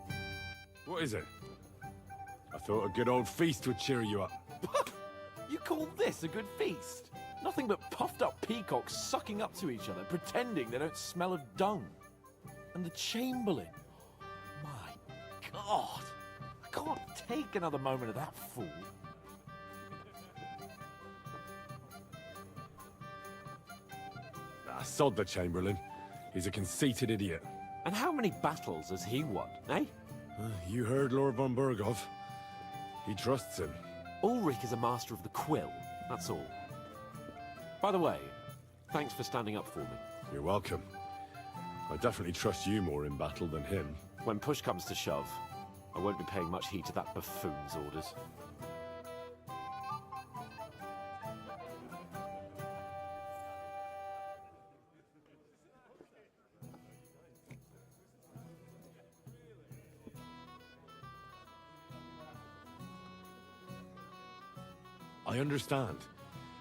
do. What is it? I thought a good old feast would cheer you up. You call this a good feast? Nothing but puffed up peacocks sucking up to each other, pretending they don't smell of dung. And the Chamberlain. My God. I can't take another moment of that fool. Ah, sod the Chamberlain. He's a conceited idiot. And how many battles has he won, eh? You heard Lord von Berghoff. He trusts him. Ulrich is a master of the quill, that's all. By the way, thanks for standing up for me. You're welcome. I definitely trust you more in battle than him. When push comes to shove, I won't be paying much heed to that buffoon's orders. I understand.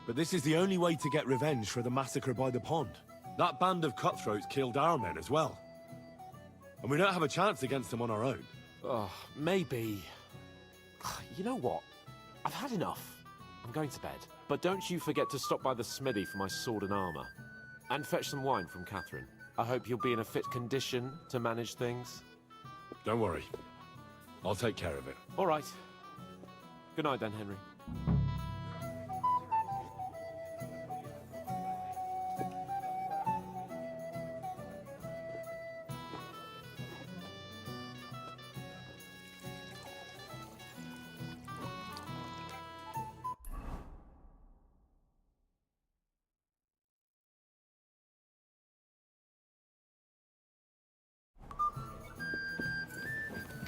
But this is the only way to get revenge for the massacre by the pond. That band of cutthroats killed our men as well. And we don't have a chance against them on our own. Oh, maybe. You know what? I've had enough. I'm going to bed. But don't you forget to stop by the smithy for my sword and armor. And fetch some wine from Catherine. I hope you'll be in a fit condition to manage things. Don't worry. I'll take care of it. All right. Good night then, Henry.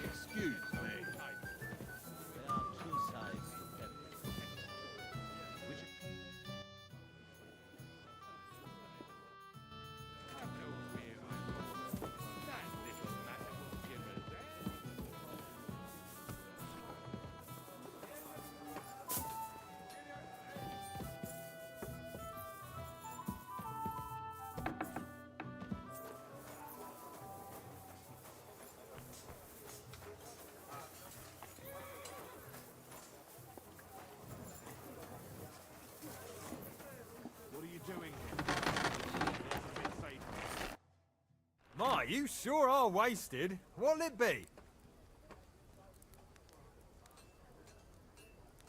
Excuse me. There are two sides to everything. Which... Have no fear, my lord. That little matter will give us that. What are you doing here? My, you sure are wasted. What'll it be?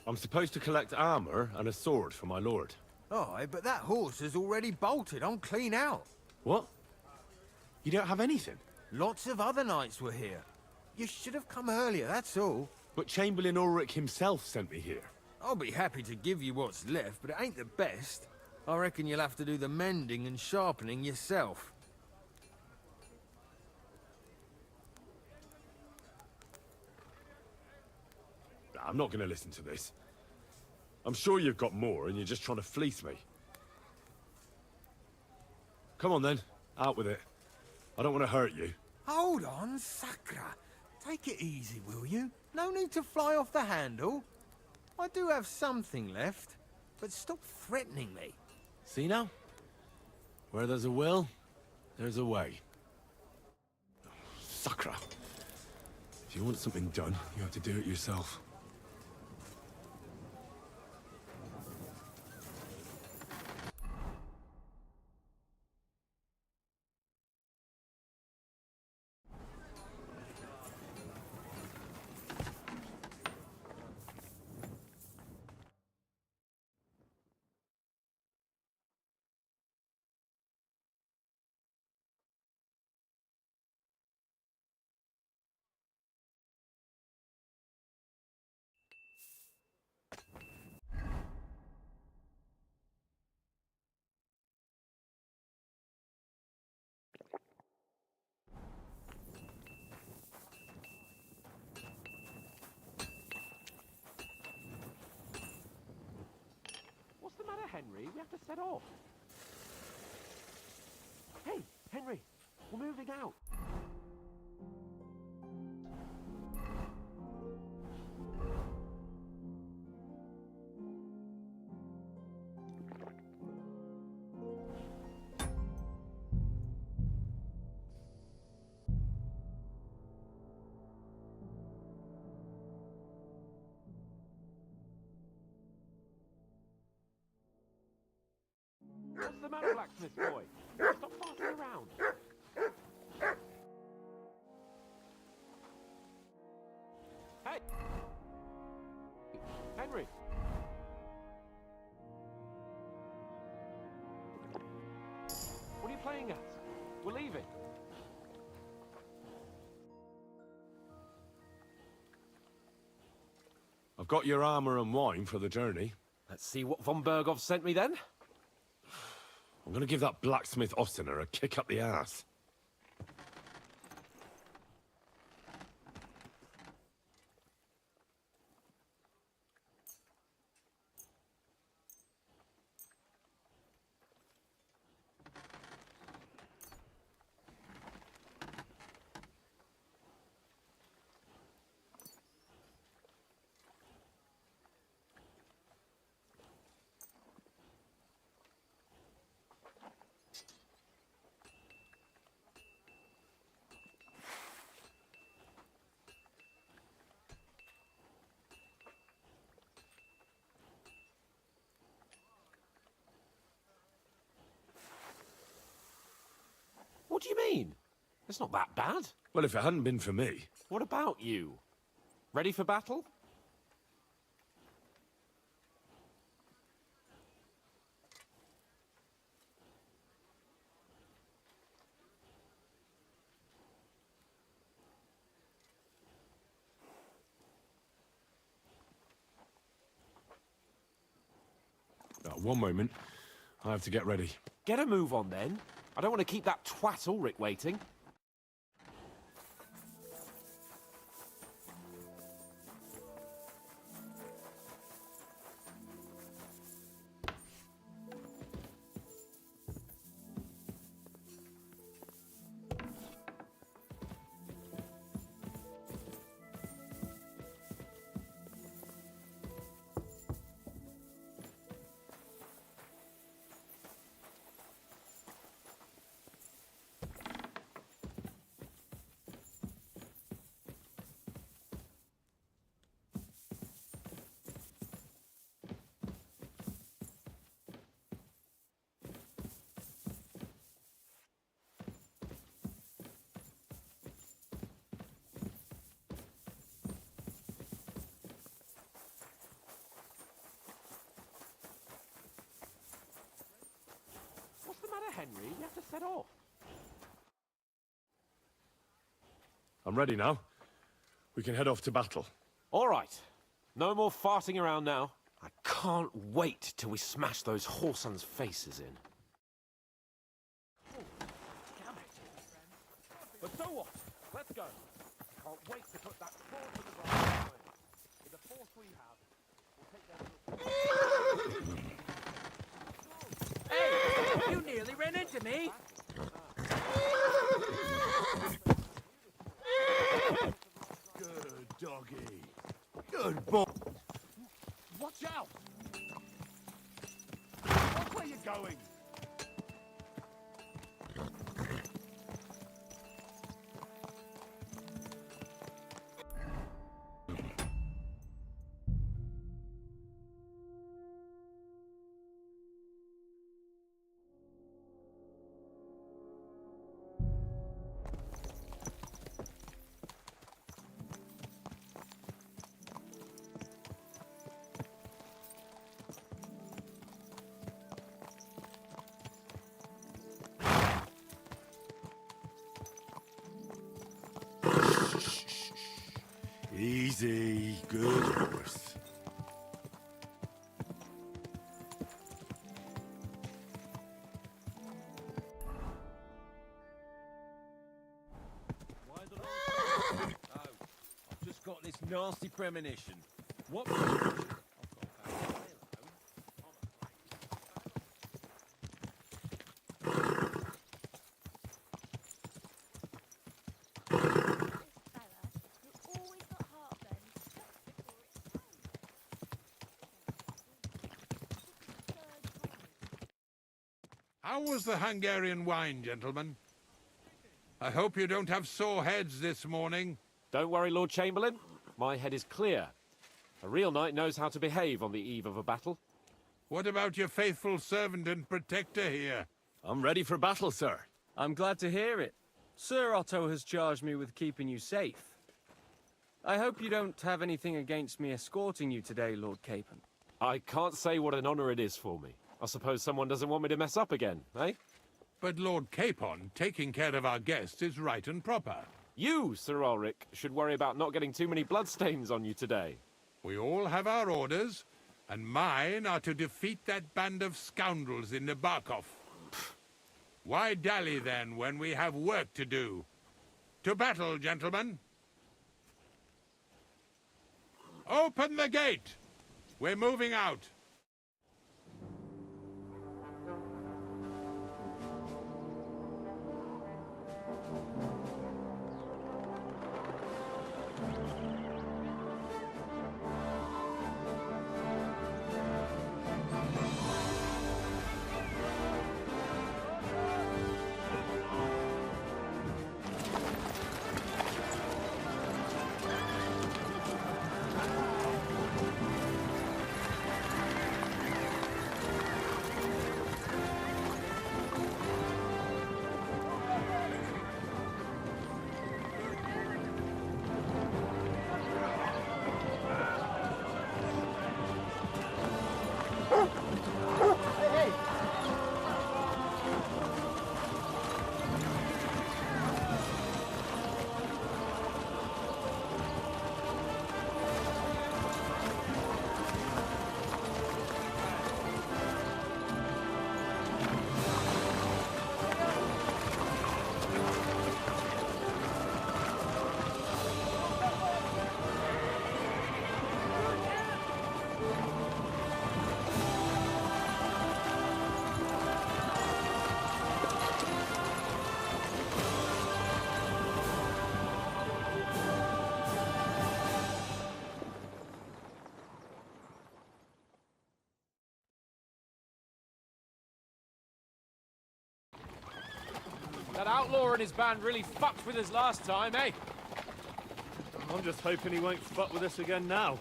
I'm supposed to collect armor and a sword for my lord. Aye, but that horse is already bolted. I'm clean out. What? You don't have anything? Lots of other knights were here. You should have come earlier, that's all. But Chamberlain Ulrich himself sent me here. I'll be happy to give you what's left, but it ain't the best. I reckon you'll have to do the mending and sharpening yourself. I'm not going to listen to this. I'm sure you've got more and you're just trying to fleece me. Come on then, out with it. I don't want to hurt you. Hold on, Sakra. Take it easy, will you? No need to fly off the handle. I do have something left, but stop threatening me. See now? Where there's a will, there's a way. Sakra. If you want something done, you have to do it yourself. Henry? We have to set off. Hey, Henry, we're moving out. What's the matter, blacksmith boy? Stop farting around. Hey! Henry! What are you playing at? We're leaving. I've got your armor and wine for the journey. Let's see what von Berghoff sent me then. I'm gonna give that blacksmith Ostener a kick up the ass. What do you mean? It's not that bad. Well, if it hadn't been for me... What about you? Ready for battle? One moment. I have to get ready. Get a move on then. I don't want to keep that twat Ulrich waiting. What's the matter, Henry? You have to set off. I'm ready now. We can head off to battle. All right. No more farting around now. I can't wait till we smash those whoresons' faces in. But so what? Let's go. Can't wait to put that sword to the ground. With the force we have, we'll take them. Hey! You nearly ran into me! Good doggy. Good boy. Watch out! Watch where you're going! Easy, good horse. I've just got this nasty premonition. What? How was the Hungarian wine, gentlemen? I hope you don't have sore heads this morning. Don't worry, Lord Chamberlain. My head is clear. A real knight knows how to behave on the eve of a battle. What about your faithful servant and protector here? I'm ready for battle, sir. I'm glad to hear it. Sir Otto has charged me with keeping you safe. I hope you don't have anything against me escorting you today, Lord Capon. I can't say what an honor it is for me. I suppose someone doesn't want me to mess up again, eh? But Lord Capon, taking care of our guests is right and proper. You, Sir Ulrich, should worry about not getting too many bloodstains on you today. We all have our orders, and mine are to defeat that band of scoundrels in Nabokov. Why dally, then, when we have work to do? To battle, gentlemen! Open the gate! We're moving out. That outlaw and his band really fucked with us last time, eh? I'm just hoping he won't fuck with us again now.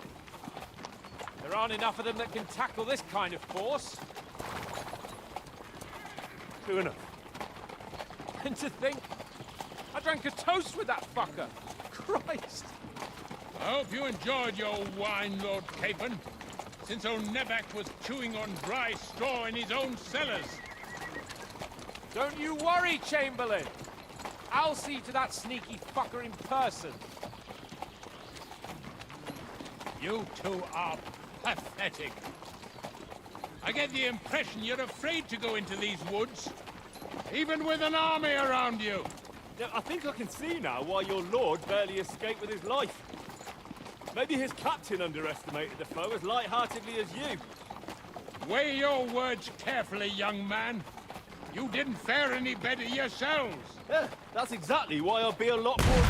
There aren't enough of them that can tackle this kind of force. True enough. And to think, I drank a toast with that fucker. Christ! I hope you enjoyed your wine, Lord Capon, since old Nevac was chewing on dry straw in his own cellars. Don't you worry, Chamberlain. I'll see to that sneaky fucker in person. You two are pathetic. I get the impression you're afraid to go into these woods, even with an army around you. Yeah, I think I can see now why your lord barely escaped with his life. Maybe his captain underestimated the foe as light-heartedly as you. Weigh your words carefully, young man. You didn't fare any better yourselves. Yeah, that's exactly why I'll be a lot more...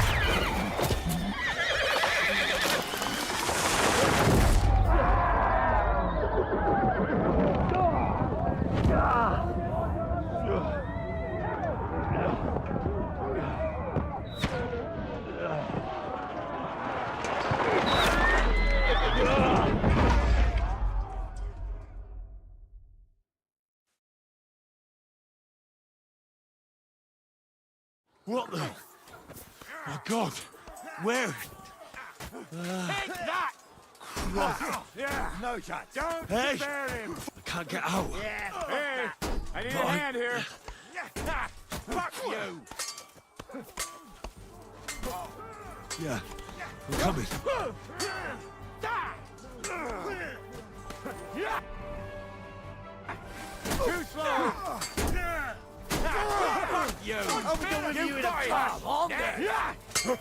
What the? My God! Where? Take that! Yeah. No shot. Don't Hey! spare him. I can't get out. Yeah. Hey, I need a Bye. hand here. Fuck you. Yeah, I'm coming. Too slow. Fuck you. I'll be done with you in a car. On there. Go to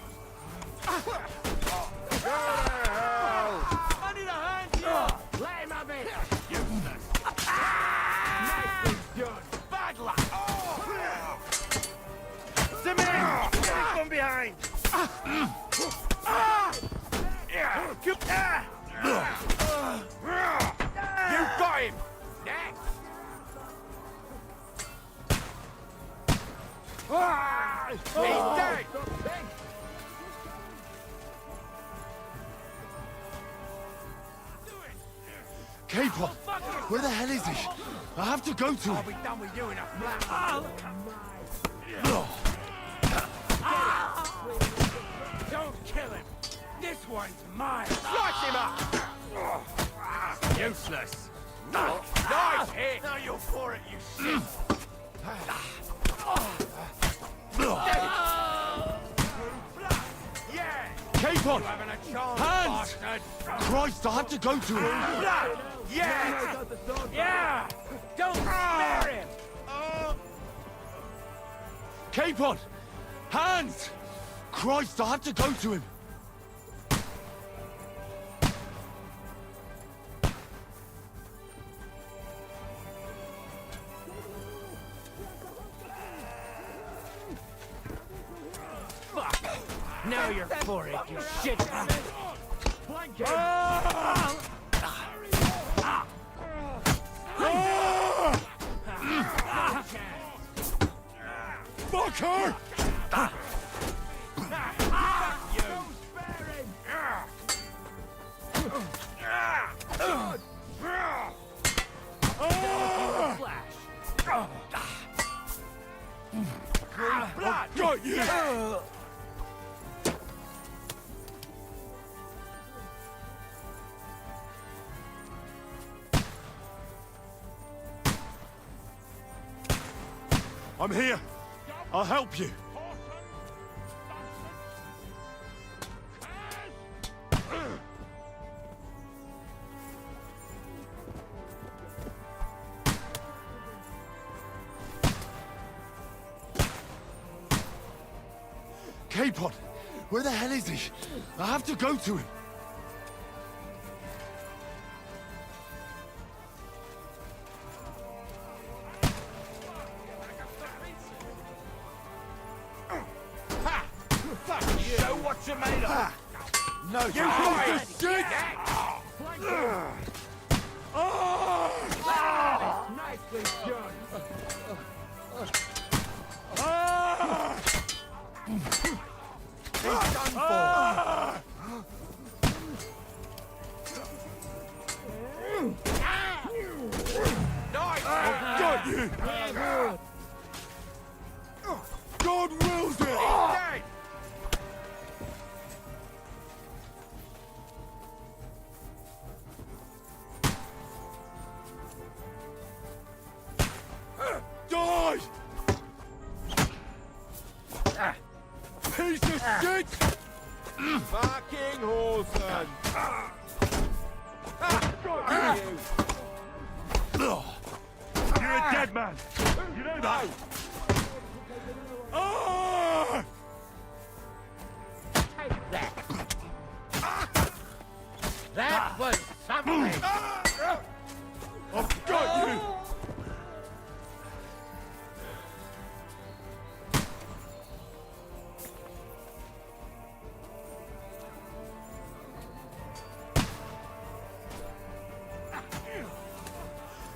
hell. I need a hand here. Let him have it. Useless. Nicely done. Bad luck. Simon, get from behind. You got him. Next. He's dead! Capon! Where the hell is he? I have to go to I'll him. be done with you in a flash. Don't kill him. This one's mine. Slice him up! Useless. Nice hit! Now you're for it, you shit! Yeah! Capon! You having a chance, Hands! bastard? Christ, I have to go to him. Yeah! Yeah! Don't spare him! Capon! Hands! Christ, I have to go to him. Now you're for it, you shit! Flank him! Fucker! Got you! I'm here. I'll help you. Capon, where the hell is he? I have to go to him. Show what you're made of! No, you piece of shit! Nicely done! He's done for! Nice! Got you! God wills it! He's dead! Die! Piece of shit! Fucking Horson! You're a dead man! You know that? Take that! That was something! I've got you!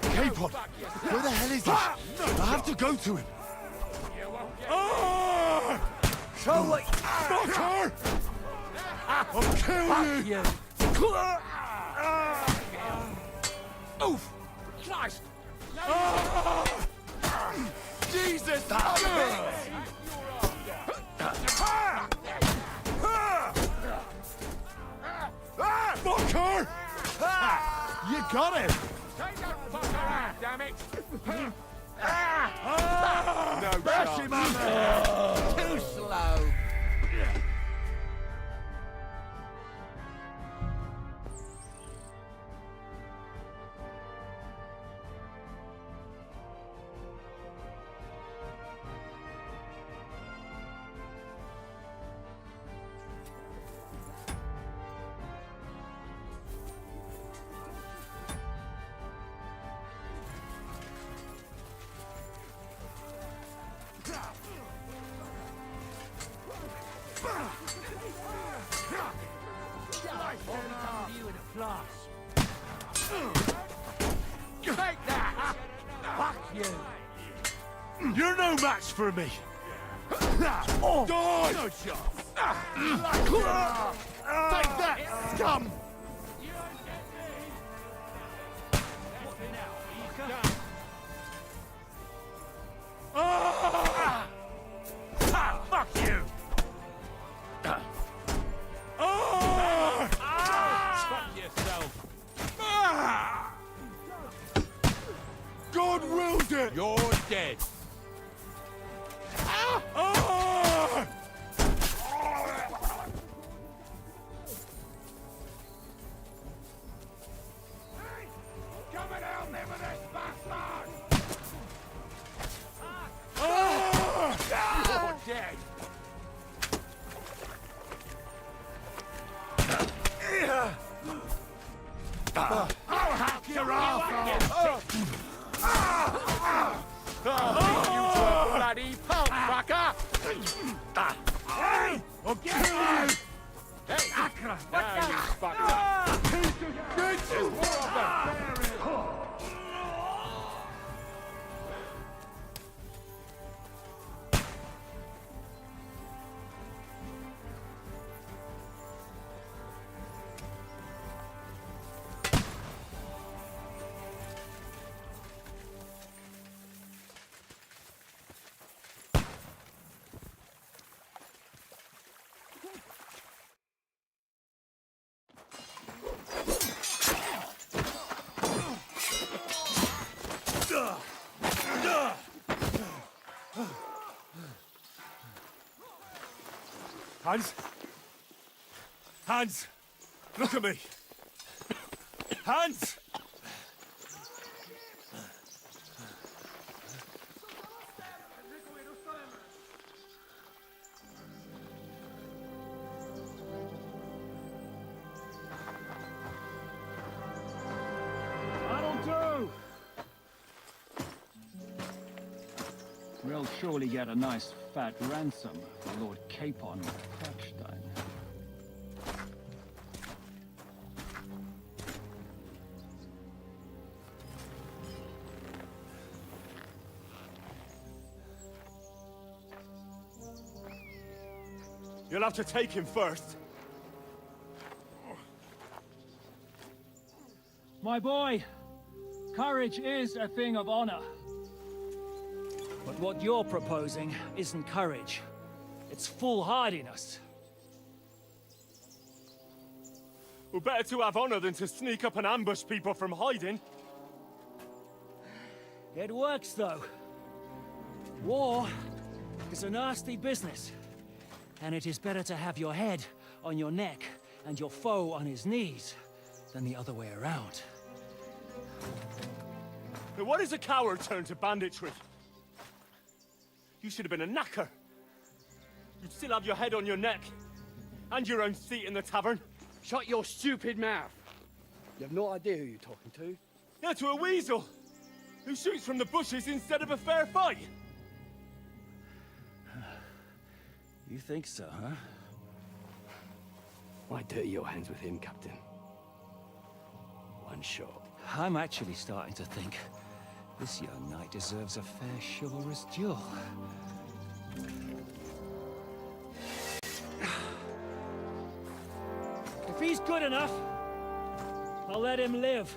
Capon, where the hell is he? I have to go to him. Show what... Fucker! I'll kill you! Oof! Christ! Jesus! Fucker! You got him! Take that fucker out, damn it! No Bash him up! Too slow! You're no match for me! Die! Good shot! Take that, scum! Fuck you! Fuck yourself! God wills it! You're dead! Come and help me with this bastard! You're dead! I'll hack your ass! You bloody punk fucker! I'll kill you! Hey! Now you fucked up! There's more of them! Hans? Hans! Look at me! Hans! That'll do! We'll surely get a nice fat ransom for Lord Capon of Kirkstein. You'll have to take him first. My boy, courage is a thing of honor. But what you're proposing isn't courage. It's foolhardiness. Well, better to have honor than to sneak up and ambush people from hiding. It works, though. War is a nasty business. And it is better to have your head on your neck and your foe on his knees than the other way around. Now, what is a coward turn to banditry? You should have been a knacker. You'd still have your head on your neck. And your own seat in the tavern. Shut your stupid mouth. You have no idea who you're talking to. Yeah, to a weasel. Who shoots from the bushes instead of a fair fight. You think so, huh? Why dirty your hands with him, Captain? One shot. I'm actually starting to think this young knight deserves a fair chivalrous duel. If he's good enough, I'll let him live.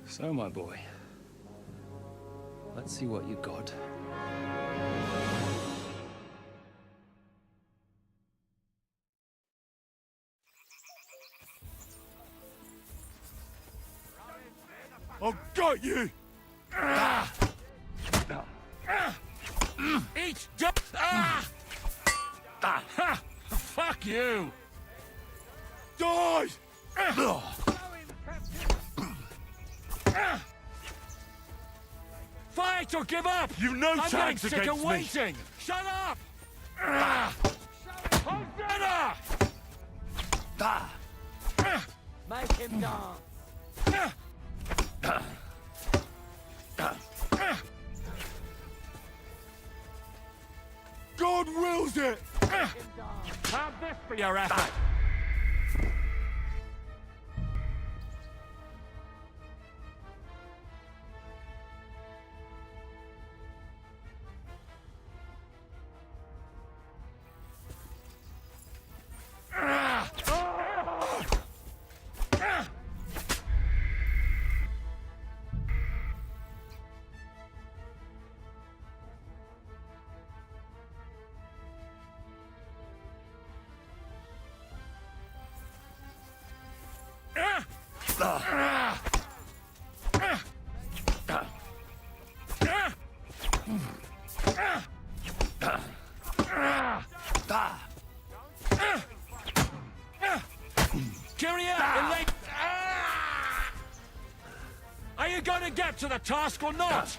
So, my boy, let's see what you got. I've got you! Each fuck you! Die! Fight or give up! You've no I'm chance getting sick of against me. waiting! Shut up! Make him dance. How's it? Have this for your effort. Are you going to get to the task or not?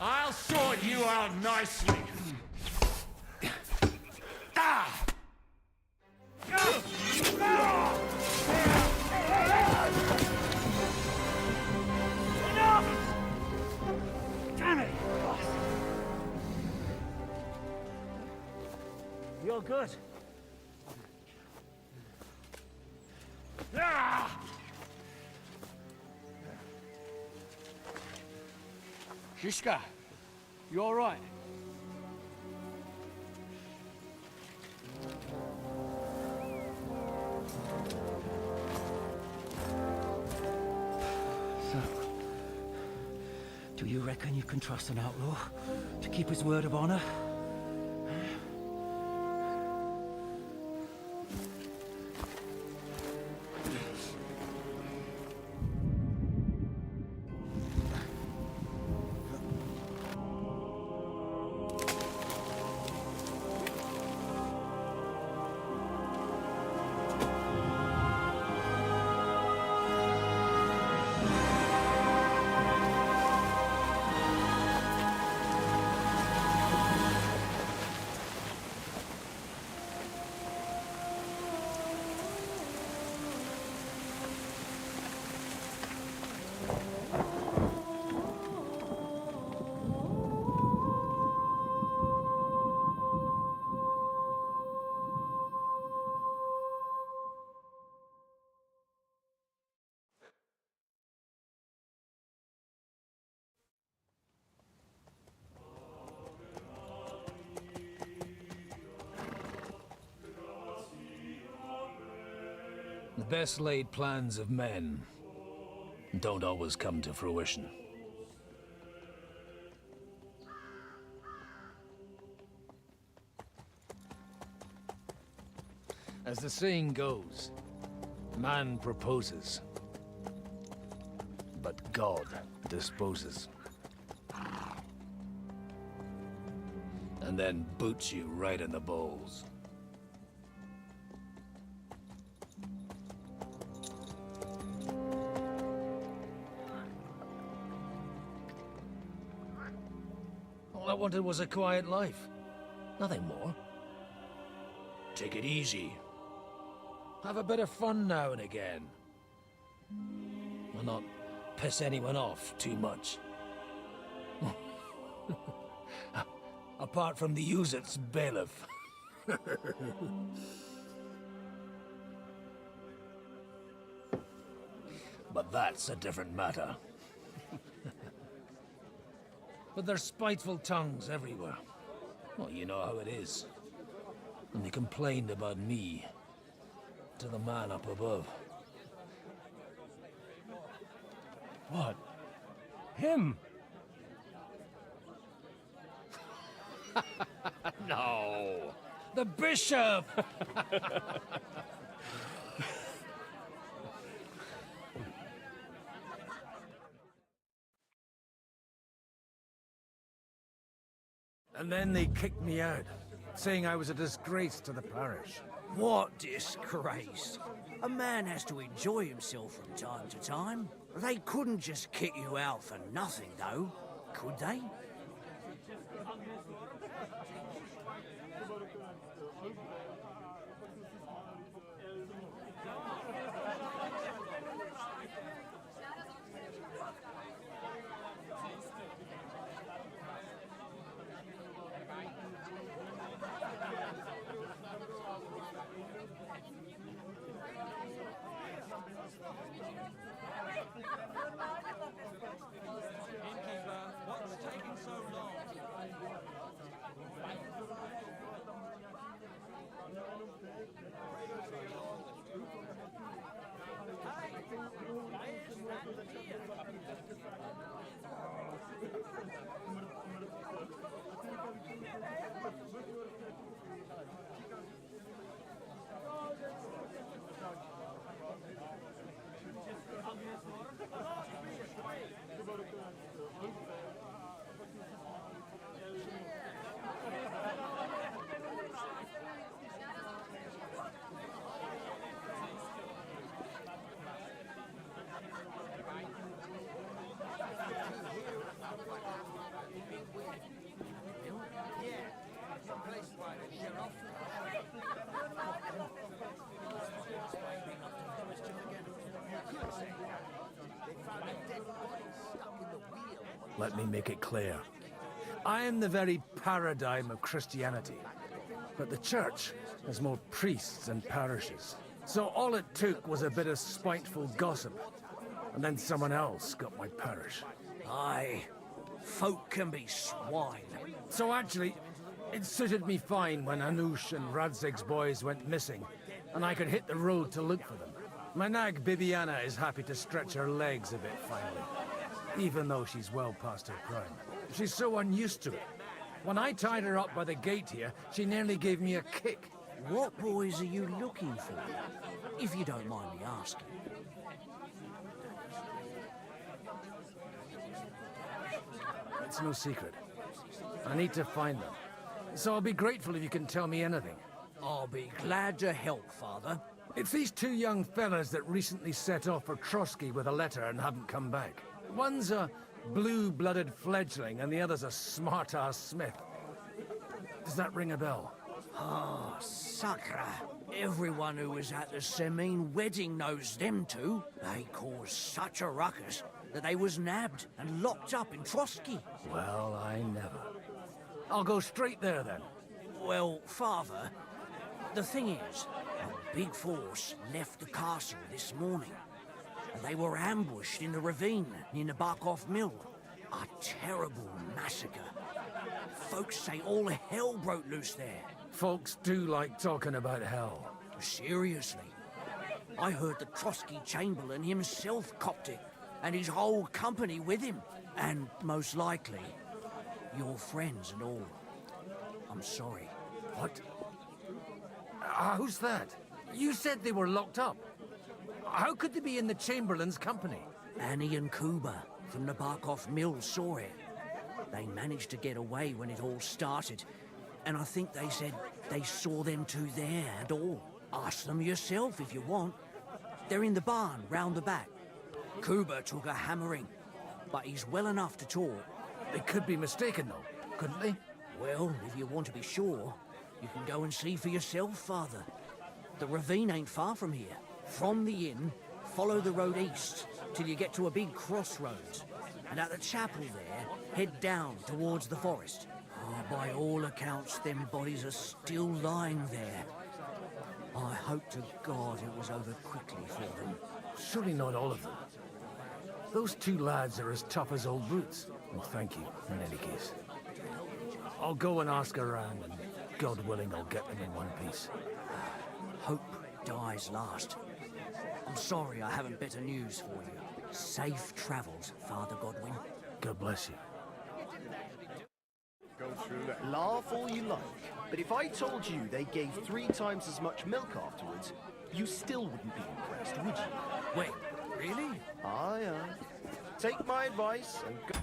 I'll sort you out nicely. Damn it! You're good. Shishka, you all right? So, do you reckon you can trust an outlaw to keep his word of honor? The best laid plans of men don't always come to fruition. As the saying goes, man proposes, but God disposes. And then boots you right in the balls. All I wanted was a quiet life. Nothing more. Take it easy. Have a bit of fun now and again. And not piss anyone off too much. Apart from the Uzit's bailiff. But that's a different matter. But there's spiteful tongues everywhere. Well, you know how it is. And they complained about me to the man up above. What? Him? No! The bishop! And then they kicked me out, saying I was a disgrace to the parish. What disgrace? A man has to enjoy himself from time to time. They couldn't just kick you out for nothing, though, could they? Let me make it clear. I am the very paradigm of Christianity. But the church has more priests and parishes. So all it took was a bit of spiteful gossip. And then someone else got my parish. Aye. Folk can be swine. So actually, it suited me fine when Anush and Radzig's boys went missing, and I could hit the road to look for them. My nag Bibiana is happy to stretch her legs a bit finally, even though she's well past her prime. She's so unused to it. When I tied her up by the gate here, she nearly gave me a kick. What boys are you looking for? If you don't mind me asking. It's no secret. I need to find them. So I'll be grateful if you can tell me anything. I'll be glad to help, Father. It's these two young fellas that recently set off for Trotsky with a letter and haven't come back. One's a blue-blooded fledgling and the other's a smart-ass smith. Does that ring a bell? Ah, Sakra. Everyone who was at the Semine wedding knows them two. They caused such a ruckus that they was nabbed and locked up in Trotsky. Well, I never. I'll go straight there, then. Well, Father, the thing is, a big force left the castle this morning, and they were ambushed in the ravine near the Barkov Mill. A terrible massacre. Folks say all hell broke loose there. Folks do like talking about hell. Seriously. I heard the Trotsky Chamberlain himself copped it, and his whole company with him. And most likely, your friends and all. I'm sorry. What? Who's that? You said they were locked up. How could they be in the Chamberlain's company? Annie and Kuba from the Barkov Mill saw it. They managed to get away when it all started, and I think they said they saw them two there and all. Ask them yourself if you want. They're in the barn round the back. Kuba took a hammering, but he's well enough to talk. They could be mistaken, though, couldn't they? Well, if you want to be sure, you can go and see for yourself, Father. The ravine ain't far from here. From the inn, follow the road east till you get to a big crossroads. And at the chapel there, head down towards the forest. Oh, by all accounts, them bodies are still lying there. I hope to God it was over quickly for them. Surely not all of them. Those two lads are as tough as old boots. Well, thank you, in any case. I'll go and ask around, and God willing, I'll get them in one piece. Hope dies last. I'm sorry I haven't better news for you. Safe travels, Father Godwin. God bless you. Laugh all you like, but if I told you they gave 3 times as much milk afterwards, you still wouldn't be impressed, would you? Wait, really? Aye, aye. Take my advice and go...